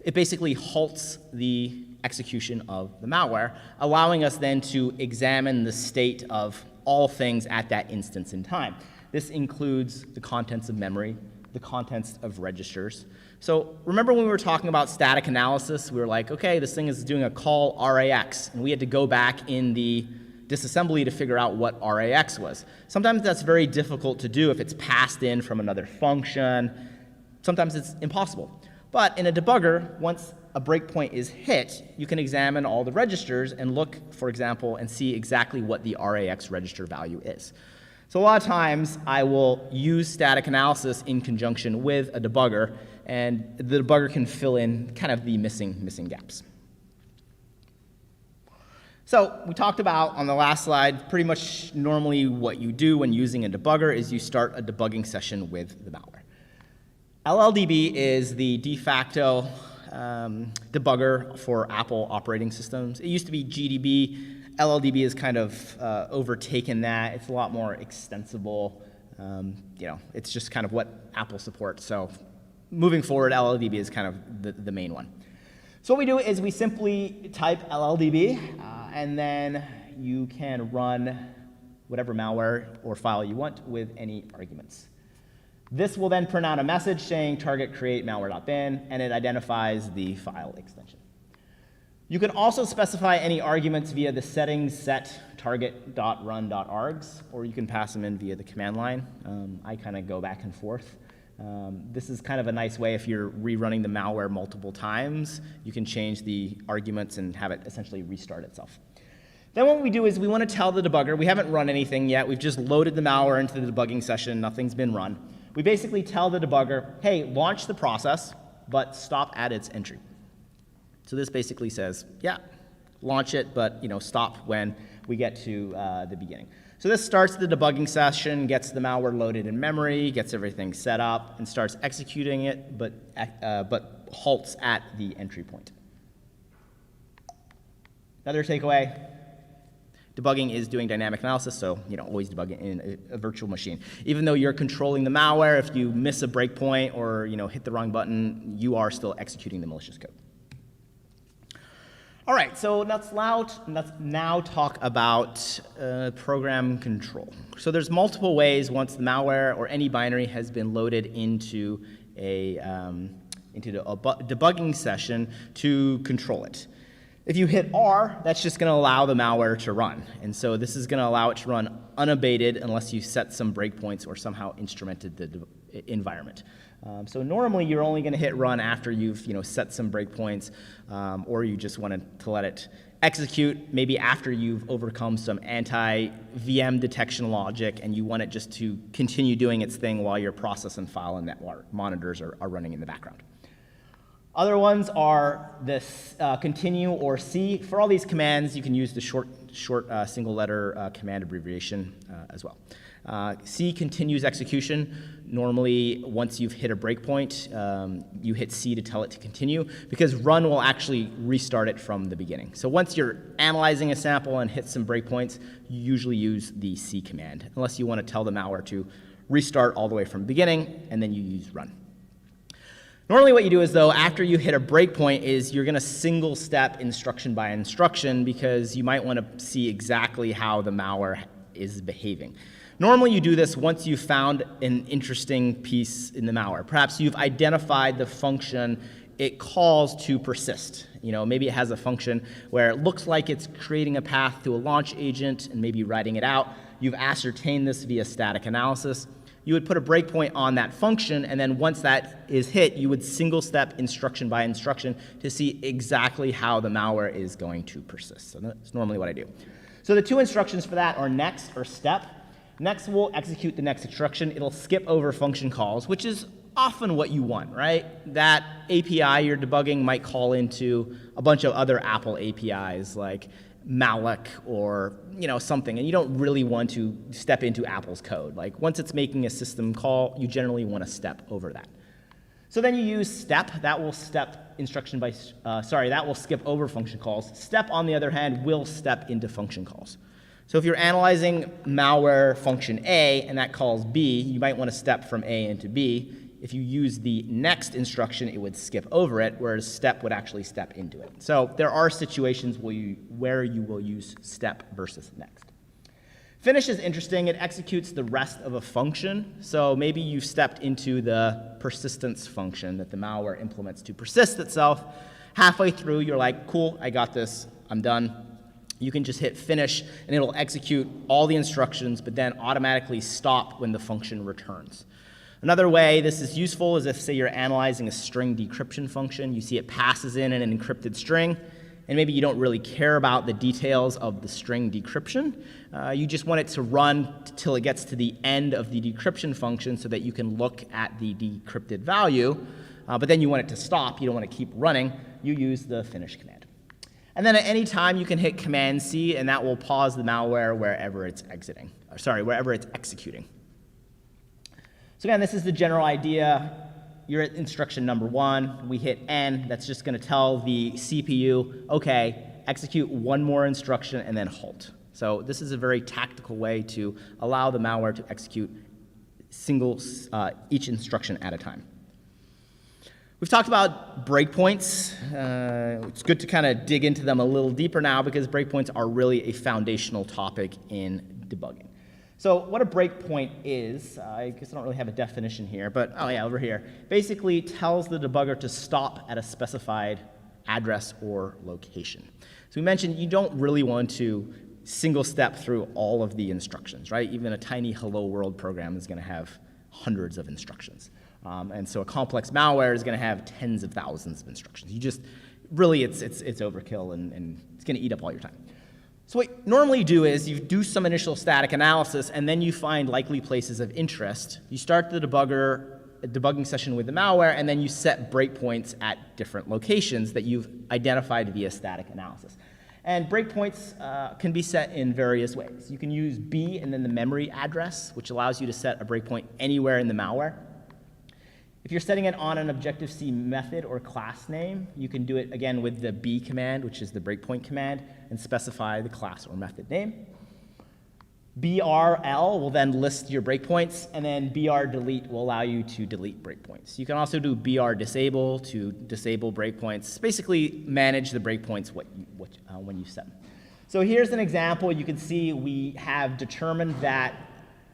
A: it basically halts the execution of the malware, allowing us then to examine the state of all things at that instance in time. This includes the contents of memory, the contents of registers. So remember when we were talking about static analysis, we were like, okay, this thing is doing a call RAX, and we had to go back in the disassembly to figure out what RAX was. Sometimes that's very difficult to do if it's passed in from another function. Sometimes it's impossible. But in a debugger, once a breakpoint is hit, you can examine all the registers and look, for example, and see exactly what the RAX register value is. So a lot of times I will use static analysis in conjunction with a debugger, and the debugger can fill in kind of the missing gaps. So we talked about on the last slide, pretty much normally what you do when using a debugger is you start a debugging session with the malware. LLDB is the de facto debugger for Apple operating systems. It used to be GDB. LLDB has kind of overtaken that. It's a lot more extensible. It's just kind of what Apple supports. So moving forward, LLDB is kind of the main one. So what we do is we simply type LLDB, and then you can run whatever malware or file you want with any arguments. This will then print out a message saying target create malware.bin, and it identifies the file extension. You can also specify any arguments via the settings set target.run.args, or you can pass them in via the command line. I kind of go back and forth. This is kind of a nice way if you're rerunning the malware multiple times, you can change the arguments and have it essentially restart itself. Then what we do is we want to tell the debugger, we haven't run anything yet, we've just loaded the malware into the debugging session, nothing's been run. We basically tell the debugger, hey, launch the process, but stop at its entry. So this basically says, yeah, launch it, but stop when we get to the beginning. So this starts the debugging session, gets the malware loaded in memory, gets everything set up, and starts executing it, but halts at the entry point. Another takeaway, debugging is doing dynamic analysis, so always debug it in a virtual machine. Even though you're controlling the malware, if you miss a breakpoint or hit the wrong button, you are still executing the malicious code. All right, so let's now talk about program control. So there's multiple ways once the malware or any binary has been loaded into a debugging session to control it. If you hit R, that's just going to allow the malware to run. And so this is going to allow it to run unabated unless you set some breakpoints or somehow instrumented the environment. So normally you're only going to hit run after you've set some breakpoints, or you just want to let it execute maybe after you've overcome some anti-VM detection logic and you want it just to continue doing its thing while your process and file and network monitors are running in the background. Other ones are this continue or C. For all these commands, you can use the short single letter command abbreviation as well. C continues execution. Normally, once you've hit a breakpoint, you hit C to tell it to continue, because run will actually restart it from the beginning. So once you're analyzing a sample and hit some breakpoints, you usually use the C command, unless you want to tell the malware to restart all the way from the beginning, and then you use run. Normally what you do is, though, after you hit a breakpoint is you're going to single step instruction by instruction, because you might want to see exactly how the malware is behaving. Normally you do this once you've found an interesting piece in the malware. Perhaps you've identified the function it calls to persist. Maybe it has a function where it looks like it's creating a path to a launch agent and maybe writing it out. You've ascertained this via static analysis. You would put a breakpoint on that function, and then once that is hit, you would single step instruction by instruction to see exactly how the malware is going to persist. So that's normally what I do. So the two instructions for that are next or step. Next will execute the next instruction. It'll skip over function calls, which is often what you want, right? That API you're debugging might call into a bunch of other Apple APIs like malloc or something, and you don't really want to step into Apple's code. Like once it's making a system call, you generally want to step over that. So then you use step. That will step instruction by that will skip over function calls. Step, on the other hand, will step into function calls. So if you're analyzing malware function A and that calls B, you might want to step from A into B. If you use the next instruction, it would skip over it, whereas step would actually step into it. So there are situations where you will use step versus next. Finish is interesting. It executes the rest of a function. So maybe you've stepped into the persistence function that the malware implements to persist itself. Halfway through, you're like, cool, I got this, I'm done. You can just hit finish, and it'll execute all the instructions, but then automatically stop when the function returns. Another way this is useful is if, say, you're analyzing a string decryption function. You see it passes in an encrypted string, and maybe you don't really care about the details of the string decryption. You just want it to run till it gets to the end of the decryption function so that you can look at the decrypted value, but then you want it to stop. You don't want to keep running. You use the finish command. And then at any time, you can hit Command-C, and that will pause the malware wherever it's wherever it's executing. So again, this is the general idea. You're at instruction number 1. We hit N. That's just going to tell the CPU, OK, execute one more instruction and then halt. So this is a very tactical way to allow the malware to execute each instruction at a time. We've talked about breakpoints. It's good to kind of dig into them a little deeper now because breakpoints are really a foundational topic in debugging. So what a breakpoint is, I guess I don't really have a definition here, but oh yeah, over here, basically tells the debugger to stop at a specified address or location. So we mentioned you don't really want to single step through all of the instructions, right? Even a tiny hello world program is going to have hundreds of instructions. And so a complex malware is going to have tens of thousands of instructions. You just, really it's overkill and it's going to eat up all your time. So what you normally do is you do some initial static analysis and then you find likely places of interest. You start the debugging session with the malware and then you set breakpoints at different locations that you've identified via static analysis. And breakpoints can be set in various ways. You can use B and then the memory address, which allows you to set a breakpoint anywhere in the malware. If you're setting it on an Objective-C method or class name, you can do it again with the B command, which is the breakpoint command, and specify the class or method name. BRL will then list your breakpoints, and then BR delete will allow you to delete breakpoints. You can also do BR disable to disable breakpoints, basically manage the breakpoints when you set them. So here's an example. You can see we have determined that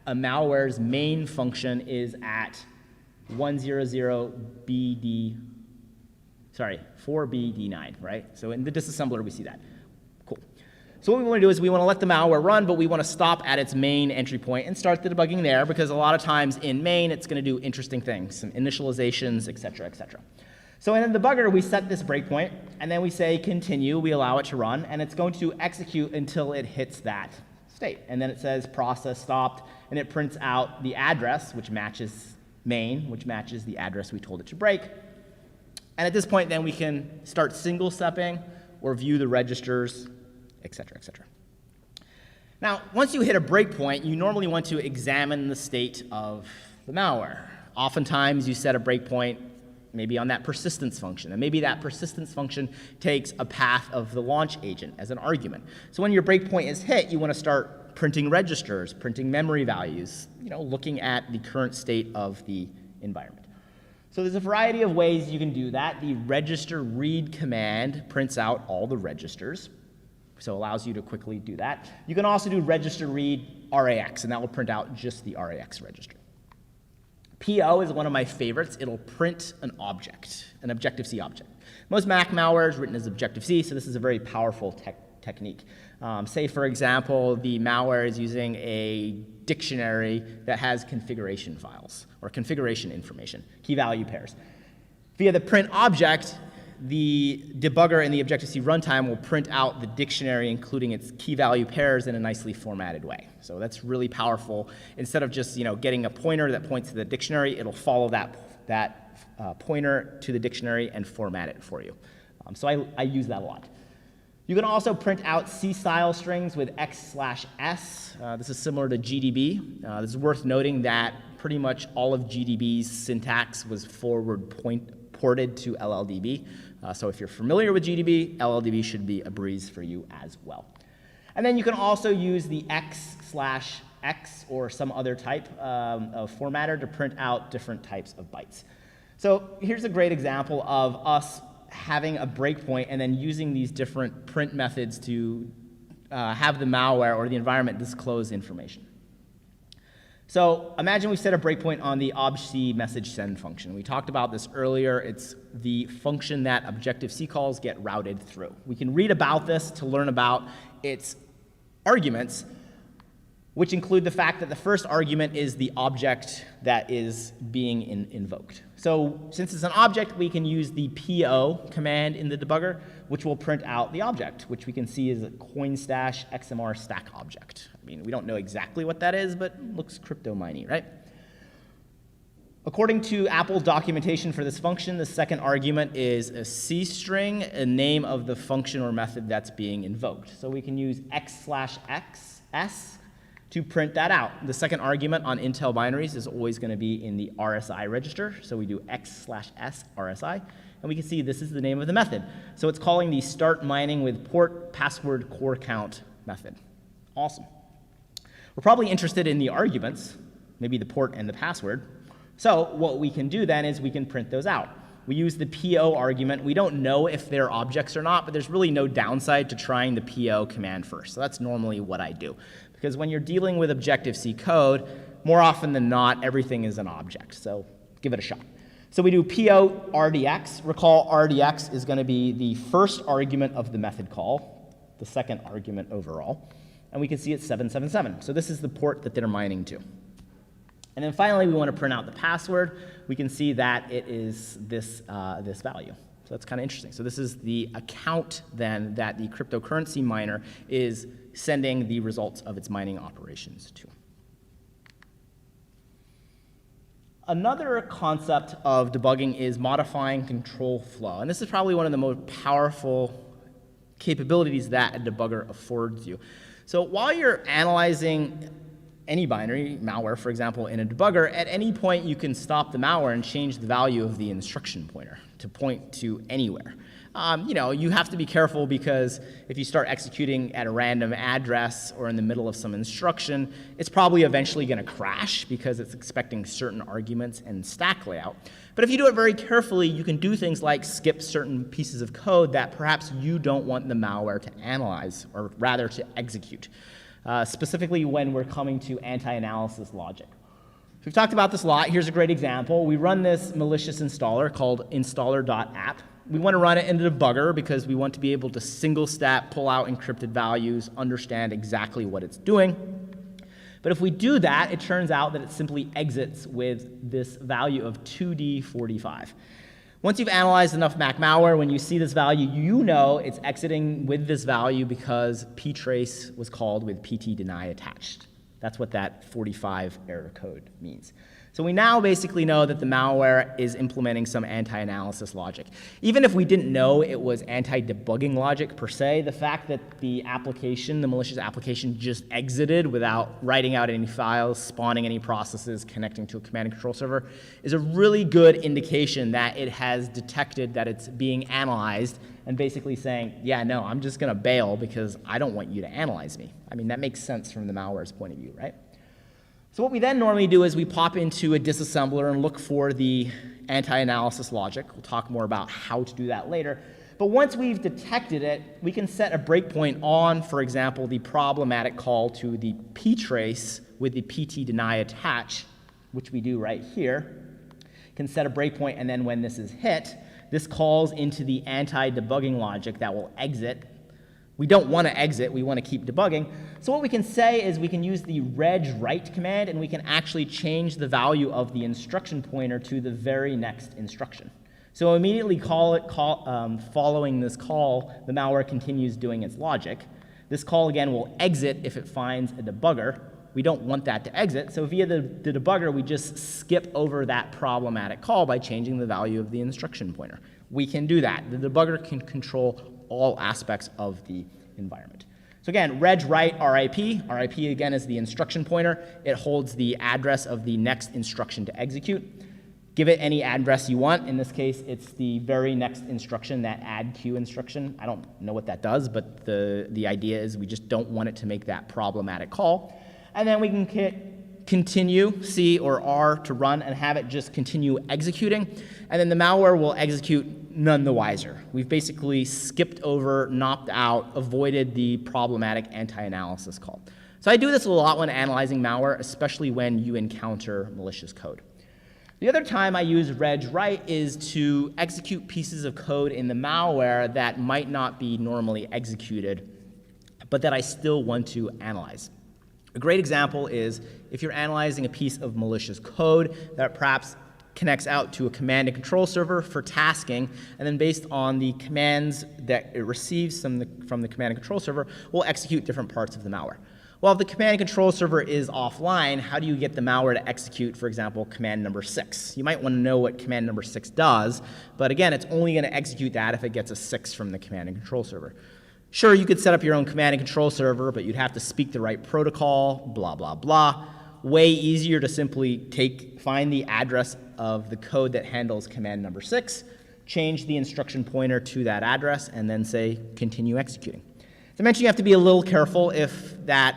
A: a malware's main function is at 4BD9, right? So in the disassembler, we see that. Cool. So what we want to do is we want to let the malware run, but we want to stop at its main entry point and start the debugging there, because a lot of times in main, it's going to do interesting things, some initializations, et cetera, et cetera. So in the debugger, we set this breakpoint, and then we say continue, we allow it to run, and it's going to execute until it hits that state. And then it says process stopped, and it prints out the address, which matches main, which matches the address we told it to break. And at this point, then we can start single stepping or view the registers, et cetera, et cetera. Now, once you hit a breakpoint, you normally want to examine the state of the malware. Oftentimes, you set a breakpoint maybe on that persistence function, and maybe that persistence function takes a path of the launch agent as an argument. So when your breakpoint is hit, you want to start printing registers, printing memory values, looking at the current state of the environment. So there's a variety of ways you can do that. The register read command prints out all the registers, so it allows you to quickly do that. You can also do register read RAX, and that will print out just the RAX register. PO is one of my favorites. It'll print an object, an Objective-C object. Most Mac malware is written as Objective-C, so this is a very powerful technique. Say, for example, the malware is using a dictionary that has configuration files or configuration information, key value pairs. Via the print object, the debugger in the Objective-C runtime will print out the dictionary, including its key value pairs, in a nicely formatted way. So that's really powerful. Instead of just getting a pointer that points to the dictionary, it'll follow that pointer to the dictionary and format it for you. So I use that a lot. You can also print out C-style strings with x/s. This is similar to GDB. This is worth noting that pretty much all of GDB's syntax was ported to LLDB. So if you're familiar with GDB, LLDB should be a breeze for you as well. And then you can also use the x/x or some other type of formatter to print out different types of bytes. So here's a great example of us having a breakpoint and then using these different print methods to have the malware or the environment disclose information. So imagine we set a breakpoint on the obj message send function. We talked about this earlier. It's the function that Objective-C calls get routed through. We can read about this to learn about its arguments, which include the fact that the first argument is the object that is being invoked. So since it's an object, we can use the PO command in the debugger, which will print out the object, which we can see is a coinstash XMR stack object. I mean, we don't know exactly what that is, but it looks crypto-miney, right? According to Apple documentation for this function, the second argument is a C string, a name of the function or method that's being invoked. So we can use x/xs to print that out. The second argument on Intel binaries is always going to be in the RSI register. So we do x/s RSI, and we can see this is the name of the method. So it's calling the start mining with port password core count method. Awesome. We're probably interested in the arguments, maybe the port and the password. So what we can do then is we can print those out. We use the PO argument. We don't know if they're objects or not, but there's really no downside to trying the PO command first. So that's normally what I do. Because when you're dealing with Objective-C code, more often than not, everything is an object. So give it a shot. So we do PO RDX. Recall RDX is going to be the first argument of the method call, the second argument overall. And we can see it's 777. So this is the port that they're mining to. And then finally, we want to print out the password. We can see that it is this value. So that's kind of interesting. So this is the account then that the cryptocurrency miner is sending the results of its mining operations to. Another concept of debugging is modifying control flow. And this is probably one of the most powerful capabilities that a debugger affords you. So while you're analyzing any binary, malware, for example, in a debugger, at any point you can stop the malware and change the value of the instruction pointer to point to anywhere. You have to be careful because if you start executing at a random address or in the middle of some instruction, it's probably eventually going to crash because it's expecting certain arguments and stack layout. But if you do it very carefully, you can do things like skip certain pieces of code that perhaps you don't want the malware to analyze, or rather to execute. Specifically when we're coming to anti-analysis logic. We've talked about this a lot. Here's a great example. We run this malicious installer called installer.app. We want to run it in the debugger because we want to be able to single step, pull out encrypted values, understand exactly what it's doing. But if we do that, it turns out that it simply exits with this value of 2D45. Once you've analyzed enough Mac malware, when you see this value, you know it's exiting with this value because ptrace was called with pt-deny attached. That's what that 45 error code means. So we now basically know that the malware is implementing some anti-analysis logic. Even if we didn't know it was anti-debugging logic per se, the fact that the application, the malicious application, just exited without writing out any files, spawning any processes, connecting to a command and control server, is a really good indication that it has detected that it's being analyzed and basically saying, yeah, no, I'm just going to bail because I don't want you to analyze me. I mean, that makes sense from the malware's point of view, right? So what we then normally do is we pop into a disassembler and look for the anti-analysis logic. We'll talk more about how to do that later. But once we've detected it, we can set a breakpoint on, for example, the problematic call to the ptrace with the pt-deny attach, which we do right here. Can set a breakpoint, and then when this is hit, this calls into the anti-debugging logic that will exit. We don't want to exit, we want to keep debugging. So what we can say is we can use the regwrite command and we can actually change the value of the instruction pointer to the very next instruction. So immediately following this call, the malware continues doing its logic. This call again will exit if it finds a debugger. We don't want that to exit, so via the debugger we just skip over that problematic call by changing the value of the instruction pointer. We can do that. The debugger can control all aspects of the environment. So again, regwrite RIP. RIP again is the instruction pointer. It holds the address of the next instruction to execute. Give it any address you want. In this case, it's the very next instruction, that add queue instruction. I don't know what that does, but the idea is we just don't want it to make that problematic call. And then we can hit continue, C or R to run, and have it just continue executing. And then the malware will execute none the wiser. We've basically skipped over, knocked out, avoided the problematic anti-analysis call. So I do this a lot when analyzing malware, especially when you encounter malicious code. The other time I use reg-write is to execute pieces of code in the malware that might not be normally executed, but that I still want to analyze. A great example is if you're analyzing a piece of malicious code that perhaps connects out to a command and control server for tasking, and then based on the commands that it receives from the command and control server, will execute different parts of the malware. Well, if the command and control server is offline, how do you get the malware to execute, for example, command number 6? You might want to know what command number 6 does, but again, it's only going to execute that if it gets a 6 from the command and control server. Sure, you could set up your own command and control server, but you'd have to speak the right protocol, blah, blah, blah. Way easier to simply find the address of the code that handles command number 6, change the instruction pointer to that address, and then say continue executing. As I mentioned, you have to be a little careful if that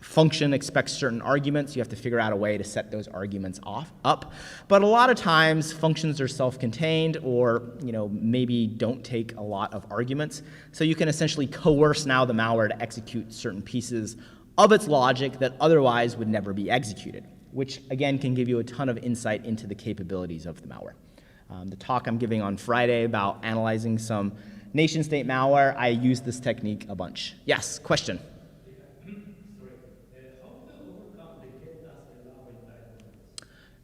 A: function expects certain arguments. You have to figure out a way to set those arguments up. But a lot of times, functions are self-contained or maybe don't take a lot of arguments. So you can essentially coerce now the malware to execute certain pieces of its logic that otherwise would never be executed, which again can give you a ton of insight into the capabilities of the malware. The talk I'm giving on Friday about analyzing some nation-state malware, I use this technique a bunch. Yes, question?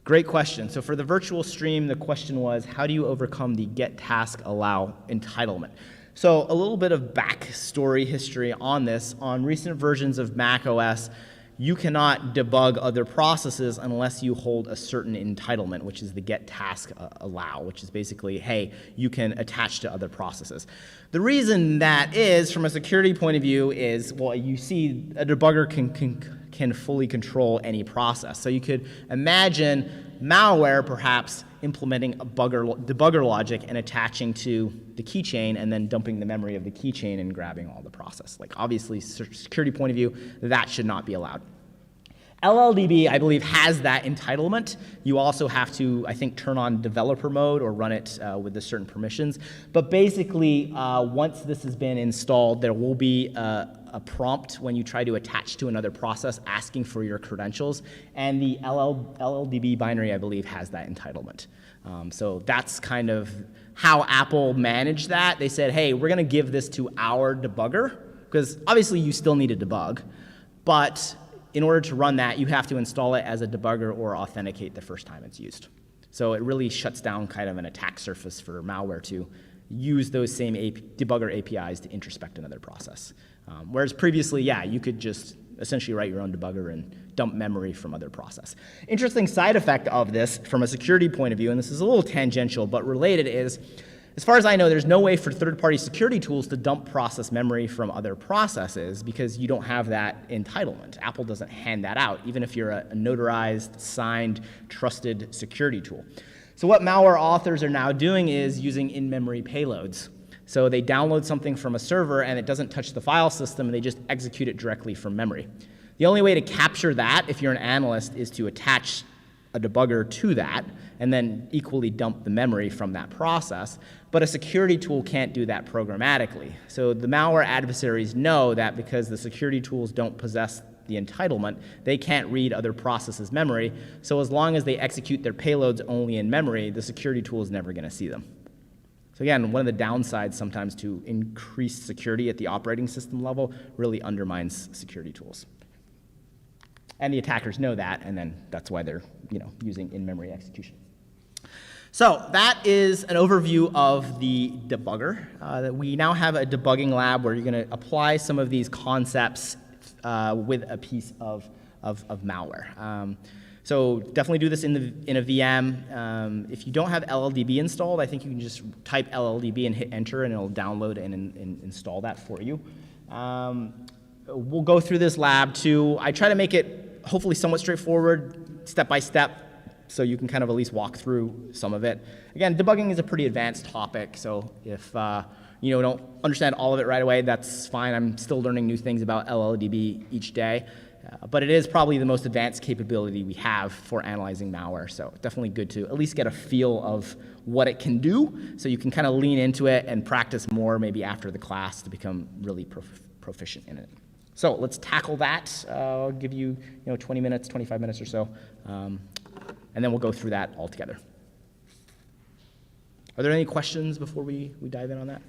A: Great question. So for the virtual stream, the question was, how do you overcome the get task allow entitlement? So a little bit of backstory history on this. On recent versions of macOS, you cannot debug other processes unless you hold a certain entitlement, which is the get task allow, which is basically, hey, you can attach to other processes. The reason that is, from a security point of view, is, well, you see a debugger can fully control any process. So you could imagine malware perhaps implementing a debugger logic and attaching to the keychain and then dumping the memory of the keychain and grabbing all the process. Like obviously, security point of view, that should not be allowed. LLDB, I believe, has that entitlement. You also have to, I think, turn on developer mode or run it with the certain permissions. But basically, once this has been installed, there will be a prompt when you try to attach to another process asking for your credentials. And the LLDB binary, I believe, has that entitlement. So that's kind of how Apple managed that. They said, hey, we're going to give this to our debugger, because obviously you still need to debug, but in order to run that, you have to install it as a debugger or authenticate the first time it's used. So it really shuts down kind of an attack surface for malware to use those same debugger APIs to introspect another process. Whereas previously, yeah, you could just essentially write your own debugger and dump memory from other process. Interesting side effect of this from a security point of view, and this is a little tangential but related, is as far as I know, there's no way for third-party security tools to dump process memory from other processes because you don't have that entitlement. Apple doesn't hand that out, even if you're a notarized, signed, trusted security tool. So what malware authors are now doing is using in-memory payloads. So they download something from a server and it doesn't touch the file system and they just execute it directly from memory. The only way to capture that, if you're an analyst, is to attach a debugger to that and then equally dump the memory from that process. But a security tool can't do that programmatically. So the malware adversaries know that because the security tools don't possess the entitlement, they can't read other processes' memory. So as long as they execute their payloads only in memory, the security tool is never going to see them. So again, one of the downsides sometimes to increase security at the operating system level really undermines security tools. And the attackers know that, and then that's why they're using in-memory execution. So that is an overview of the debugger. We now have a debugging lab where you're going to apply some of these concepts with a piece of malware. So definitely do this in a VM. If you don't have LLDB installed, I think you can just type LLDB and hit enter, and it'll download and install that for you. We'll go through this lab too. I try to make it hopefully somewhat straightforward, step by step, so you can kind of at least walk through some of it. Again, debugging is a pretty advanced topic, so if don't understand all of it right away, that's fine. I'm still learning new things about LLDB each day. But it is probably the most advanced capability we have for analyzing malware. So definitely good to at least get a feel of what it can do so you can kind of lean into it and practice more maybe after the class to become really proficient in it. So let's tackle that. I'll give you, 20 minutes, 25 minutes or so, and then we'll go through that all together. Are there any questions before we dive in on that?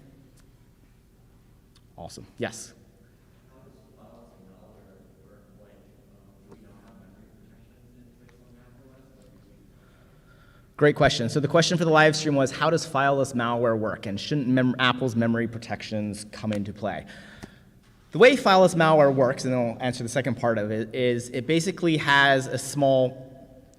A: Awesome. Yes? Great question. So the question for the live stream was, how does fileless malware work, and shouldn't Apple's memory protections come into play? The way fileless malware works, and then I'll answer the second part of it, is it basically has a small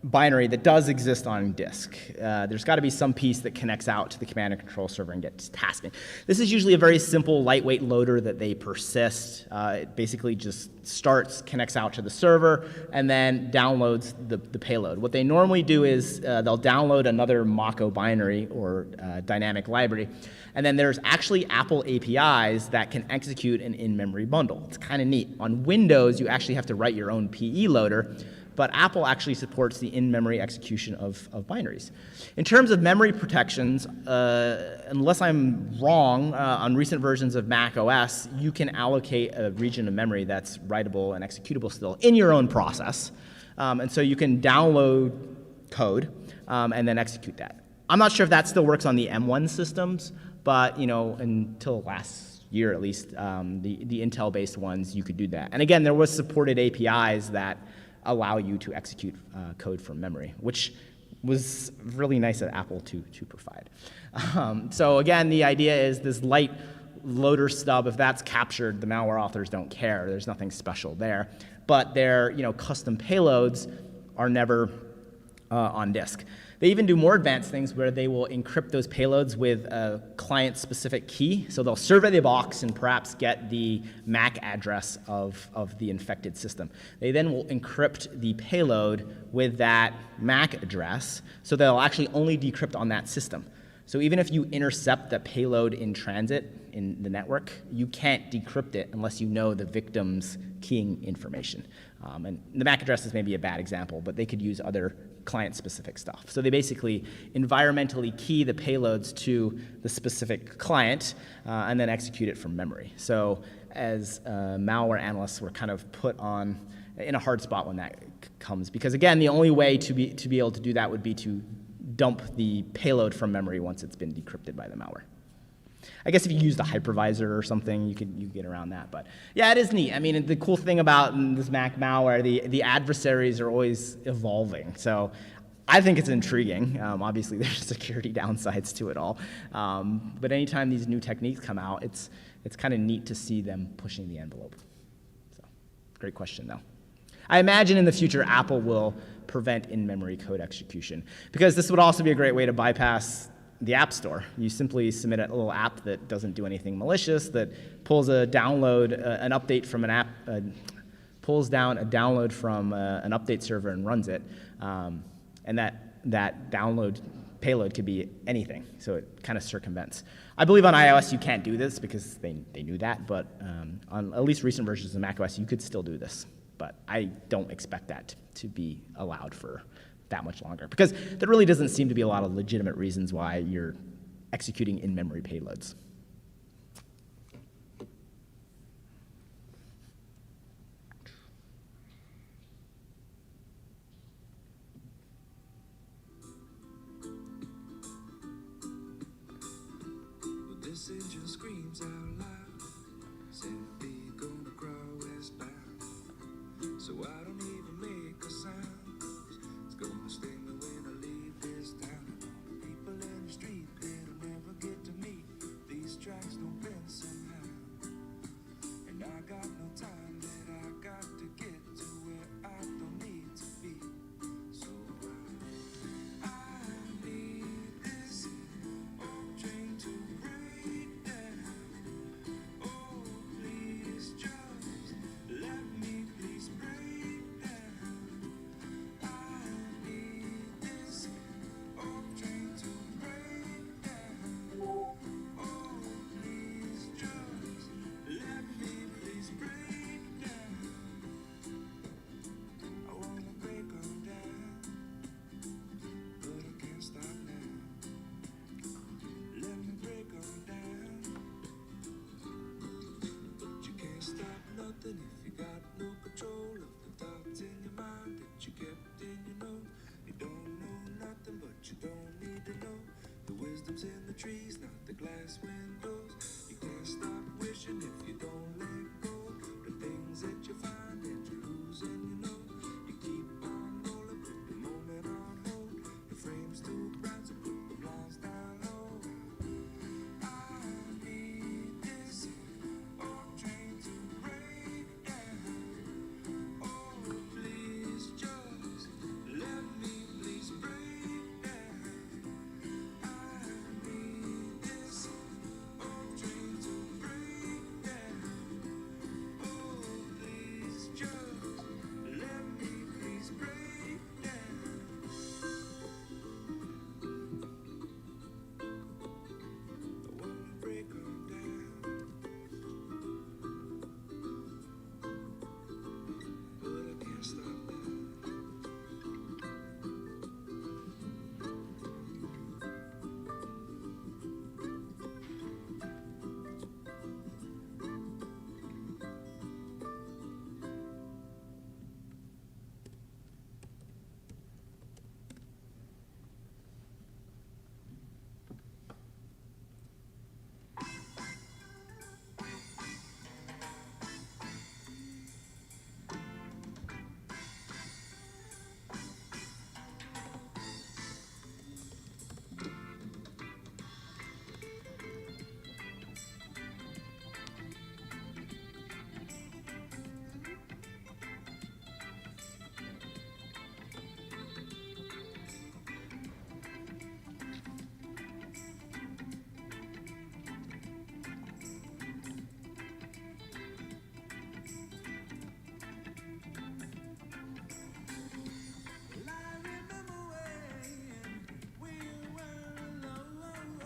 A: binary that does exist on disk. There's got to be some piece that connects out to the command and control server and gets tasking. This is usually a very simple, lightweight loader that they persist. It basically just starts, connects out to the server, and then downloads the payload. What they normally do is they'll download another macOS binary or dynamic library, and then there's actually Apple APIs that can execute an in-memory bundle. It's kind of neat. On Windows, you actually have to write your own PE loader, but Apple actually supports the in-memory execution of binaries. In terms of memory protections, unless I'm wrong, on recent versions of macOS, you can allocate a region of memory that's writable and executable still in your own process. And so you can download code and then execute that. I'm not sure if that still works on the M1 systems, but until last year at least, the Intel-based ones, you could do that. And again, there was supported APIs that allow you to execute code from memory, which was really nice of Apple to provide. So again, the idea is this light loader stub, if that's captured, the malware authors don't care. There's nothing special there. But their custom payloads are never on disk. They even do more advanced things where they will encrypt those payloads with a client-specific key. So they'll survey the box and perhaps get the MAC address of the infected system. They then will encrypt the payload with that MAC address, so they'll actually only decrypt on that system. So even if you intercept the payload in transit in the network, you can't decrypt it unless you know the victim's keying information. And the MAC address is maybe a bad example, but they could use other client-specific stuff. So they basically environmentally key the payloads to the specific client and then execute it from memory. So as malware analysts, we're kind of put in a hard spot when that comes, because again, the only way to be able to do that would be to dump the payload from memory once it's been decrypted by the malware. I guess if you used a hypervisor or something, you could get around that. But yeah, it is neat. I mean, the cool thing about this Mac malware, the adversaries are always evolving. So I think it's intriguing. Obviously, there's security downsides to it all. But anytime these new techniques come out, it's kind of neat to see them pushing the envelope. So, great question, though. I imagine in the future, Apple will prevent in-memory code execution, because this would also be a great way to bypass the App Store. You simply submit a little app that doesn't do anything malicious, that pulls a download, an update from an app, pulls down a download from an update server and runs it, and that download payload could be anything, so it kind of circumvents. I believe on iOS you can't do this because they knew that, but on at least recent versions of macOS you could still do this. But I don't expect that to be allowed for that much longer, because there really doesn't seem to be a lot of legitimate reasons why you're executing in-memory payloads.
D: Well, this engine screams out loud, said we gonna crawl westbound. So I don't even make a sound, 'cause it's gonna sting me when I leave this town. The people in the street, they'll never get to me. These tracks don't bend somehow. And I got no time that I got to get to where I don't need to be. So I need this old train to break down. Oh, please just let me please break got no control of the thoughts in your mind that you kept in your note. You don't know nothing, but you don't need to know. The wisdom's in the trees, not the glass windows. You can't stop wishing if you don't let go. The things that you find and you lose and you know. You keep on rolling, put the moment on hold. The frame's too bright, so put the blinds down low. I need this old train to break down. Oh, please just let me please break down. I need this old train to break down. Oh, please just let me please break down. I wanna break 'em down, but I can't stop now. Well, I remember when we were alone,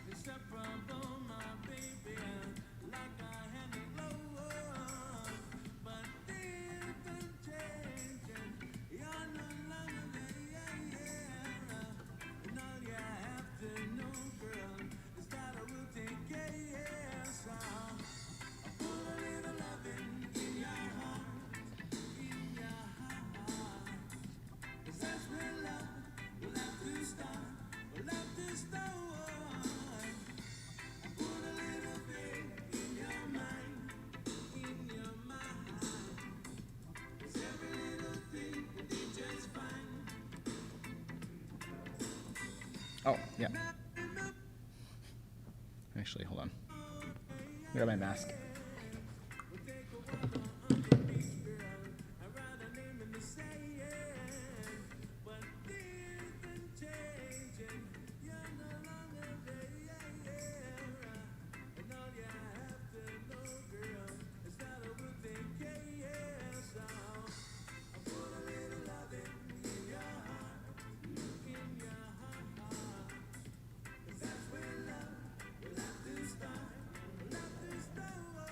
D: inseparable, my baby, like a hand in glove. But things been changing, you're no longer there, and all you have to know, girl, is that I will take care. So I put a little loving in your heart, in your heart. 'Cause that's where love will have to start, will have to start. Put a little faith in your mind, in your mind. 'Cause every little thing will be just fine.
A: Oh, yeah. Actually, hold on. I got my mask.
D: I write a name in the sand, but things been changing. You're no longer there, and all you have to know, girl, is that I will take care. So I put a little loving in your heart, in your heart. 'Cause that's where love will have to start, will have to start.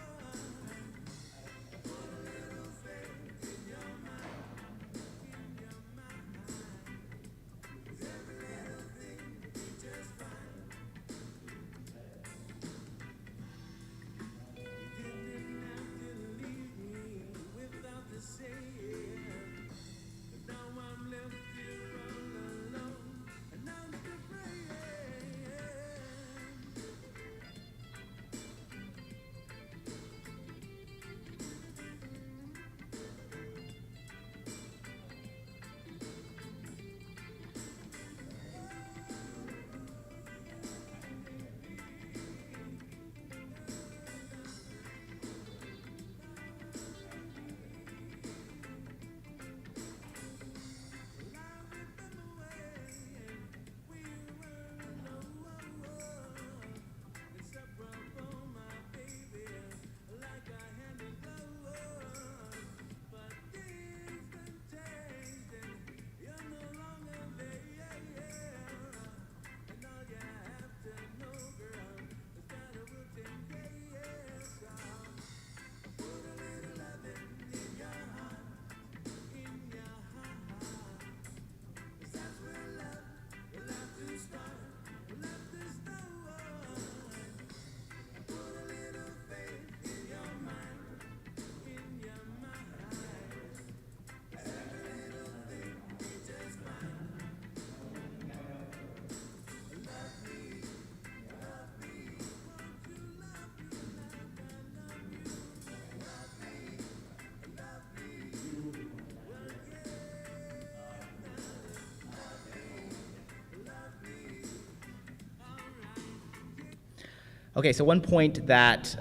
A: Okay, so one point that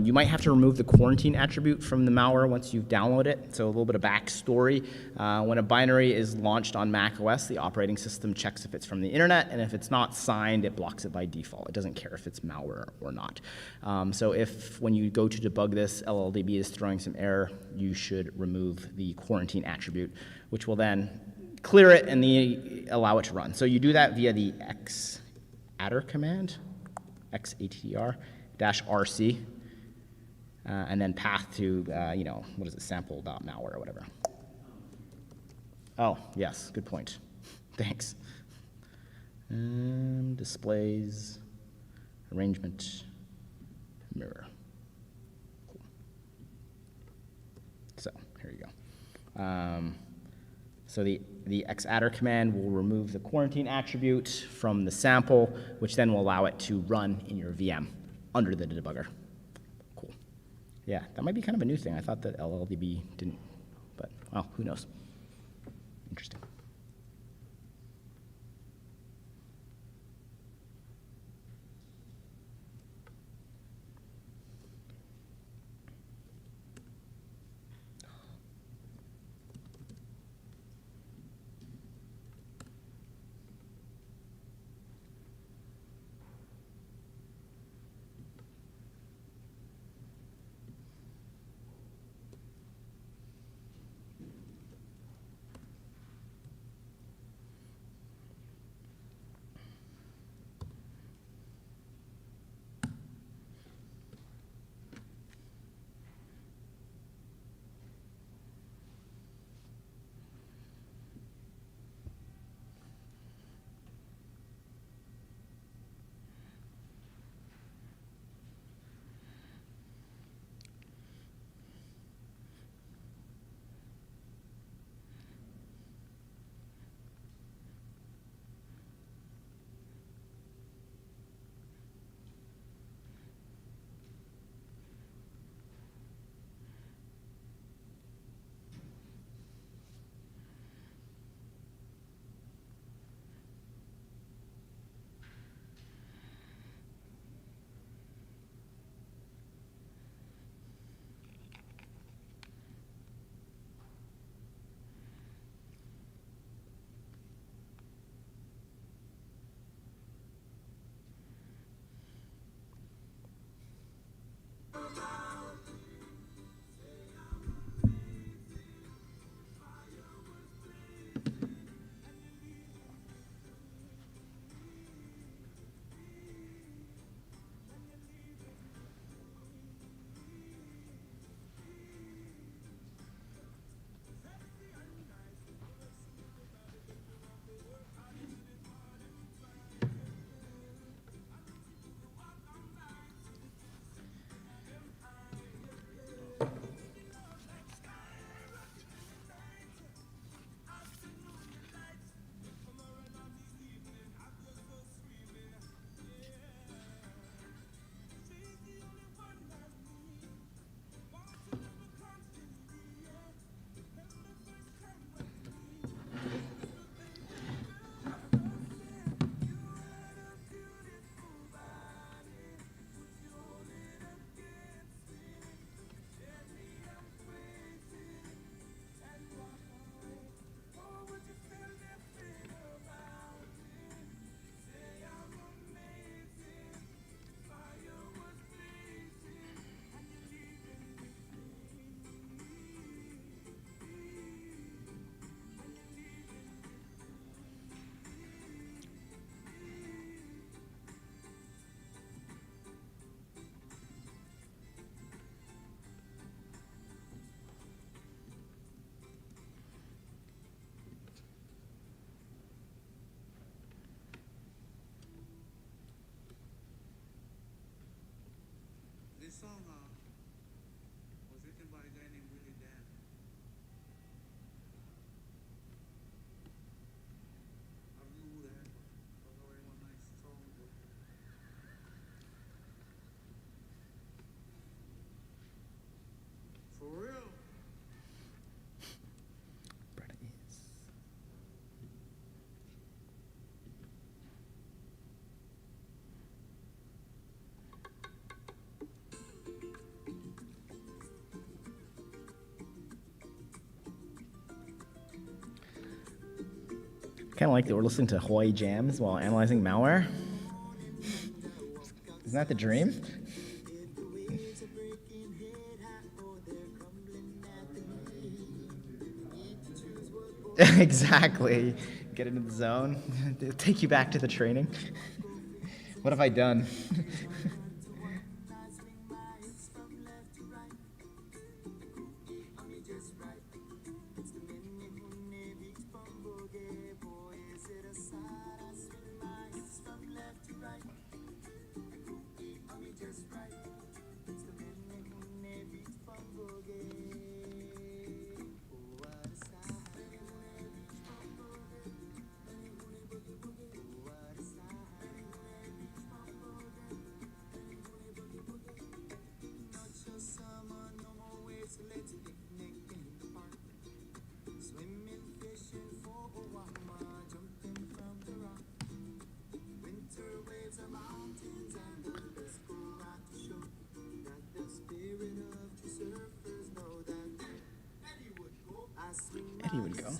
A: you might have to remove the quarantine attribute from the malware once you download it. So a little bit of backstory. When a binary is launched on macOS, the operating system checks if it's from the internet, and if it's not signed, it blocks it by default. It doesn't care if it's malware or not. So if when you go to debug this, LLDB is throwing some error, you should remove the quarantine attribute, which will then clear it and allow it to run. So you do that via the xattr command. xattr-rc, and then path to, what is it, sample.malware or whatever. Oh, yes, good point. Thanks. Displays, arrangement, mirror. Cool. So here you go. So the xattr command will remove the quarantine attribute from the sample, which then will allow it to run in your VM under the debugger. Cool. Yeah, that might be kind of a new thing. I thought that LLDB didn't, but, well, who knows? Interesting.
D: This song was written by a guy named Willie Dan. I don't know who the heck, but it was a very nice song. For real.
A: Brett is. Kind of like that we're listening to Hawaii jams while analyzing malware. Isn't that the dream? Exactly. Get into the zone. Take you back to the training. What have I done? Eddie would go.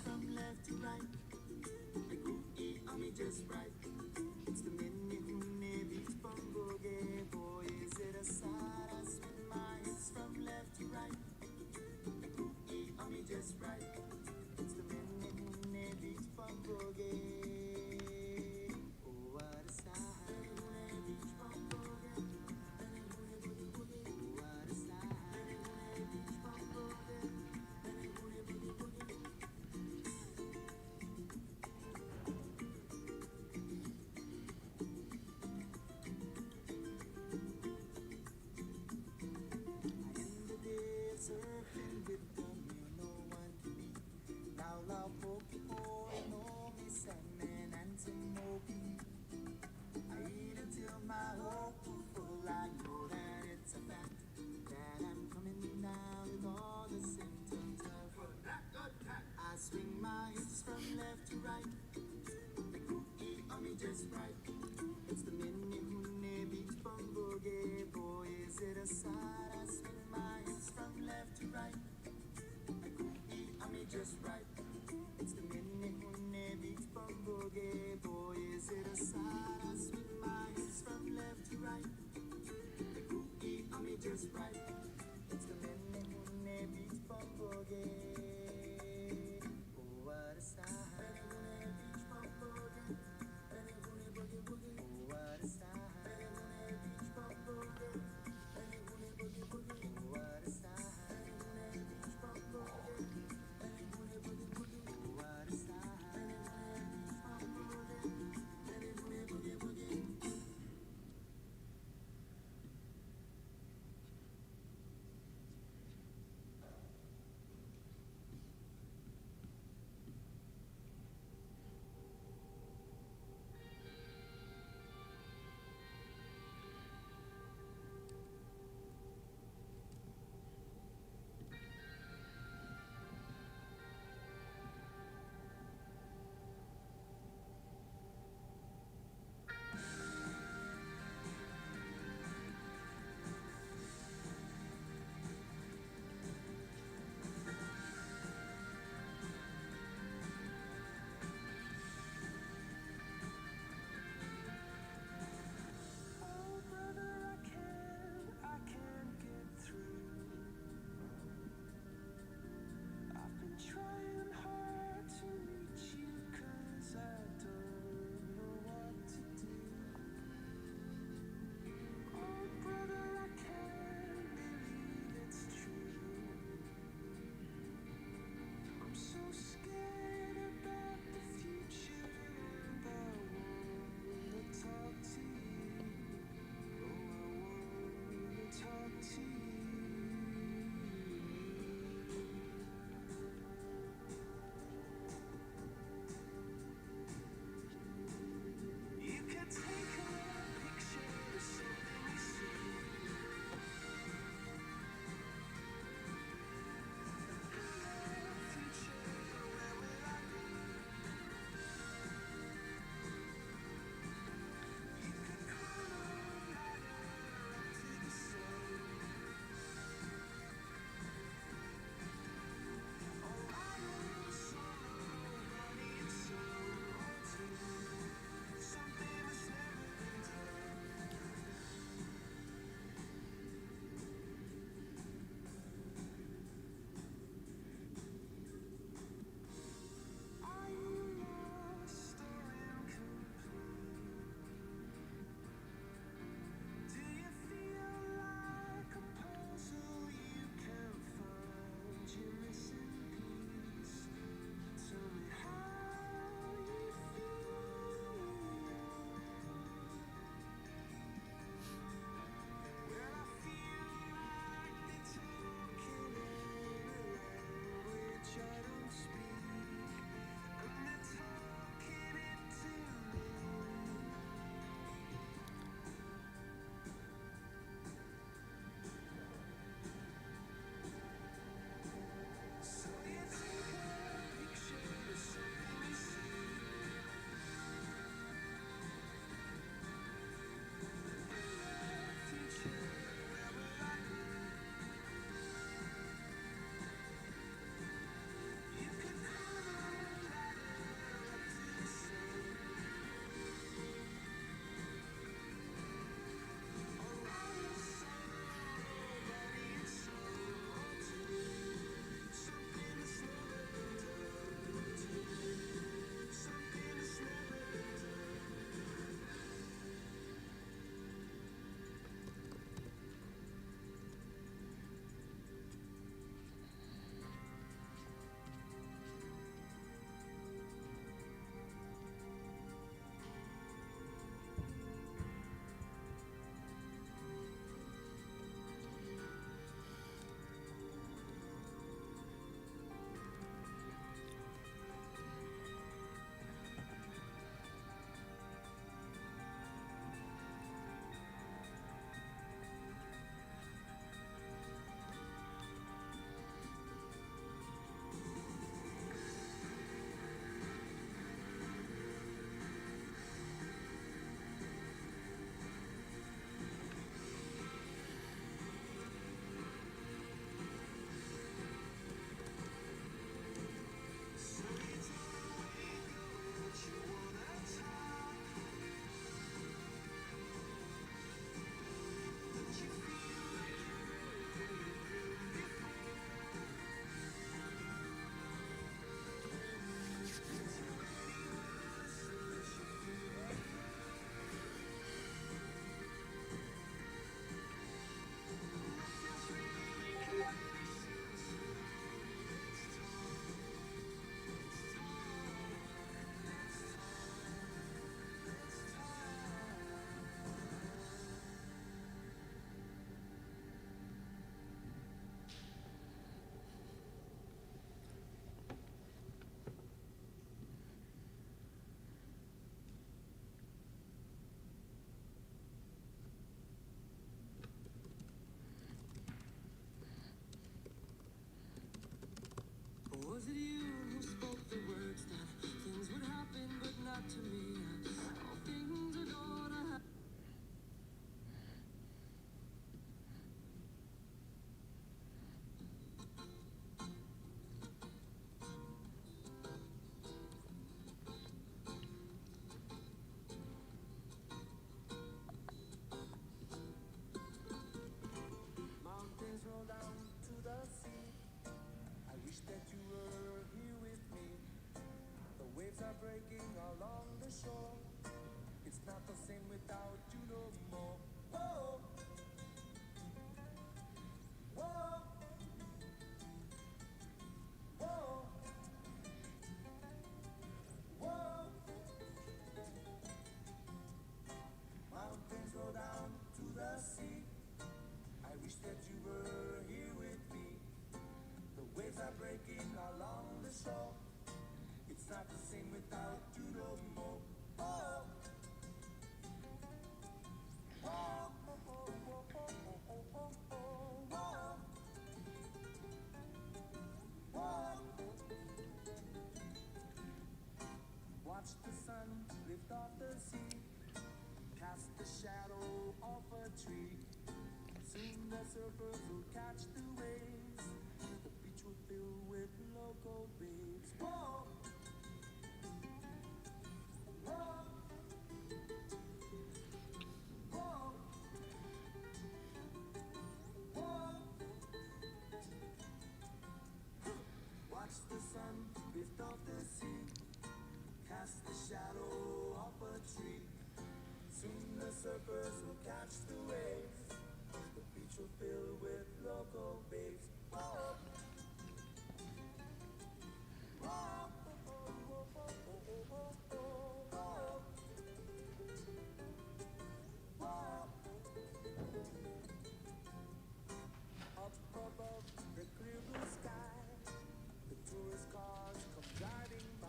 D: breaking along the shore. It's not the same without you no more. Whoa, whoa, whoa, whoa. Mountains roll down to the sea. I wish that you were here with me. The waves are breaking along the shore. It's not the same without you no more. Oh. Watch the sun lift off the sea, cast the shadow off a tree. Soon the surfers will catch the waves. The beach will fill with local babes. Whoa! Whoa! Whoa! Whoa! Watch the sun lift off the sea, cast the shadow off a tree. Soon the surfers will catch the waves. The beach will fill with local babes. Whoa. Whoa. Whoa. Up above the clear blue sky, the tourist cars come driving by.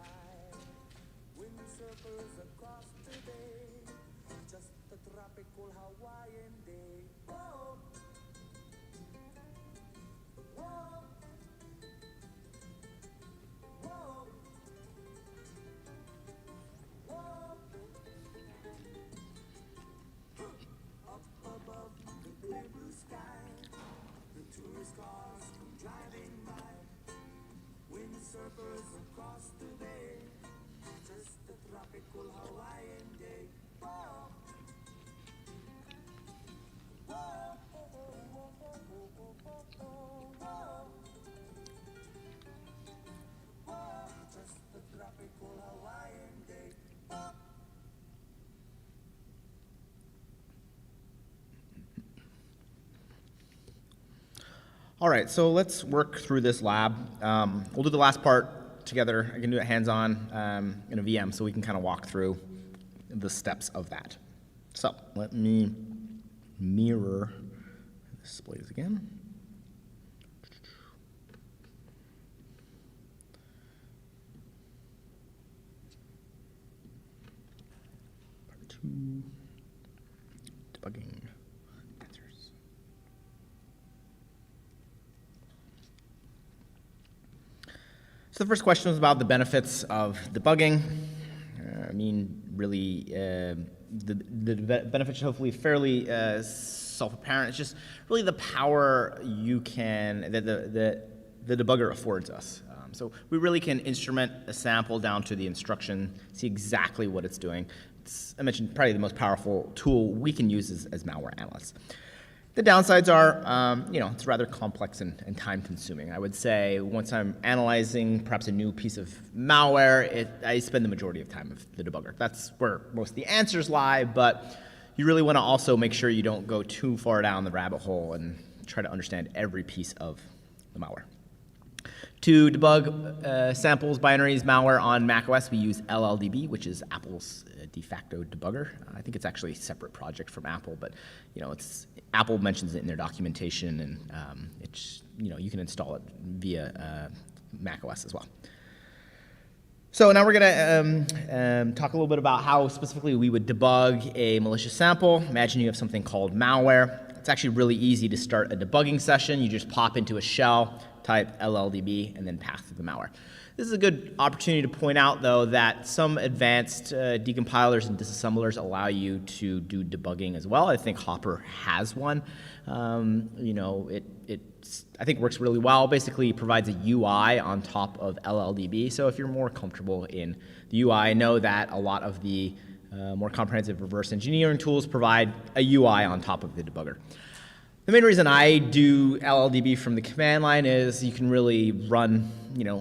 D: Windsurfers across the bay, just a tropical Hawaiian day. Whoa, whoa, whoa, whoa. Up above the clear blue sky, the tourist cars come driving by. Windsurfers across the bay, just a tropical Hawaiian day. Whoa. Whoa. Whoa. Whoa. Just a tropical Hawaiian day. Whoa.
A: All right, so let's work through this lab. We'll do the last part together. I can do it hands-on in a VM so we can kind of walk through the steps of that. So let me mirror the displays again. Part 2, debugging answers. So the first question was about the benefits of debugging. Really, the benefits should hopefully fairly self-apparent. It's just really the power you can, that the debugger affords us. So we really can instrument a sample down to the instruction, see exactly what it's doing. I mentioned probably the most powerful tool we can use as malware analysts. The downsides are, it's rather complex and time-consuming. I would say once I'm analyzing perhaps a new piece of malware, I spend the majority of time with the debugger. That's where most of the answers lie, but you really want to also make sure you don't go too far down the rabbit hole and try to understand every piece of the malware. To debug samples, binaries, malware on macOS, we use LLDB, which is Apple's de facto debugger. I think it's actually a separate project from Apple, but Apple mentions it in their documentation, and you can install it via macOS as well. So now we're going to talk a little bit about how specifically we would debug a malicious sample. Imagine you have something called malware. It's actually really easy to start a debugging session. You just pop into a shell, type LLDB, and then pass through the malware. This is a good opportunity to point out, though, that some advanced decompilers and disassemblers allow you to do debugging as well. I think Hopper has one. It I think works really well. Basically, it provides a UI on top of LLDB. So if you're more comfortable in the UI, I know that a lot of the more comprehensive reverse engineering tools provide a UI on top of the debugger. The main reason I do LLDB from the command line is you can really run,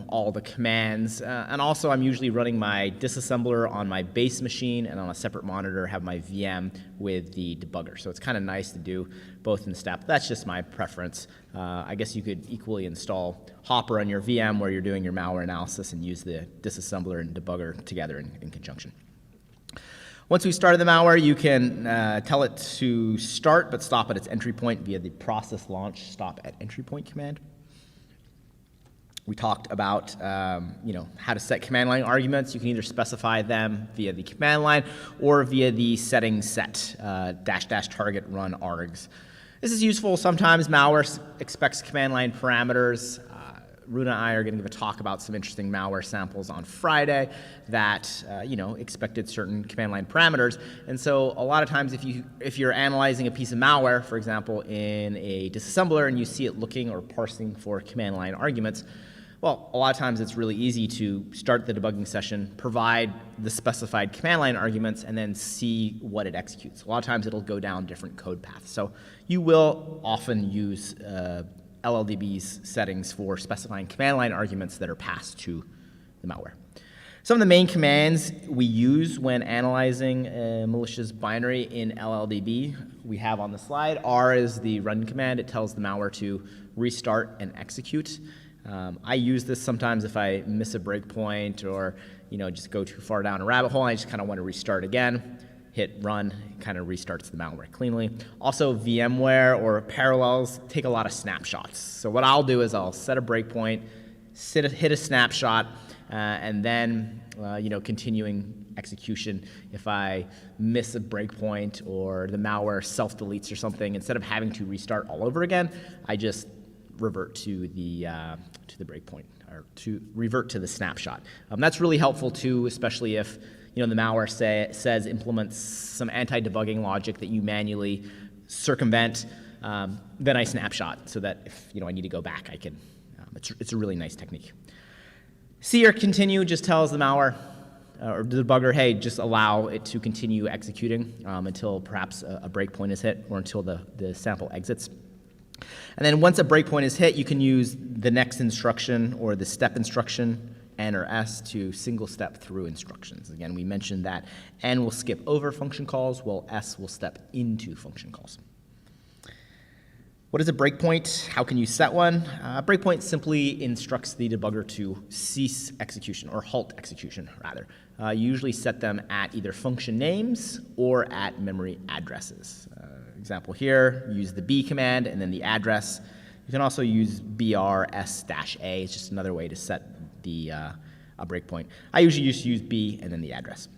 A: all the commands. And also I'm usually running my disassembler on my base machine, and on a separate monitor have my VM with the debugger. So it's kind of nice to do both in step. That's just my preference. I guess you could equally install Hopper on your VM where you're doing your malware analysis and use the disassembler and debugger together in conjunction. Once we started the malware, you can tell it to start but stop at its entry point via the process launch stop at entry point command. We talked about how to set command line arguments. You can either specify them via the command line or via the settings set -- target run args. This is useful. Sometimes malware expects command line parameters. Runa and I are going to give a talk about some interesting malware samples on Friday that expected certain command line parameters. And so a lot of times if you're analyzing a piece of malware, for example, in a disassembler, and you see it looking or parsing for command line arguments, well, a lot of times it's really easy to start the debugging session, provide the specified command line arguments, and then see what it executes. A lot of times it'll go down different code paths. So you will often use LLDB's settings for specifying command line arguments that are passed to the malware. Some of the main commands we use when analyzing a malicious binary in LLDB we have on the slide. R is the run command. It tells the malware to restart and execute. I use this sometimes if I miss a breakpoint or just go too far down a rabbit hole and I just kind of want to restart again. Hit run, it kind of restarts the malware cleanly. Also, VMware or Parallels take a lot of snapshots. So what I'll do is I'll set a breakpoint, hit a snapshot, and then continuing execution. If I miss a breakpoint or the malware self-deletes or something, instead of having to restart all over again, I just revert to the breakpoint or to revert to the snapshot. That's really helpful too, especially if the malware says implements some anti-debugging logic that you manually circumvent. Then I snapshot so that if I need to go back, I can. It's a really nice technique. C or continue just tells the malware or the debugger, hey, just allow it to continue executing until perhaps a breakpoint is hit or until the sample exits. And then once a breakpoint is hit, you can use the next instruction or the step instruction, N or S, to single step through instructions. Again, we mentioned that N will skip over function calls, while S will step into function calls. What is a breakpoint? How can you set one? A breakpoint simply instructs the debugger to cease execution, or halt execution, rather. You usually set them at either function names or at memory addresses. Example here, use the B command and then the address. You can also use BRS-A. It's just another way to set a breakpoint. I usually just use B and then the address.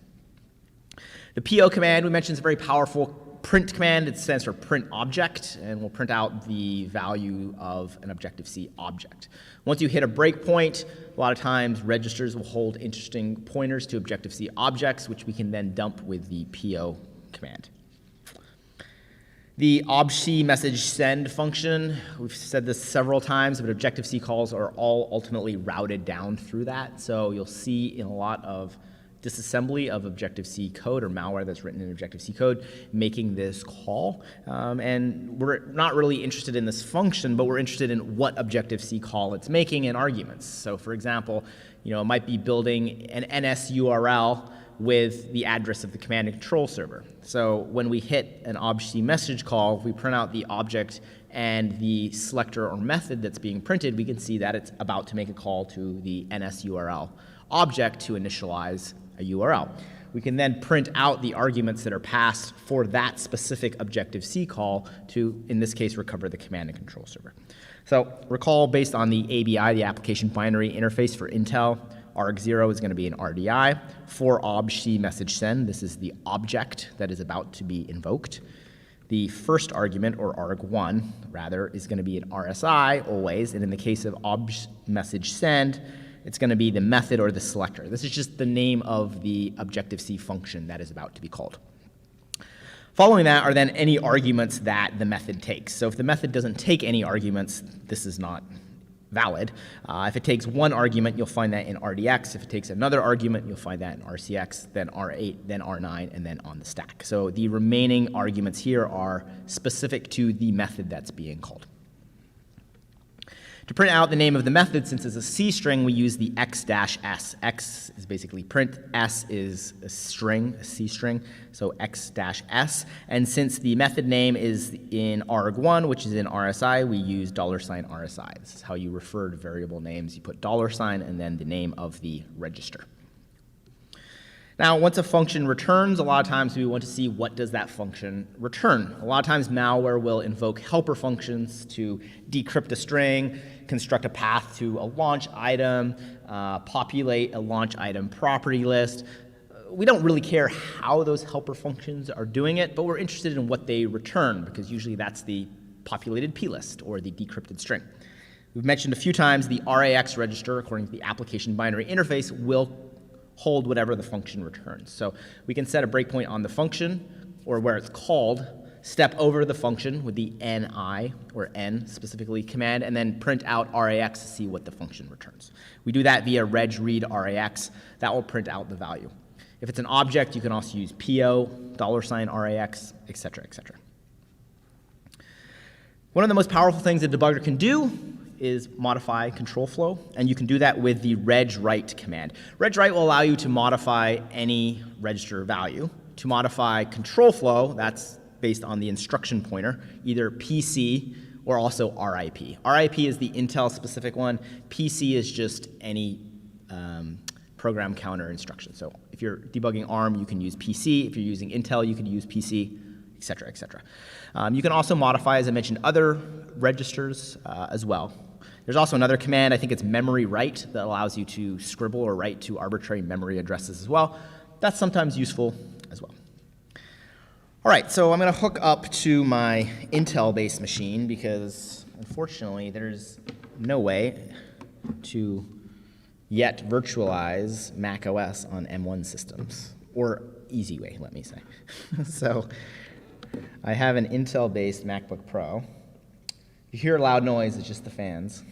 A: The PO command we mentioned is a very powerful print command. It stands for print object, and will print out the value of an Objective-C object. Once you hit a breakpoint, a lot of times registers will hold interesting pointers to Objective-C objects, which we can then dump with the PO command. The obj-C message send function, we've said this several times, but Objective-C calls are all ultimately routed down through that. So you'll see in a lot of disassembly of Objective-C code or malware that's written in Objective-C code making this call. And we're not really interested in this function, but we're interested in what Objective-C call it's making and arguments. So for example, it might be building an NS URL with the address of the command and control server. So when we hit an obj-C message call, if we print out the object and the selector or method that's being printed, we can see that it's about to make a call to the NS URL object to initialize a URL. We can then print out the arguments that are passed for that specific Objective-C call to, in this case, recover the command and control server. So recall, based on the ABI, the application binary interface for Intel, arg0 is going to be an RDI. For obj-C message send, this is the object that is about to be invoked. The first argument, or arg1, rather, is going to be an RSI always, and in the case of obj message send, it's going to be the method or the selector. This is just the name of the Objective-C function that is about to be called. Following that are then any arguments that the method takes. So if the method doesn't take any arguments, this is not valid. If it takes one argument, you'll find that in RDX. If it takes another argument, you'll find that in RCX, then R8, then R9, and then on the stack. So the remaining arguments here are specific to the method that's being called. To print out the name of the method, since it's a C string, we use the x-s. X is basically print, S is a string, a C string, so x-s. And since the method name is in arg1, which is in RSI, we use $RSI. This is how you refer to variable names. You put $, and then the name of the register. Now, once a function returns, a lot of times we want to see what does that function return. A lot of times malware will invoke helper functions to decrypt a string, construct a path to a launch item, populate a launch item property list. We don't really care how those helper functions are doing it, but we're interested in what they return, because usually that's the populated plist or the decrypted string. We've mentioned a few times the RAX register, according to the application binary interface, will hold whatever the function returns. So we can set a breakpoint on the function, or where it's called, step over the function with the ni, or n specifically, command, and then print out RAX to see what the function returns. We do that via reg read RAX. That will print out the value. If it's an object, you can also use PO, $RAX, etc., etc. One of the most powerful things a debugger can do is modify control flow, and you can do that with the regwrite command. Regwrite will allow you to modify any register value. To modify control flow, that's based on the instruction pointer, either PC or also RIP. RIP is the Intel specific one. PC is just any program counter instruction. So if you're debugging ARM, you can use PC. If you're using Intel, you can use PC, etc., etc. You can also modify, as I mentioned, other registers as well. There's also another command, I think it's memory write, that allows you to scribble or write to arbitrary memory addresses as well. That's sometimes useful as well. All right, so I'm going to hook up to my Intel-based machine because, unfortunately, there's no way to yet virtualize macOS on M1 systems, or easy way, let me say. So I have an Intel-based MacBook Pro. If you hear a loud noise, it's just the fans.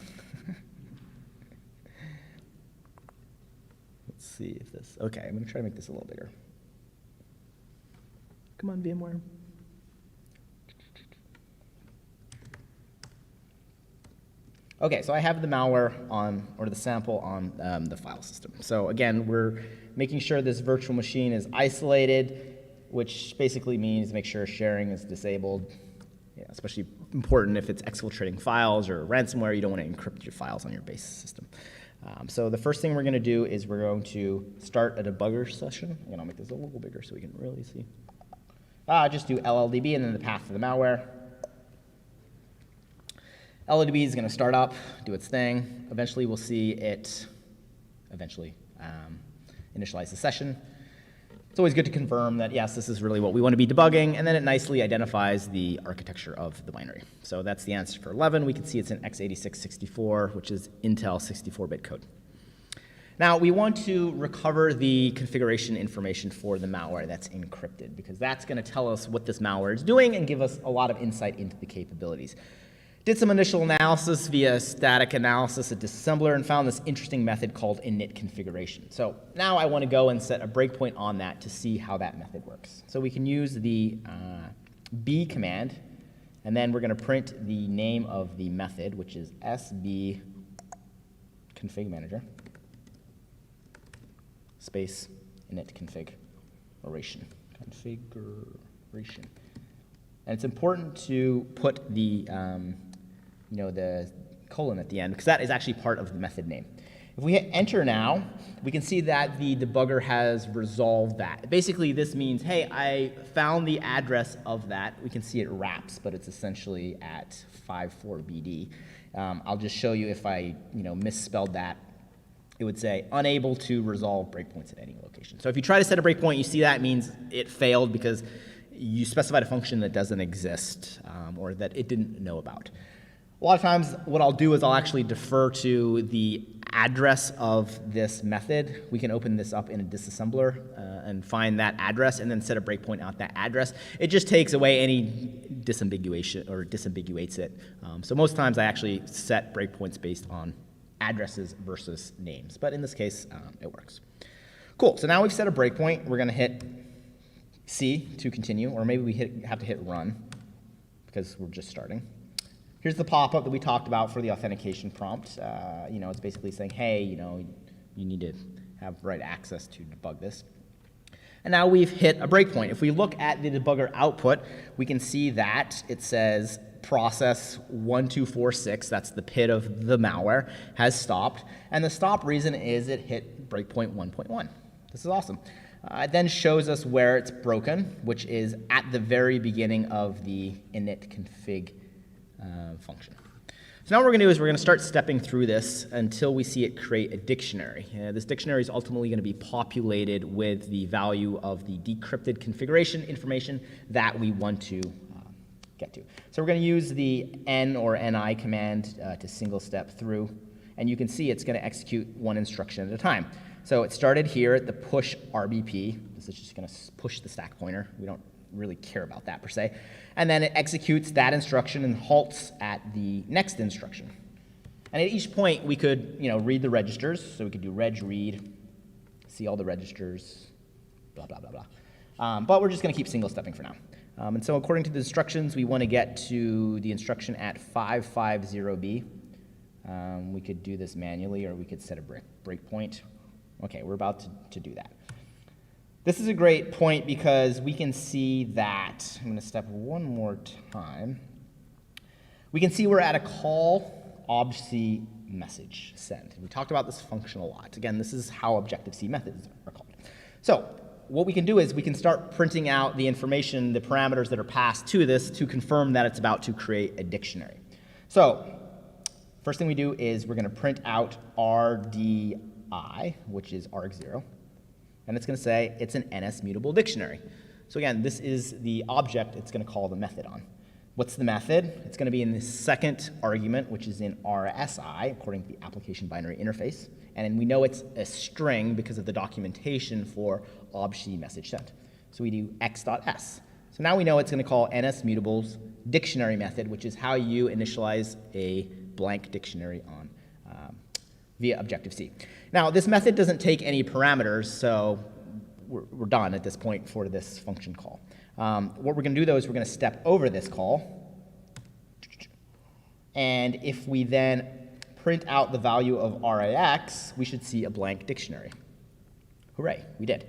A: Let's see if this, okay, I'm going to try to make this a little bigger. Come on, VMware. Okay, so I have the malware on, or the sample on the file system. So again, we're making sure this virtual machine is isolated, which basically means make sure sharing is disabled. Yeah, especially important if it's exfiltrating files or ransomware. You don't want to encrypt your files on your base system. So the first thing we're going to do is we're going to start a debugger session. And I'll make this a little bigger so we can really see. Just do LLDB and then the path to the malware. LLDB is going to start up, do its thing. Eventually we'll see it initialize the session. It's always good to confirm that, yes, this is really what we want to be debugging, and then it nicely identifies the architecture of the binary. So that's the answer for 11. We can see it's an x86-64, which is Intel 64-bit code. Now, we want to recover the configuration information for the malware that's encrypted, because that's going to tell us what this malware is doing and give us a lot of insight into the capabilities. Did some initial analysis via static analysis, a disassembler, and found this interesting method called init configuration. So now I want to go and set a breakpoint on that to see how that method works. So we can use the b command, and then we're going to print the name of the method, which is sb config manager space init configuration. And it's important to put the the colon at the end, because that is actually part of the method name. If we hit enter now, we can see that the debugger has resolved that. Basically, this means, hey, I found the address of that. We can see it wraps, but it's essentially at 54BD. I'll just show you if I misspelled that. It would say unable to resolve breakpoints at any location. So if you try to set a breakpoint, you see that means it failed because you specified a function that doesn't exist or that it didn't know about. A lot of times what I'll do is I'll actually defer to the address of this method, we can open this up in a disassembler and find that address and then set a breakpoint out that address. It just takes away any disambiguation or disambiguates it. So most times I actually set breakpoints based on addresses versus names, but in this case, it works. Cool, so now we've set a breakpoint. We're gonna hit C to continue, or maybe we have to hit run because we're just starting. Here's the pop-up that we talked about for the authentication prompt. It's basically saying, hey, you need to have right access to debug this. And now we've hit a breakpoint. If we look at the debugger output, we can see that it says process 1246, that's the PID of the malware, has stopped. And the stop reason is it hit breakpoint 1.1. This is awesome. It then shows us where it's broken, which is at the very beginning of the init config function. So now what we're going to do is we're going to start stepping through this until we see it create a dictionary. This dictionary is ultimately going to be populated with the value of the decrypted configuration information that we want to get to. So we're going to use the n or ni command to single step through, and you can see it's going to execute one instruction at a time. So it started here at the push RBP. This is just going to push the stack pointer. We don't really care about that per se. And then it executes that instruction and halts at the next instruction. And at each point, we could read the registers. So we could do reg read, see all the registers, blah, blah, blah, blah. But we're just going to keep single stepping for now. And so according to the instructions, we want to get to the instruction at 550B. We could do this manually, or we could set a breakpoint. Okay, we're about to do that. This is a great point because we can see that, I'm going to step one more time. We can see we're at a call obj message send. We talked about this function a lot. Again, this is how Objective-C methods are called. So what we can do is we can start printing out the information, the parameters that are passed to this to confirm that it's about to create a dictionary. So first thing we do is we're going to print out RDI, which is arg0. And it's going to say it's an NS mutable dictionary. So again, this is the object it's going to call the method on. What's the method? It's going to be in the second argument, which is in RSI, according to the application binary interface. And we know it's a string because of the documentation for obj message sent. So we do x.s. So now we know it's going to call NS mutable's dictionary method, which is how you initialize a blank dictionary on via Objective-C. Now, this method doesn't take any parameters, so we're done at this point for this function call. What we're going to do, though, is we're going to step over this call. And if we then print out the value of RAX, we should see a blank dictionary. Hooray, we did.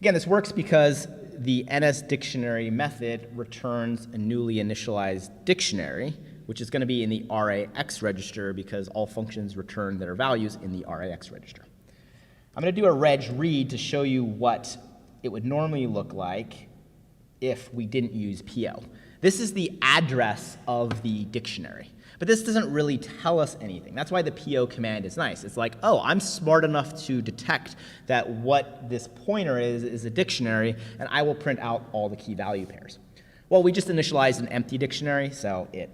A: Again, this works because the NS dictionary method returns a newly initialized dictionary, which is going to be in the RAX register because all functions return their values in the RAX register. I'm going to do a reg read to show you what it would normally look like if we didn't use PO. This is the address of the dictionary, but this doesn't really tell us anything. That's why the PO command is nice. It's like, oh, I'm smart enough to detect that what this pointer is a dictionary, and I will print out all the key value pairs. Well, we just initialized an empty dictionary, so it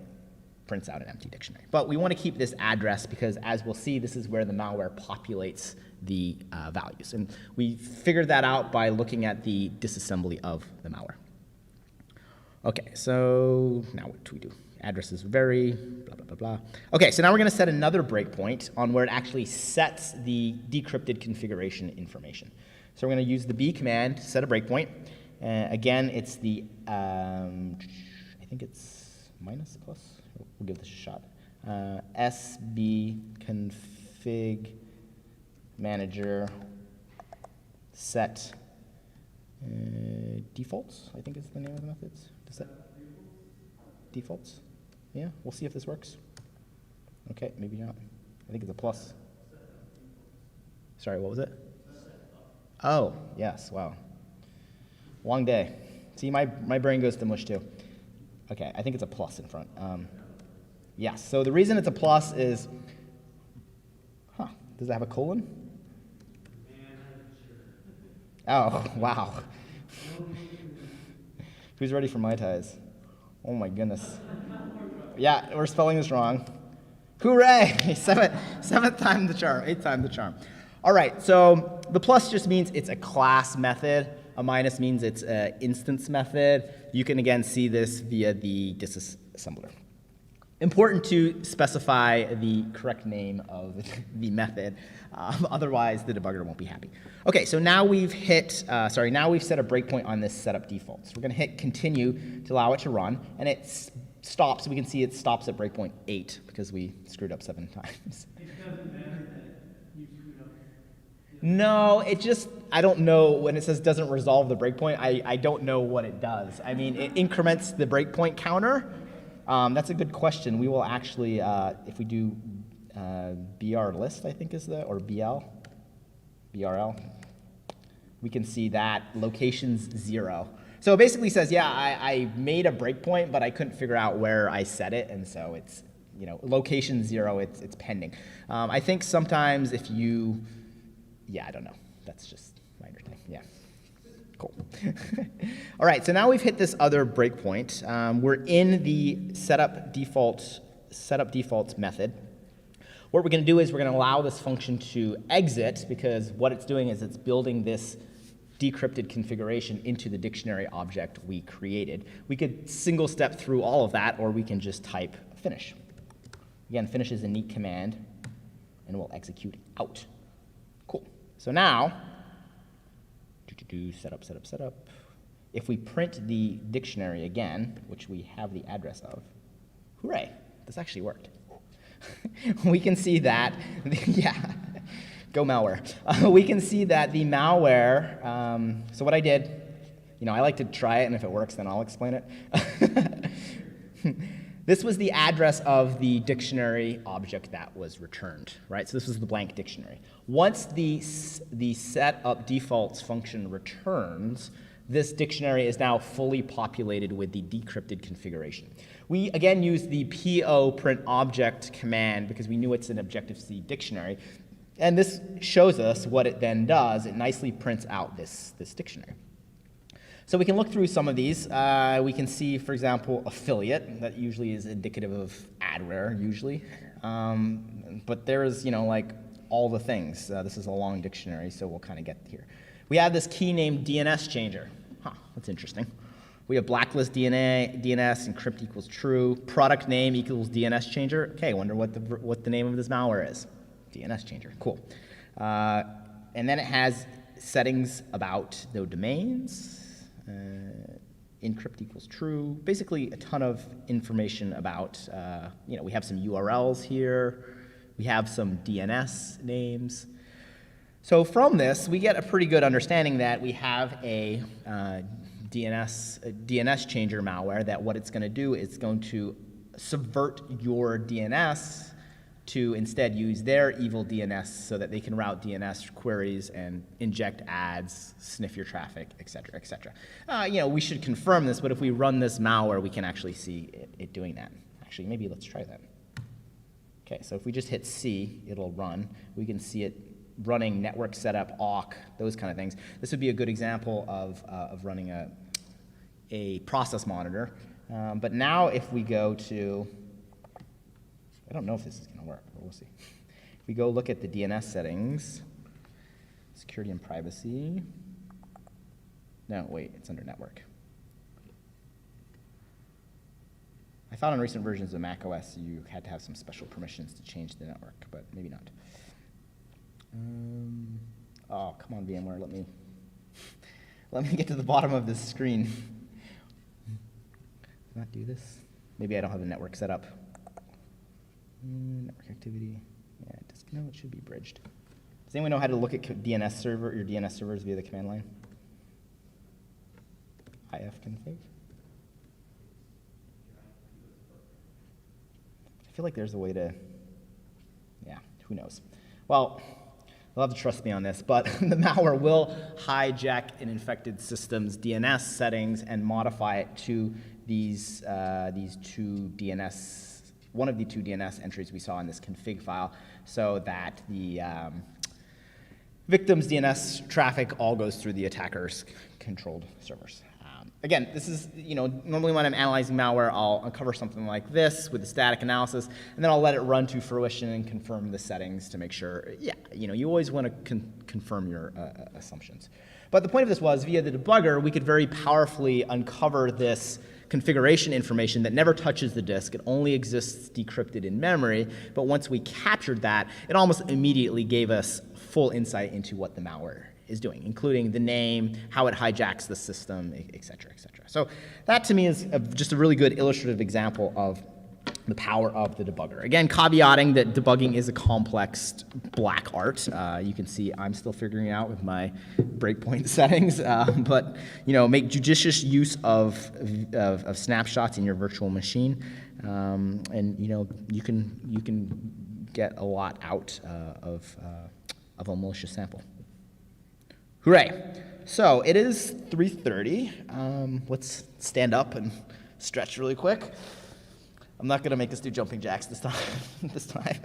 A: prints out an empty dictionary. But we want to keep this address because, as we'll see, this is where the malware populates the values. And we figured that out by looking at the disassembly of the malware. Okay, so now what do we do? Addresses vary, blah, blah, blah, blah. Okay, so now we're going to set another breakpoint on where it actually sets the decrypted configuration information. So we're going to use the B command to set a breakpoint. Again, it's the, I think it's minus plus. We'll give this a shot. SB config manager set defaults, I think is the name of the methods. To set defaults? Yeah, we'll see if this works. Okay, maybe not. I think it's a plus. Sorry, what was it? Oh, yes, wow. Long day. See, my brain goes to mush too. Okay, I think it's a plus in front. Yes, so the reason it's a plus is, does it have a colon? Oh, wow. Who's ready for Mai Tais? Oh my goodness. Yeah, we're spelling this wrong. Hooray! Seventh time the charm, eighth time the charm. All right, so the plus just means it's a class method. A minus means it's an instance method. You can again see this via the disassembler. Important to specify the correct name of the method, otherwise the debugger won't be happy. Okay, so now we've now we've set a breakpoint on this setup default. So we're going to hit continue to allow it to run, and it stops. We can see it stops at breakpoint 8 because we screwed up 7 times.
C: It doesn't matter that you screwed up.
A: No, it just, I don't know, when it says doesn't resolve the breakpoint, I don't know what it does. I mean, it increments the breakpoint counter. That's a good question. We will actually, if we do BR list, I think is or BRL, we can see that location's 0. So it basically says, yeah, I made a breakpoint, but I couldn't figure out where I set it, and so it's, location 0, it's pending. I think sometimes if you, yeah, I don't know. That's just my understanding. Yeah. Cool. All right, so now we've hit this other breakpoint. We're in the setup defaults method. What we're going to do is we're going to allow this function to exit, because what it's doing is it's building this decrypted configuration into the dictionary object we created. We could single step through all of that, or we can just type finish. Again, finish is a neat command, and we'll execute out. Cool. So now, setup. If we print the dictionary again, which we have the address of, hooray, this actually worked. We can see that, yeah, go malware. We can see that the malware, so what I did, I like to try it, and if it works, then I'll explain it. This was the address of the dictionary object that was returned, right? So this was the blank dictionary. Once the setup defaults function returns, this dictionary is now fully populated with the decrypted configuration. We again use the PO print object command because we knew it's an Objective-C dictionary. And this shows us what it then does. It nicely prints out this dictionary. So we can look through some of these. We can see, for example, affiliate. That usually is indicative of adware, usually. But there's, like all the things. This is a long dictionary, so we'll kind of get here. We have this key named DNS changer. Huh, that's interesting. We have blacklist DNS, encrypt equals true, product name equals DNS changer. Okay, wonder what the name of this malware is. DNS changer, cool. And then it has settings about the domains. Encrypt equals true. Basically, a ton of information about, we have some URLs here. We have some DNS names. So from this, we get a pretty good understanding that we have a DNS changer malware that what it's going to do is going to subvert your DNS to instead use their evil DNS so that they can route DNS queries and inject ads, sniff your traffic, et cetera, et cetera. We should confirm this, but if we run this malware, we can actually see it doing that. Actually, maybe let's try that. Okay, so if we just hit C, it'll run. We can see it running network setup, awk, those kind of things. This would be a good example of running a process monitor. But now if we go to, I don't know if this is going to work, but we'll see. If we go look at the DNS settings, security and privacy. No, wait, it's under network. I thought on recent versions of macOS you had to have some special permissions to change the network, but maybe not. Oh, come on, VMware, let me get to the bottom of this screen. Does not do this? Maybe I don't have the network set up. Network activity. Yeah, it should be bridged. Does anyone know how to look at your DNS servers via the command line? ifconfig. I feel like there's a way to, yeah, who knows. Well, you'll have to trust me on this, but the malware will hijack an infected system's DNS settings and modify it to these two DNS, one of the two DNS entries we saw in this config file, so that the victim's DNS traffic all goes through the attacker's controlled servers. Again, this is, normally when I'm analyzing malware, I'll uncover something like this with the static analysis, and then I'll let it run to fruition and confirm the settings to make sure, you always want to confirm your assumptions. But the point of this was, via the debugger, we could very powerfully uncover this configuration information that never touches the disk. It only exists decrypted in memory, but once we captured that, it almost immediately gave us full insight into what the malware is doing, including the name, how it hijacks the system, et cetera, et cetera. So that to me is just a really good illustrative example of the power of the debugger. Again, caveating that debugging is a complex black art. You can see I'm still figuring it out with my breakpoint settings, but make judicious use of snapshots in your virtual machine, and you can get a lot out of a malicious sample. Hooray! So it is 3:30. Let's stand up and stretch really quick. I'm not going to make us do jumping jacks this time.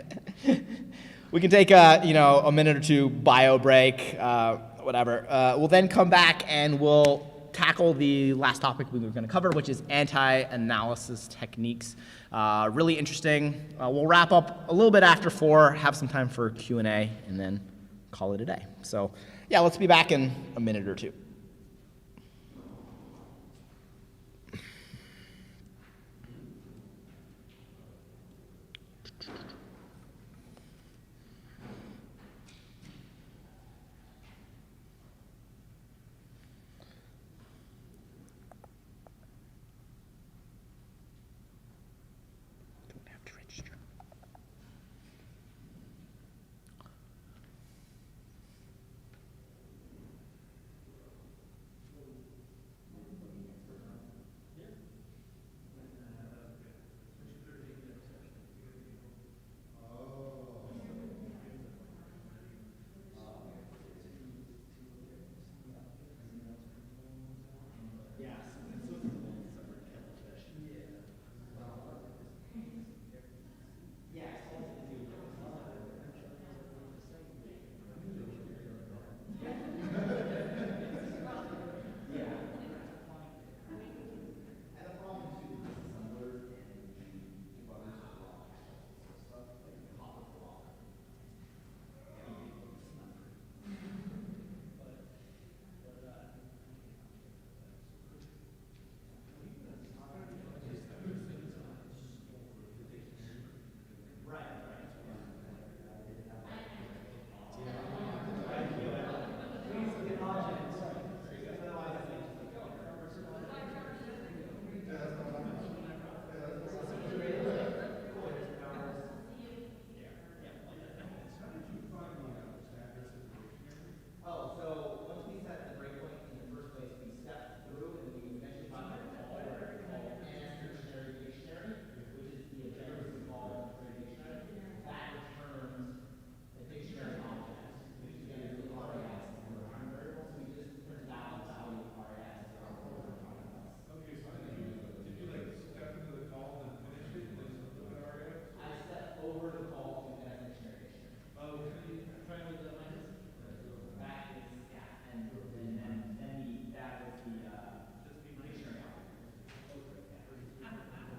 A: We can take a minute or two bio break, whatever. We'll then come back and we'll tackle the last topic we were going to cover, which is anti-analysis techniques. Really interesting. We'll wrap up a little bit after 4, have some time for Q&A, and then call it a day. So yeah, let's be back in a minute or two.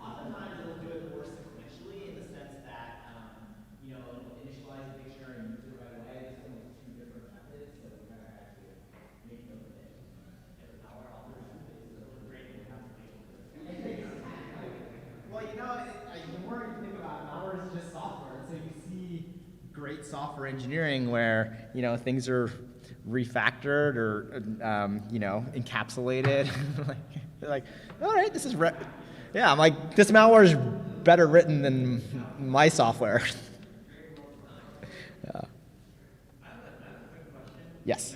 A: Oftentimes it'll do it more sequentially in the sense that, it'll initialize the dictionary and use it right away. This one was 2 different methods, so we kind of had to make note of it. As a malware author, it's a great thing to have some facial Well, the more you think about it, malware is just software. So you see great software engineering where, things are refactored or, encapsulated. They're like, all right, this is yeah, I'm like, this malware is better written than my software. Yes.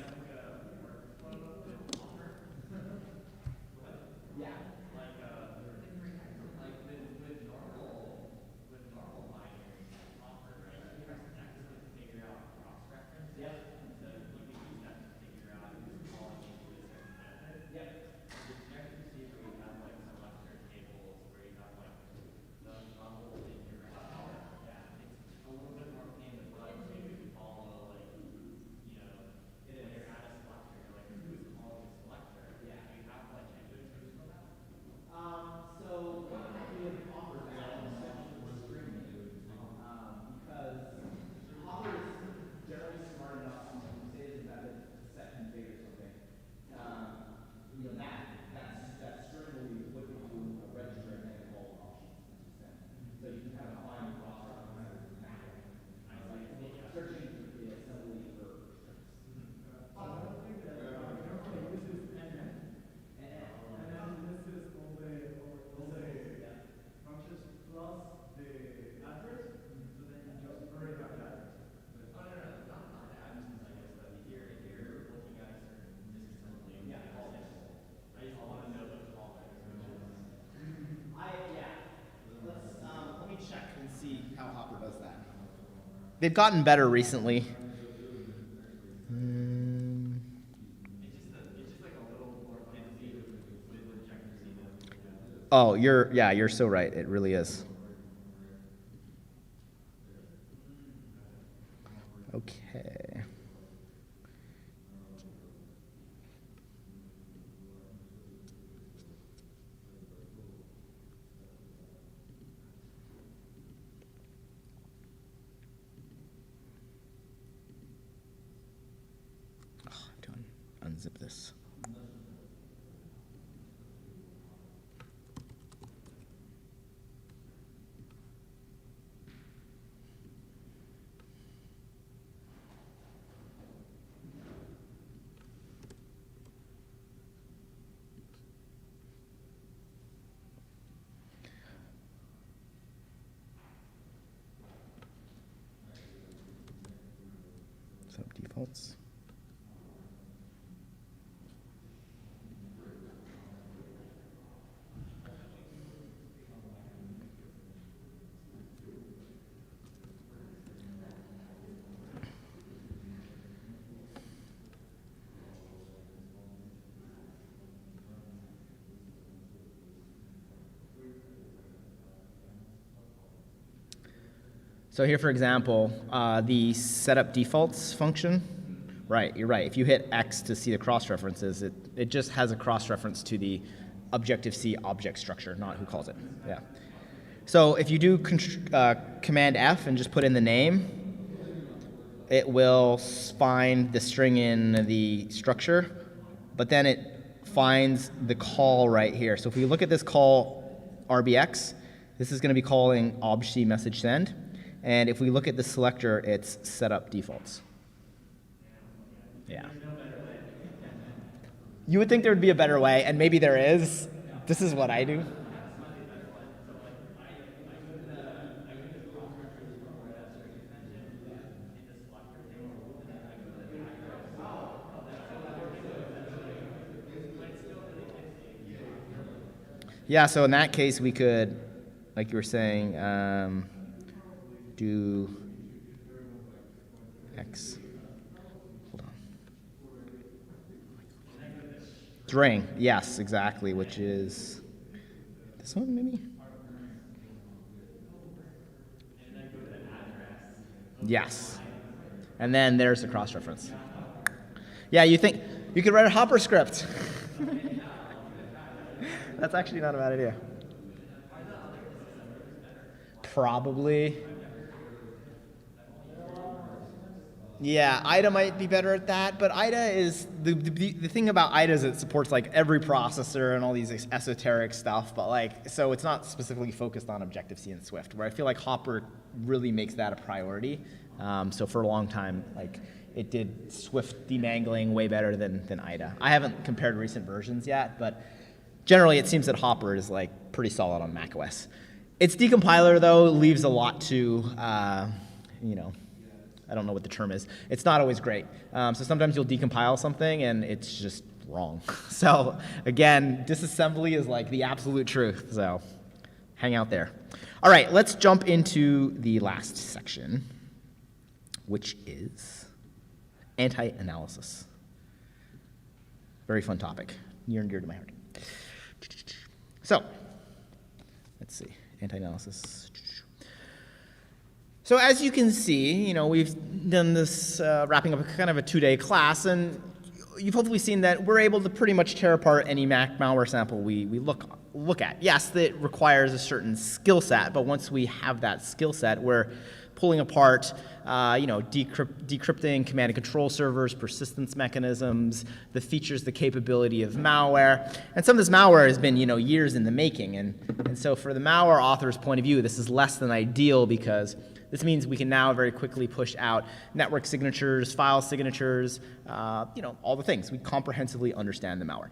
A: They've gotten better recently. Oh, you're so right. It really is. Okay. Oh, I have to unzip this. Set up defaults. So here, for example, the setup defaults function, right, you're right. If you hit X to see the cross-references, it just has a cross-reference to the Objective-C object structure, not who calls it. Yeah. So if you do Command F and just put in the name, it will find the string in the structure, but then it finds the call right here. So if we look at this call RBX, this is going to be calling obj message send. And if we look at the selector, it's setup defaults. Yeah. You would think there would be a better way, and maybe there is. This is what I do. Yeah, so in that case, we could, like you were saying, do X. Hold on. String, yes, exactly, which is this one, maybe? Yes. And then there's the cross-reference. Yeah, you think you could write a Hopper script. That's actually not a bad idea. Probably. Yeah, IDA might be better at that, but IDA is, the thing about IDA is it supports like every processor and all these esoteric stuff, but like, so it's not specifically focused on Objective-C and Swift, where I feel like Hopper really makes that a priority. So for a long time, like, it did Swift demangling way better than IDA. I haven't compared recent versions yet, but generally it seems that Hopper is like pretty solid on macOS. Its decompiler though leaves a lot to, you know, I don't know what the term is. It's not always great. So sometimes you'll decompile something and it's just wrong. So again, disassembly is like the absolute truth. So hang out there. All right, let's jump into the last section, which is anti-analysis. Very fun topic, near and dear to my heart. So let's see, anti-analysis. So as you can see, you know, we've done this wrapping up kind of a 2-day class, and you've hopefully seen that we're able to pretty much tear apart any malware sample we look at. Yes, that requires a certain skill set, but once we have that skill set, we're pulling apart, you know, decrypting command and control servers, persistence mechanisms, the features, the capability of malware. And some of this malware has been, you know, years in the making. And so for the malware author's point of view, this is less than ideal because this means we can now very quickly push out network signatures, file signatures, you know, all the things. We comprehensively understand the malware.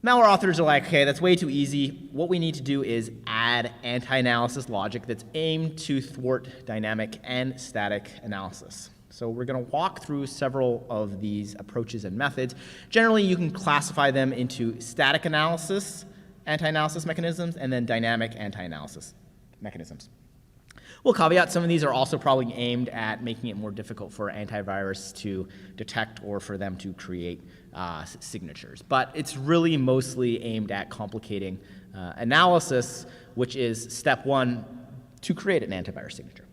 A: Malware authors are like, okay, that's way too easy. What we need to do is add anti-analysis logic that's aimed to thwart dynamic and static analysis. So we're going to walk through several of these approaches and methods. Generally, you can classify them into static analysis, anti-analysis mechanisms, and then dynamic anti-analysis mechanisms. We'll caveat some of these are also probably aimed at making it more difficult for antivirus to detect or for them to create signatures. But it's really mostly aimed at complicating analysis, which is step one to create an antivirus signature.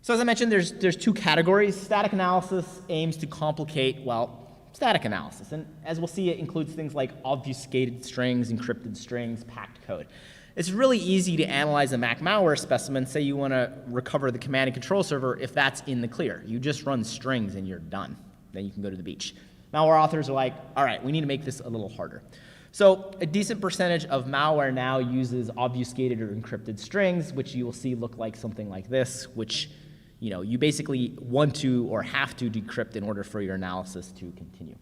A: So as I mentioned, there's two categories. Static analysis aims to complicate, well, static analysis. And as we'll see, it includes things like obfuscated strings, encrypted strings, packed code. It's really easy to analyze a Mac malware specimen. Say you want to recover the command and control server if that's in the clear. You just run strings and you're done. Then you can go to the beach. Malware authors are like, all right, we need to make this a little harder. So a decent percentage of malware now uses obfuscated or encrypted strings, which you will see look like something like this, which you basically want to or have to decrypt in order for your analysis to continue.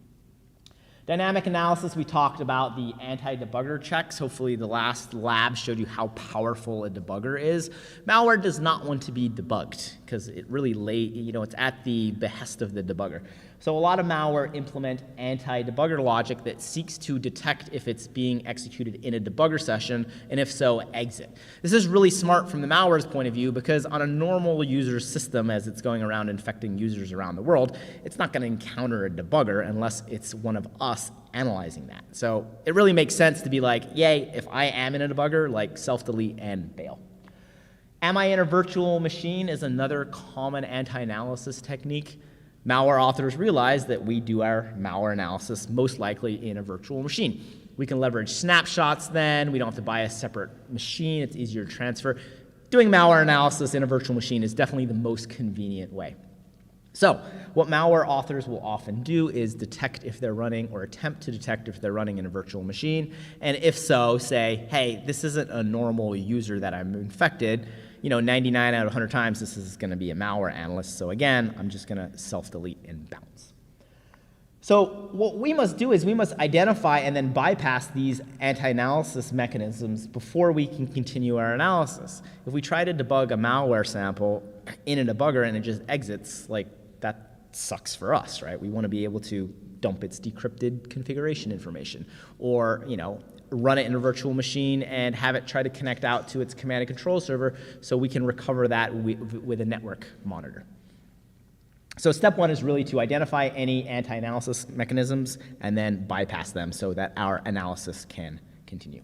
A: Dynamic analysis, we talked about the anti-debugger checks. Hopefully the last lab showed you how powerful a debugger is. Malware does not want to be debugged because it really it's at the behest of the debugger. So a lot of malware implement anti-debugger logic that seeks to detect if it's being executed in a debugger session, and if so, exit. This is really smart from the malware's point of view because on a normal user system, as it's going around infecting users around the world, it's not going to encounter a debugger unless it's one of us analyzing that. So it really makes sense to be like, yay, if I am in a debugger, like self-delete and bail. Am I in a virtual machine is another common anti-analysis technique. Malware authors realize that we do our malware analysis most likely in a virtual machine. We can leverage snapshots then. We don't have to buy a separate machine. It's easier to transfer. Doing malware analysis in a virtual machine is definitely the most convenient way. So what malware authors will often do is detect if they're running or attempt to detect if they're running in a virtual machine. And if so, say, hey, this isn't a normal user that I'm infected. 99 out of 100 times this is going to be a malware analyst. So again, I'm just going to self-delete and bounce. So what we must do is we must identify and then bypass these anti-analysis mechanisms before we can continue our analysis. If we try to debug a malware sample in a debugger and it just exits, like that sucks for us, right? We want to be able to dump its decrypted configuration information or, run it in a virtual machine and have it try to connect out to its command and control server so we can recover that with a network monitor. So step one is really to identify any anti-analysis mechanisms and then bypass them so that our analysis can continue.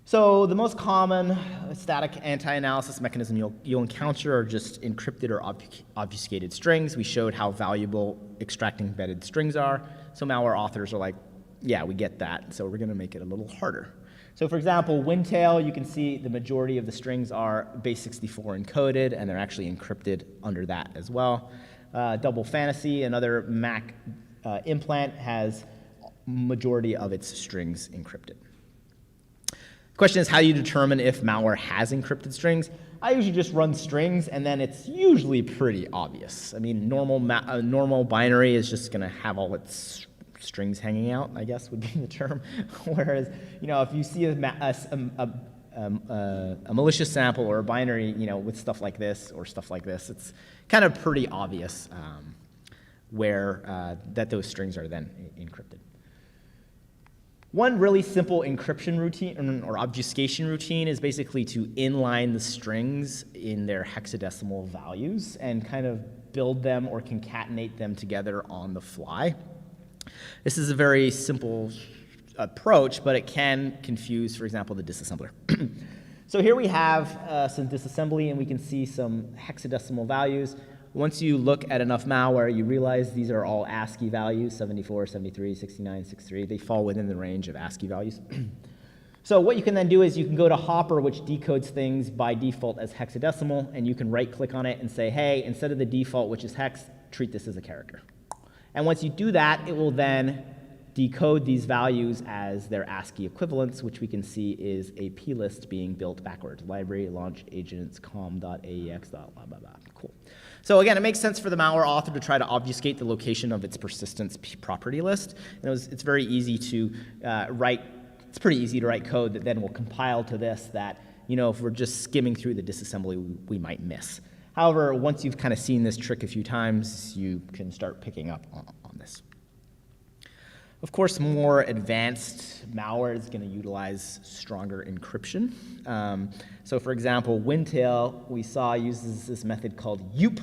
A: So the most common static anti-analysis mechanism you'll encounter are just encrypted or obfuscated strings. We showed how valuable extracting embedded strings are. So malware authors are like, yeah, we get that, so we're going to make it a little harder. So for example, Windtail, you can see the majority of the strings are base64 encoded, and they're actually encrypted under that as well. Double Fantasy, another Mac implant, has majority of its strings encrypted. The question is, how do you determine if malware has encrypted strings? I usually just run strings, and then it's usually pretty obvious. I mean, normal binary is just going to have all its strings hanging out, I guess would be the term. Whereas, if you see a malicious sample or a binary, with stuff like this or stuff like this, it's kind of pretty obvious where that those strings are then encrypted. One really simple encryption routine or obfuscation routine is basically to inline the strings in their hexadecimal values and kind of build them or concatenate them together on the fly. This is a very simple approach, but it can confuse, for example, the disassembler. So here we have some disassembly, and we can see some hexadecimal values. Once you look at enough malware, you realize these are all ASCII values, 74, 73, 69, 63. They fall within the range of ASCII values. So what you can then do is you can go to Hopper, which decodes things by default as hexadecimal, and you can right-click on it and say, hey, instead of the default, which is hex, treat this as a character. And once you do that, it will then decode these values as their ASCII equivalents, which we can see is a plist being built backwards. Library, launch, agents, com.aex, blah, blah, blah. Cool. So again, it makes sense for the malware author to try to obfuscate the location of its persistence property list. And it's very easy to write. It's pretty easy to write code that then will compile to this that, if we're just skimming through the disassembly, we might miss. However, once you've kind of seen this trick a few times, you can start picking up on this. Of course, more advanced malware is going to utilize stronger encryption. So for example, Wintail, we saw, uses this method called UP,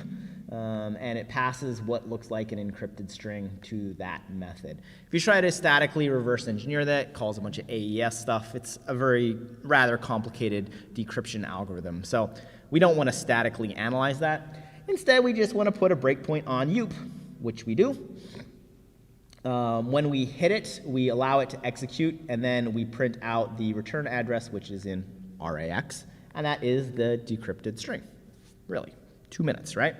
A: and it passes what looks like an encrypted string to that method. If you try to statically reverse engineer that, it calls a bunch of AES stuff. It's a rather complicated decryption algorithm. So we don't want to statically analyze that. Instead, we just want to put a breakpoint on UP, which we do. When we hit it, we allow it to execute, and then we print out the return address, which is in RAX, and that is the decrypted string. Really, 2 minutes, right?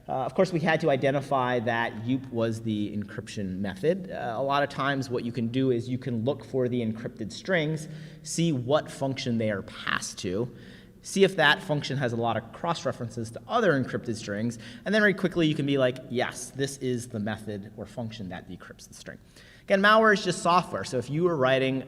A: Of course, we had to identify that UP was the encryption method. A lot of times what you can do is you can look for the encrypted strings, see what function they are passed to, see if that function has a lot of cross-references to other encrypted strings, and then very quickly you can be like, yes, this is the method or function that decrypts the string. Again, malware is just software, so if you were writing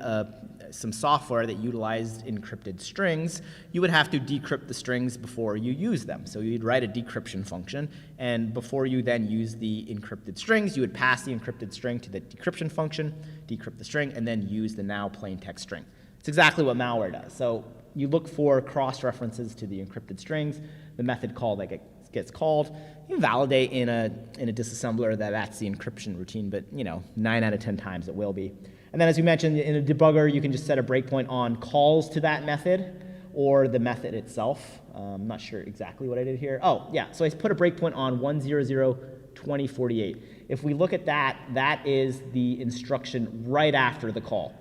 A: some software that utilized encrypted strings, you would have to decrypt the strings before you use them. So you'd write a decryption function, and before you then use the encrypted strings, you would pass the encrypted string to the decryption function, decrypt the string, and then use the now plain text string. It's exactly what malware does. So you look for cross-references to the encrypted strings, the method call that gets called. You validate in a disassembler that that's the encryption routine, but 9 out of 10 times it will be. And then as we mentioned, in a debugger, you can just set a breakpoint on calls to that method or the method itself. I'm not sure exactly what I did here. Oh, yeah, so I put a breakpoint on 1002048. If we look at that, that is the instruction right after the call.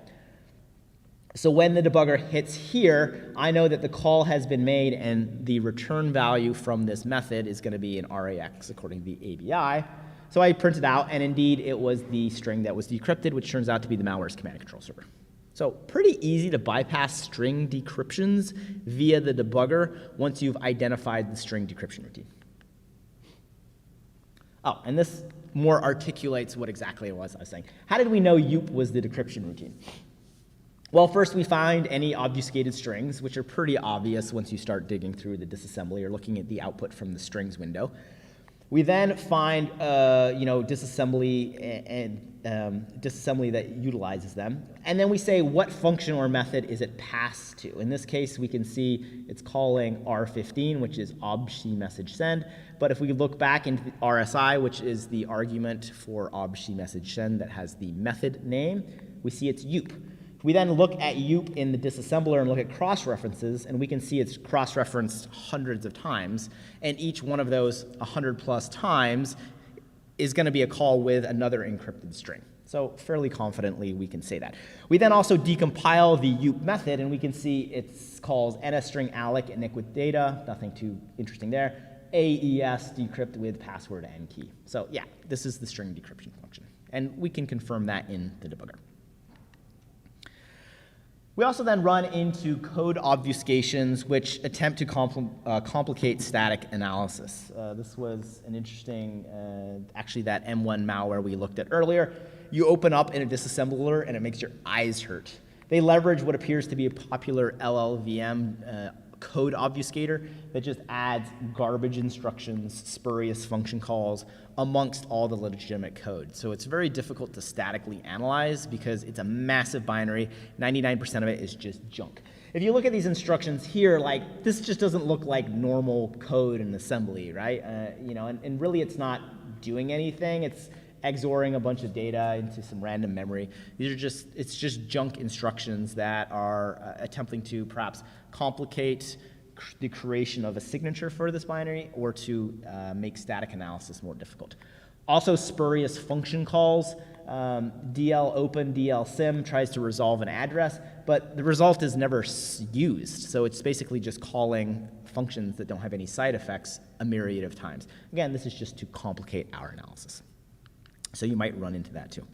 A: So when the debugger hits here, I know that the call has been made and the return value from this method is going to be in RAX according to the ABI. So I printed out, and indeed it was the string that was decrypted, which turns out to be the malware's command and control server. So pretty easy to bypass string decryptions via the debugger once you've identified the string decryption routine. Oh, and this more articulates what exactly it was I was saying. How did we know UP was the decryption routine? Well, first we find any obfuscated strings, which are pretty obvious once you start digging through the disassembly or looking at the output from the strings window. We then find disassembly and disassembly that utilizes them, and then we say what function or method is it passed to. In this case, we can see it's calling R15, which is obfusc message send. But if we look back into the RSI, which is the argument for obfusc message send that has the method name, we see it's UP. We then look at UP in the disassembler and look at cross-references, and we can see it's cross-referenced hundreds of times, and each one of those 100+ times is going to be a call with another encrypted string. So fairly confidently we can say that. We then also decompile the UP method, and we can see it calls NSString alloc iniquit data, nothing too interesting there, AES decrypt with password and key. So yeah, this is the string decryption function, and we can confirm that in the debugger. We also then run into code obfuscations which attempt to complicate static analysis. This was an interesting, actually that M1 malware we looked at earlier. You open up in a disassembler and it makes your eyes hurt. They leverage what appears to be a popular LLVM code obfuscator that just adds garbage instructions, spurious function calls, amongst all the legitimate code. So it's very difficult to statically analyze because it's a massive binary. 99% of it is just junk. If you look at these instructions here, like this just doesn't look like normal code in assembly, right? And really it's not doing anything. It's XORing a bunch of data into some random memory. It's just junk instructions that are attempting to perhaps complicate the creation of a signature for this binary or to make static analysis more difficult. Also spurious function calls. DL open, DL sim tries to resolve an address, but the result is never used. So it's basically just calling functions that don't have any side effects a myriad of times. Again, this is just to complicate our analysis. So you might run into that too.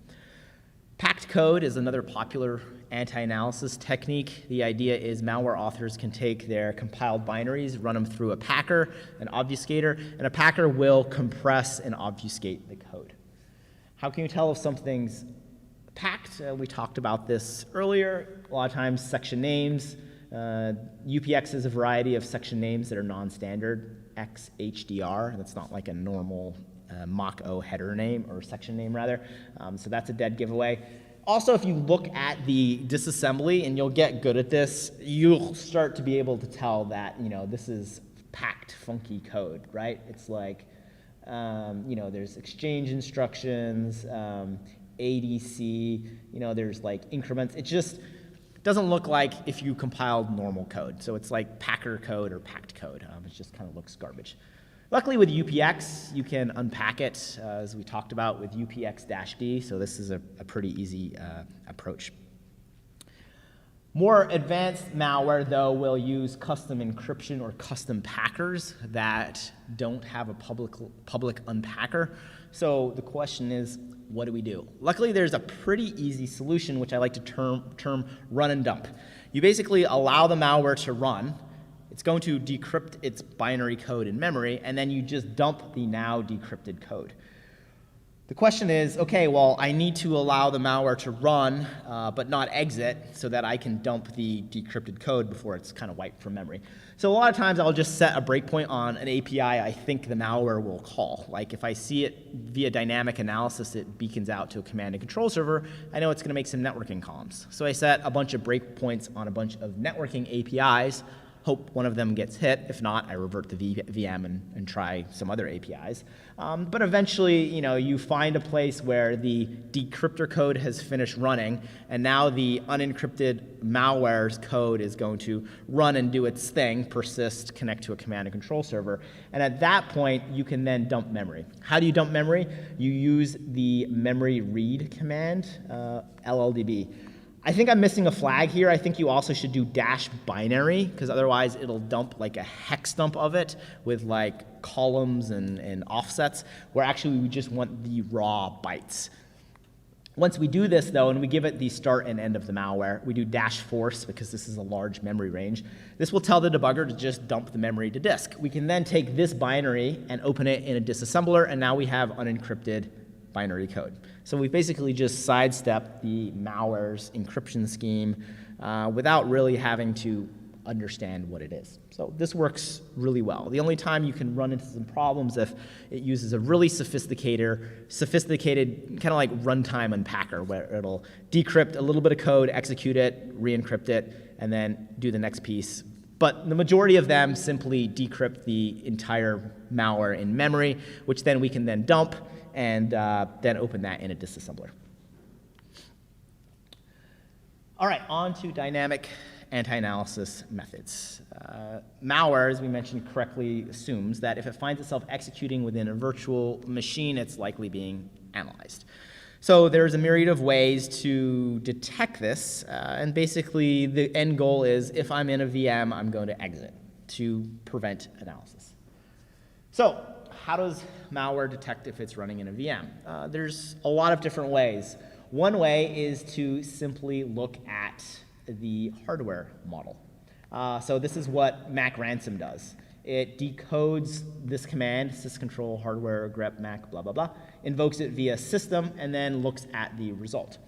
A: Packed code is another popular anti-analysis technique. The idea is malware authors can take their compiled binaries, run them through a packer, an obfuscator, and a packer will compress and obfuscate the code. How can you tell if something's packed? We talked about this earlier. A lot of times section names. UPX is a variety of section names that are non-standard. XHDR, that's not like a normal mock-o header name, or section name rather. So that's a dead giveaway. Also, if you look at the disassembly, and you'll get good at this, you'll start to be able to tell that, this is packed, funky code, right? It's like, there's exchange instructions, ADC, there's like increments. It just doesn't look like if you compiled normal code. So it's like packer code or packed code. It just kind of looks garbage. Luckily with UPX, you can unpack it, as we talked about with UPX-D, so this is a pretty easy approach. More advanced malware, though, will use custom encryption or custom packers that don't have a public unpacker. So the question is, what do we do? Luckily, there's a pretty easy solution, which I like to term run and dump. You basically allow the malware to run. It's going to decrypt its binary code in memory, and then you just dump the now decrypted code. The question is, okay, well, I need to allow the malware to run, but not exit, so that I can dump the decrypted code before it's kind of wiped from memory. So a lot of times I'll just set a breakpoint on an API I think the malware will call. Like if I see it via dynamic analysis, it beacons out to a command and control server, I know it's going to make some networking columns. So I set a bunch of breakpoints on a bunch of networking APIs, hope one of them gets hit. If not, I revert the VM and try some other APIs. But eventually, you find a place where the decryptor code has finished running, and now the unencrypted malware's code is going to run and do its thing, persist, connect to a command and control server. And at that point, you can then dump memory. How do you dump memory? You use the memory read command, LLDB. I think I'm missing a flag here. I think you also should do -binary, because otherwise it'll dump like a hex dump of it with like columns and offsets, where actually we just want the raw bytes. Once we do this, though, and we give it the start and end of the malware, we do -force, because this is a large memory range. This will tell the debugger to just dump the memory to disk. We can then take this binary and open it in a disassembler, and now we have unencrypted binary code. So we basically just sidestep the malware's encryption scheme without really having to understand what it is. So this works really well. The only time you can run into some problems if it uses a really sophisticated kind of like runtime unpacker, where it'll decrypt a little bit of code, execute it, re-encrypt it, and then do the next piece. But the majority of them simply decrypt the entire malware in memory, which then we can then dump and then open that in a disassembler. All right, on to dynamic anti-analysis methods. Malware, as we mentioned correctly, assumes that if it finds itself executing within a virtual machine, it's likely being analyzed. So there's a myriad of ways to detect this, and basically the end goal is if I'm in a VM, I'm going to exit to prevent analysis. So how does malware detect if it's running in a VM? There's a lot of different ways. One way is to simply look at the hardware model. So this is what Mac ransom does. It decodes this command, syscontrol hardware grep mac blah blah blah, invokes it via system, and then looks at the result.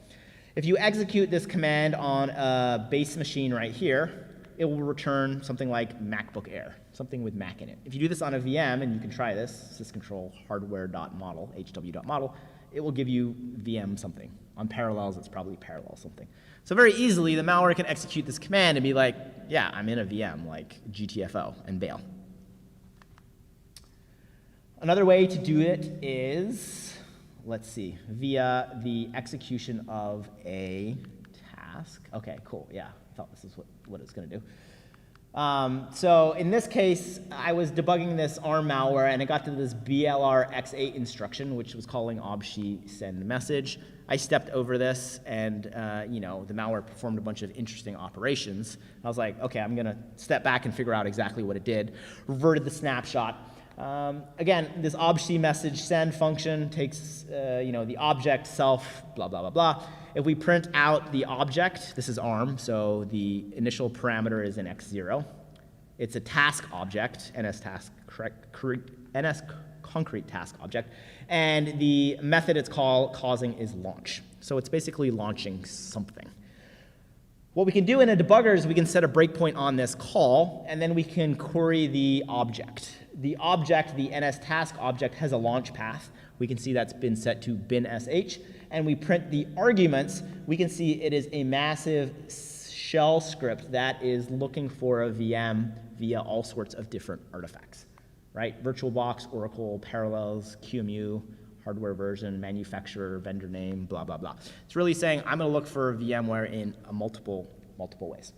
A: If you execute this command on a base machine right here, it will return something like MacBook Air, something with Mac in it. If you do this on a VM, and you can try this, syscontrol hardware.model, hw.model, it will give you VM something. On parallels, it's probably parallel something. So very easily, the malware can execute this command and be like, yeah, I'm in a VM, like GTFO, and bail. Another way to do it is, let's see, via the execution of a task. Okay, cool, yeah, I thought this is what it's going to do. So in this case, I was debugging this ARM malware, and it got to this BLR X8 instruction, which was calling obfshe send message. I stepped over this, and the malware performed a bunch of interesting operations. I was like, okay, I'm going to step back and figure out exactly what it did. Reverted the snapshot. Again, this obfshe message send function takes the object self, blah, blah, blah, blah. If we print out the object, this is ARM, so the initial parameter is an X0. It's a task object, NS concrete task object, and the method it's causing is launch. So it's basically launching something. What we can do in a debugger is we can set a breakpoint on this call, and then we can query the object. The object, the NSTask object, has a launch path. We can see that's been set to bin.sh, and we print the arguments. We can see it is a massive shell script that is looking for a VM via all sorts of different artifacts, right? VirtualBox, Oracle, Parallels, QEMU, hardware version, manufacturer, vendor name, blah, blah, blah. It's really saying I'm going to look for VMware in multiple ways.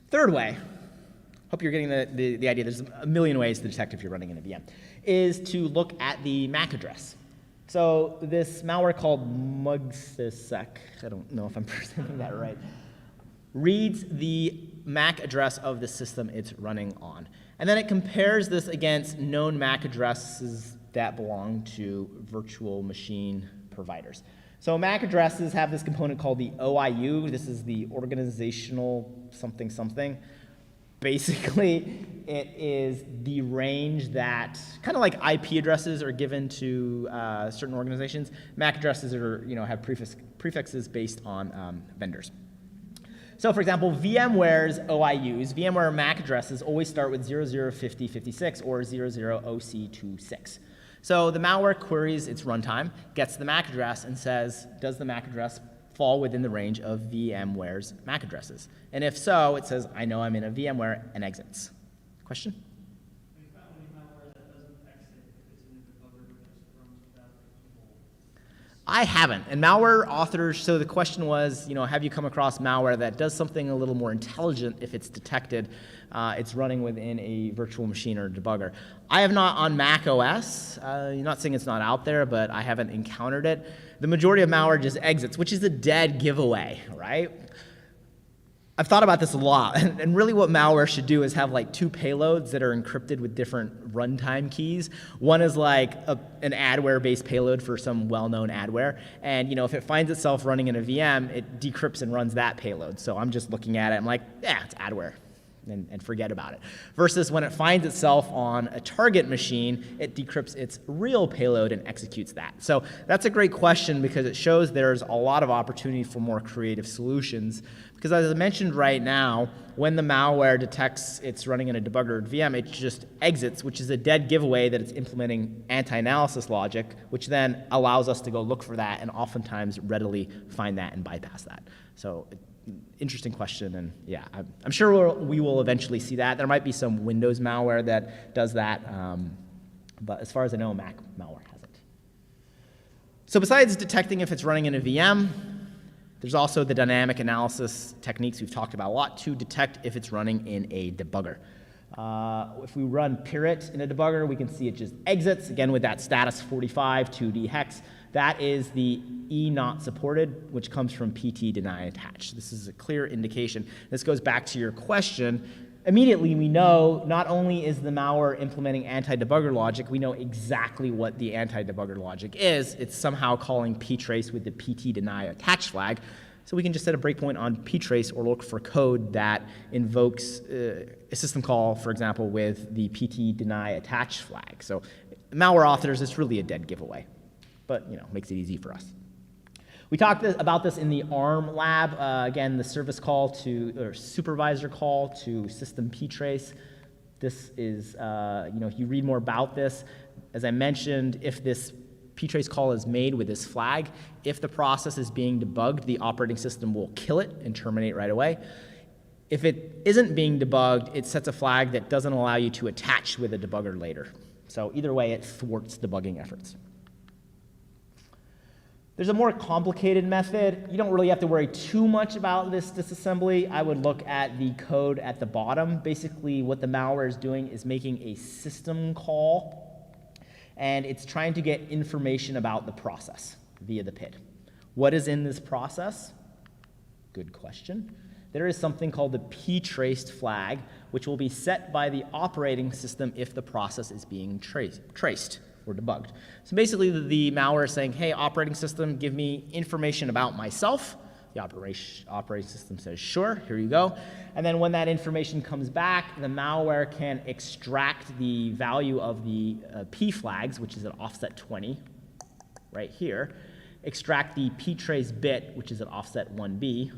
A: Third way, hope you're getting the idea, there's a million ways to detect if you're running in a VM, is to look at the MAC address. So this malware called Mugsisec, I don't know if I'm presenting that right, reads the MAC address of the system it's running on. And then it compares this against known MAC addresses that belong to virtual machine providers. So MAC addresses have this component called the OIU. This is the organizational something something. Basically, it is the range that, kind of like IP addresses are given to certain organizations, MAC addresses are, have prefixes based on vendors. So for example, VMware's OIUs, VMware MAC addresses always start with 005056 or 00OC26. So the malware queries its runtime, gets the MAC address, and says, does the MAC address fall within the range of VMware's MAC addresses? And if so, it says, I know I'm in a VMware, and exits. Question?
B: Have you found any malware that doesn't exit if it's in a debugger but just runs without the keyhole?
A: I haven't. And malware authors, so the question was, have you come across malware that does something a little more intelligent if it's detected it's running within a virtual machine or debugger? I have not on macOS. You're not saying it's not out there, but I haven't encountered it. The majority of malware just exits, which is a dead giveaway, right? I've thought about this a lot, and really what malware should do is have like two payloads that are encrypted with different runtime keys. One is like an adware-based payload for some well-known adware, and if it finds itself running in a VM, it decrypts and runs that payload. So I'm just looking at it, I'm like, yeah, it's adware. And forget about it. Versus when it finds itself on a target machine, it decrypts its real payload and executes that. So that's a great question because it shows there's a lot of opportunity for more creative solutions. Because as I mentioned right now, when the malware detects it's running in a debugger VM, it just exits, which is a dead giveaway that it's implementing anti-analysis logic, which then allows us to go look for that and oftentimes readily find that and bypass that. So interesting question, and yeah, I'm sure we will eventually see that. There might be some Windows malware that does that, but as far as I know, Mac malware hasn't. So besides detecting if it's running in a VM, there's also the dynamic analysis techniques we've talked about a lot to detect if it's running in a debugger. If we run Pirit in a debugger, we can see it just exits, again with that status 45 2D hex. That is the E not supported, which comes from PT deny attach. This is a clear indication. This goes back to your question. Immediately we know not only is the malware implementing anti-debugger logic, we know exactly what the anti-debugger logic is. It's somehow calling ptrace with the PT deny attach flag. So we can just set a breakpoint on ptrace or look for code that invokes a system call, for example, with the PT deny attach flag. So malware authors, it's really a dead giveaway, but makes it easy for us. We talked about this in the ARM lab. Again, the service call or supervisor call to system ptrace. This is, if you read more about this, as I mentioned, if this ptrace call is made with this flag, if the process is being debugged, the operating system will kill it and terminate right away. If it isn't being debugged, it sets a flag that doesn't allow you to attach with a debugger later. So either way, it thwarts debugging efforts. There's a more complicated method. You don't really have to worry too much about this disassembly. I would look at the code at the bottom. Basically, what the malware is doing is making a system call, and it's trying to get information about the process via the PID. What is in this process? Good question. There is something called the ptraced flag, which will be set by the operating system if the process is being traced or debugged. So basically the malware is saying, hey, operating system, give me information about myself. The operating system says, sure, here you go. And then when that information comes back, the malware can extract the value of the P flags, which is at offset 20, right here. extract the ptrace bit, which is at offset 1b,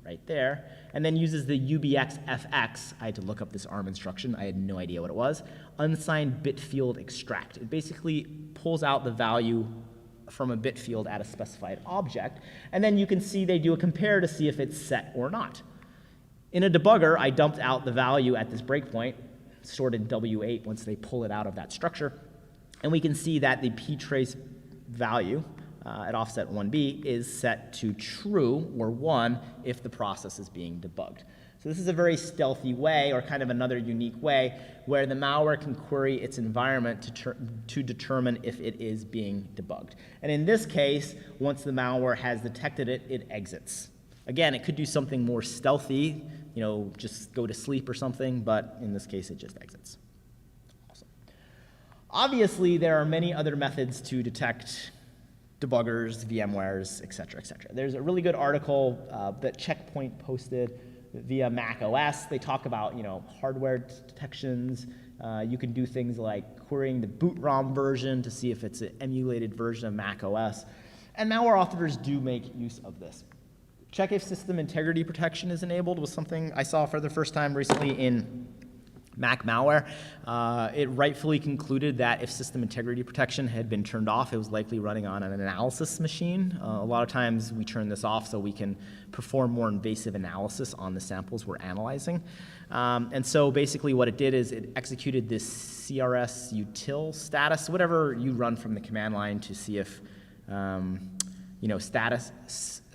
A: right there, and then uses the ubxfx. I had to look up this ARM instruction. I had no idea what it was. Unsigned bit field extract. It basically pulls out the value from a bit field at a specified object, and then you can see they do a compare to see if it's set or not. In a debugger, I dumped out the value at this breakpoint, stored in W8 once they pull it out of that structure, and we can see that the ptrace value at offset 1b is set to true, or 1, if the process is being debugged. So this is a very stealthy way, or kind of another unique way, where the malware can query its environment to determine if it is being debugged. And in this case, once the malware has detected it, it exits. Again, it could do something more stealthy, just go to sleep or something, but in this case, it just exits. Awesome. Obviously, there are many other methods to detect debuggers, VMwares, et cetera, et cetera. There's a really good article that Checkpoint posted via macOS. They talk about, hardware detections. You can do things like querying the boot ROM version to see if it's an emulated version of macOS. And malware authors do make use of this. Check if system integrity protection is enabled was something I saw for the first time recently in Mac malware. It rightfully concluded that if system integrity protection had been turned off, it was likely running on an analysis machine. A lot of times we turn this off so we can perform more invasive analysis on the samples we're analyzing. And so basically what it did is it executed this CRS util status, whatever you run from the command line to see if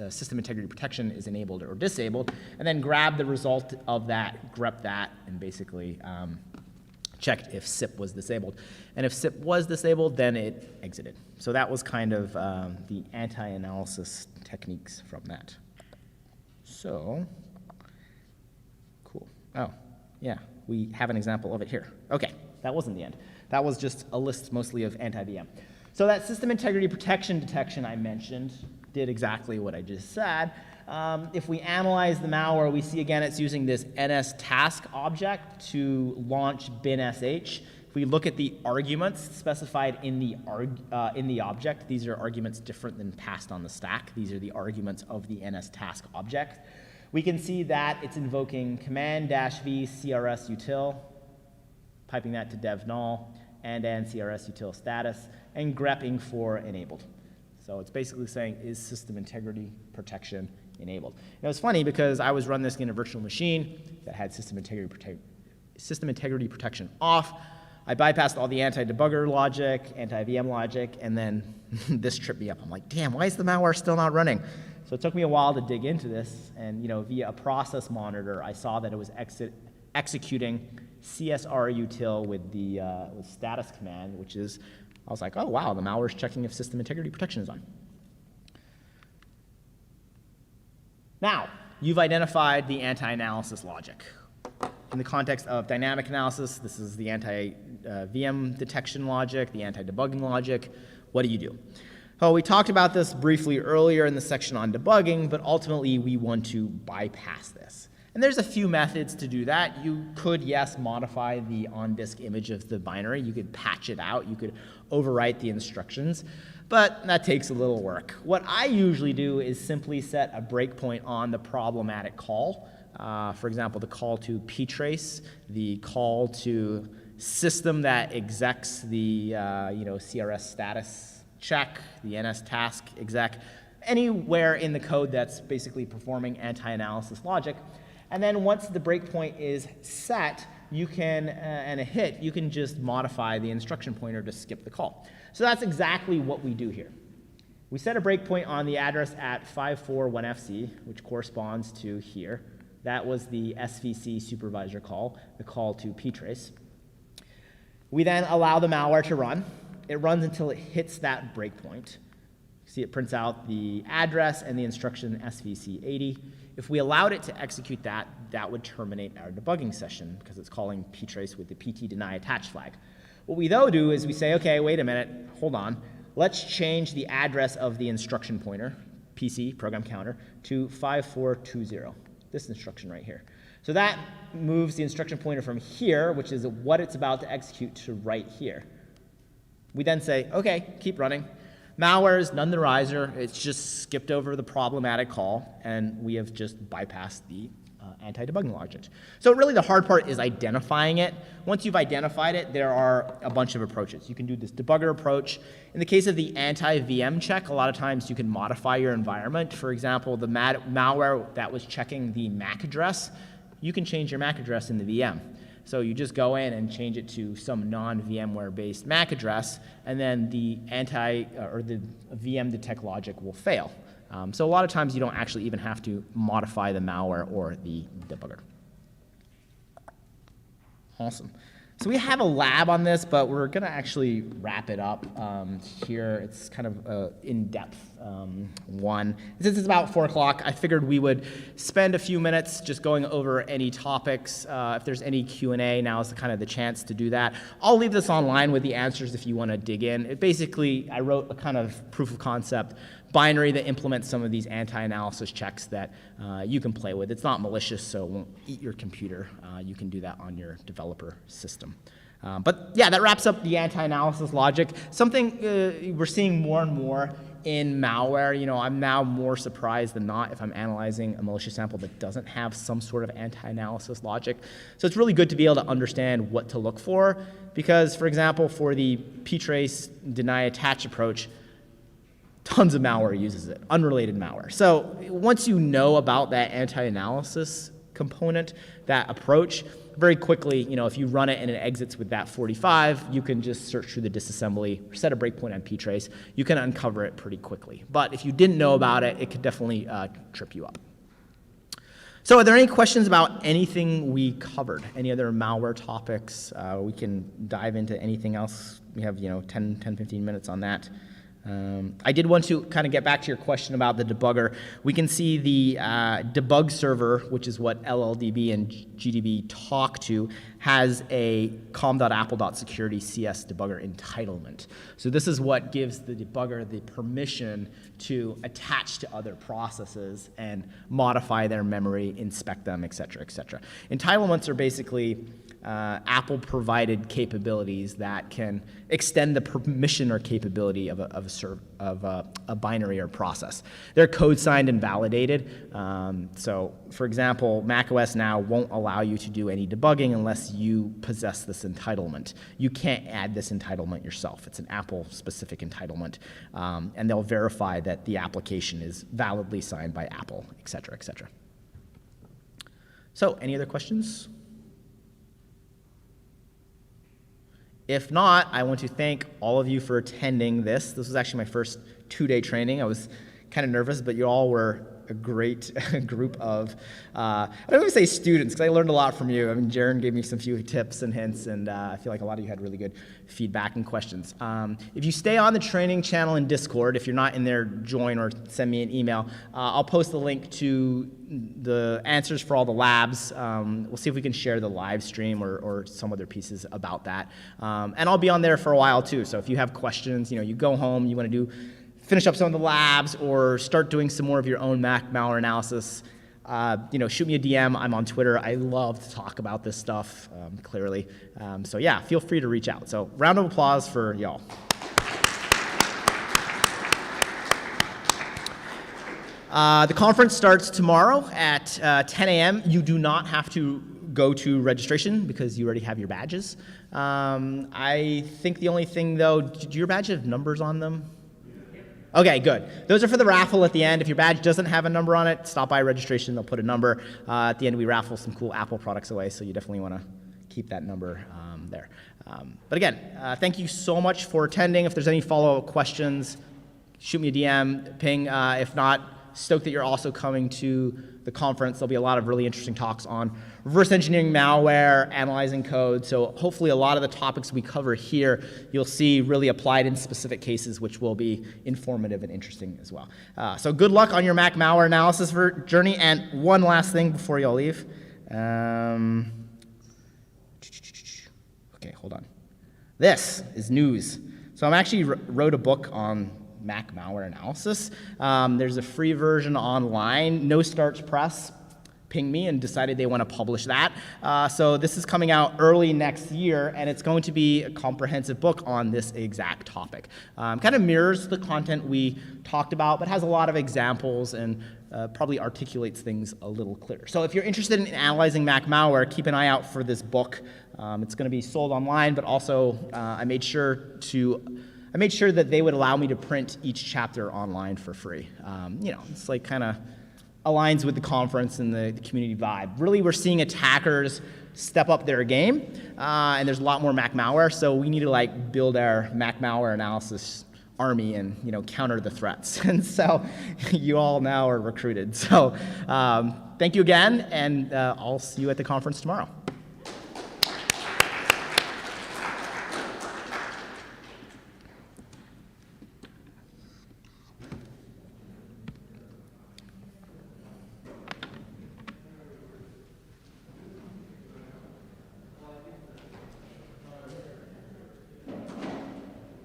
A: system integrity protection is enabled or disabled, and then grab the result of that, grep that, and basically checked if SIP was disabled. And if SIP was disabled, then it exited. So that was kind of the anti-analysis techniques from that. So, cool. Oh, yeah, we have an example of it here. Okay, that wasn't the end. That was just a list mostly of anti-VM. So that system integrity protection detection I mentioned did exactly what I just said. If we analyze the malware, we see again it's using this NSTask object to launch binsh. If we look at the arguments specified in the object, these are arguments different than passed on the stack. These are the arguments of the NSTask object. We can see that it's invoking command-v CRS util, piping that to dev null, and then CRS util status, and grepping for enabled. So it's basically saying, is system integrity protection enabled? It was funny because I was running this in a virtual machine that had system integrity protection off. I bypassed all the anti-debugger logic, anti-VM logic, and then this tripped me up. I'm like, damn, why is the malware still not running? So it took me a while to dig into this, and via a process monitor, I saw that it was executing CSR util with the status command, which is, I was like, oh wow, the malware's checking if system integrity protection is on. Now, you've identified the anti-analysis logic. In the context of dynamic analysis, this is the anti-VM detection logic, the anti-debugging logic. What do you do? Oh, we talked about this briefly earlier in the section on debugging, but ultimately we want to bypass this. And there's a few methods to do that. You could, yes, modify the on-disk image of the binary. You could patch it out. You could overwrite the instructions. But that takes a little work. What I usually do is simply set a breakpoint on the problematic call. For example, the call to ptrace, the call to system that execs the CRS status check, the NSTask exec, anywhere in the code that's basically performing anti-analysis logic. And then once the breakpoint is set, you can, and a hit, you can just modify the instruction pointer to skip the call. So that's exactly what we do here. We set a breakpoint on the address at 541FC, which corresponds to here. That was the SVC supervisor call, the call to ptrace. We then allow the malware to run. It runs until it hits that breakpoint. See, it prints out the address and the instruction SVC80. If we allowed it to execute that, that would terminate our debugging session because it's calling ptrace with the pt deny attach flag. What we though do is we say, okay, wait a minute, hold on. Let's change the address of the instruction pointer, PC, program counter, to 5420, this instruction right here. So that moves the instruction pointer from here, which is what it's about to execute, to right here. We then say, okay, keep running. Malware is none the wiser. It's just skipped over the problematic call, and we have just bypassed the anti-debugging logic. So really the hard part is identifying it. Once you've identified it, there are a bunch of approaches. You can do this debugger approach. In the case of the anti-VM check, a lot of times you can modify your environment. For example, the malware that was checking the MAC address, you can change your MAC address in the VM. So you just go in and change it to some non-VMware based MAC address, and then the the VM detect logic will fail. So a lot of times you don't actually even have to modify the malware or the debugger. Awesome. So we have a lab on this, but we're going to actually wrap it up here. It's kind of an in-depth one. Since it's about 4 o'clock, I figured we would spend a few minutes just going over any topics. If there's any Q&A, now is kind of the chance to do that. I'll leave this online with the answers if you want to dig in. Basically, I wrote a kind of proof of concept binary that implements some of these anti-analysis checks that you can play with. It's not malicious, so it won't eat your computer. You can do that on your developer system. But yeah, that wraps up the anti-analysis logic. Something we're seeing more and more in malware. You know, I'm now more surprised than not if I'm analyzing a malicious sample that doesn't have some sort of anti-analysis logic. So it's really good to be able to understand what to look for, because, for example, for the ptrace deny attach approach, tons of malware uses it, unrelated malware. So once you know about that anti-analysis component, that approach, very quickly, you know, if you run it and it exits with that 45, you can just search through the disassembly, set a breakpoint on ptrace. You can uncover it pretty quickly. But if you didn't know about it, it could definitely trip you up. So are there any questions about anything we covered? Any other malware topics? We can dive into anything else. We have, 10, 15 minutes on that. I did want to kind of get back to your question about the debugger. We can see the debug server, which is what LLDB and GDB talk to, has a com.apple.security CS debugger entitlement. So this is what gives the debugger the permission to attach to other processes and modify their memory, inspect them, et cetera, et cetera. Entitlements are basically Apple-provided capabilities that can extend the permission or capability of a binary or process. They're code-signed and validated. So, for example, macOS now won't allow you to do any debugging unless you possess this entitlement. You can't add this entitlement yourself. It's an Apple-specific entitlement, and they'll verify that the application is validly signed by Apple, et cetera, et cetera. So, any other questions? If not, I want to thank all of you for attending this. This was actually my first 2-day training. I was kind of nervous, but you all were a great group of, I don't even say students, because I learned a lot from you. I mean, Jaron gave me some few tips and hints, and I feel like a lot of you had really good feedback and questions. If you stay on the training channel in Discord, if you're not in there, join or send me an email. I'll post the link to the answers for all the labs. We'll see if we can share the live stream or some other pieces about that. And I'll be on there for a while too, so if you have questions, you go home, you want to finish up some of the labs or start doing some more of your own malware analysis, shoot me a DM. I'm on Twitter. I love to talk about this stuff, clearly. So yeah, feel free to reach out. So round of applause for y'all. The conference starts tomorrow at 10 a.m. You do not have to go to registration because you already have your badges. I think the only thing, though, do your badges have numbers on them? Okay, good. Those are for the raffle at the end. If your badge doesn't have a number on it, stop by registration. They'll put a number. At the end, we raffle some cool Apple products away, so you definitely want to keep that number there. But again, thank you so much for attending. If there's any follow-up questions, shoot me a DM, ping. If not, stoked that you're also coming to the conference. There'll be a lot of really interesting talks on reverse engineering malware, analyzing code. So hopefully a lot of the topics we cover here, you'll see really applied in specific cases, which will be informative and interesting as well. So good luck on your Mac malware analysis journey. And one last thing before y'all leave. Okay, hold on. This is news. So I actually wrote a book on Mac malware analysis. There's a free version online, No Starch Press. pinged me and decided they want to publish that. So this is coming out early next year, and it's going to be a comprehensive book on this exact topic. Kind of mirrors the content we talked about, but has a lot of examples and probably articulates things a little clearer. So if you're interested in analyzing Mac malware, keep an eye out for this book. It's going to be sold online, but also I made sure that they would allow me to print each chapter online for free. It's like kind of aligns with the conference and the community vibe. Really, we're seeing attackers step up their game, and there's a lot more Mac malware, so we need to build our Mac malware analysis army and counter the threats. And so you all now are recruited. So thank you again, and I'll see you at the conference tomorrow.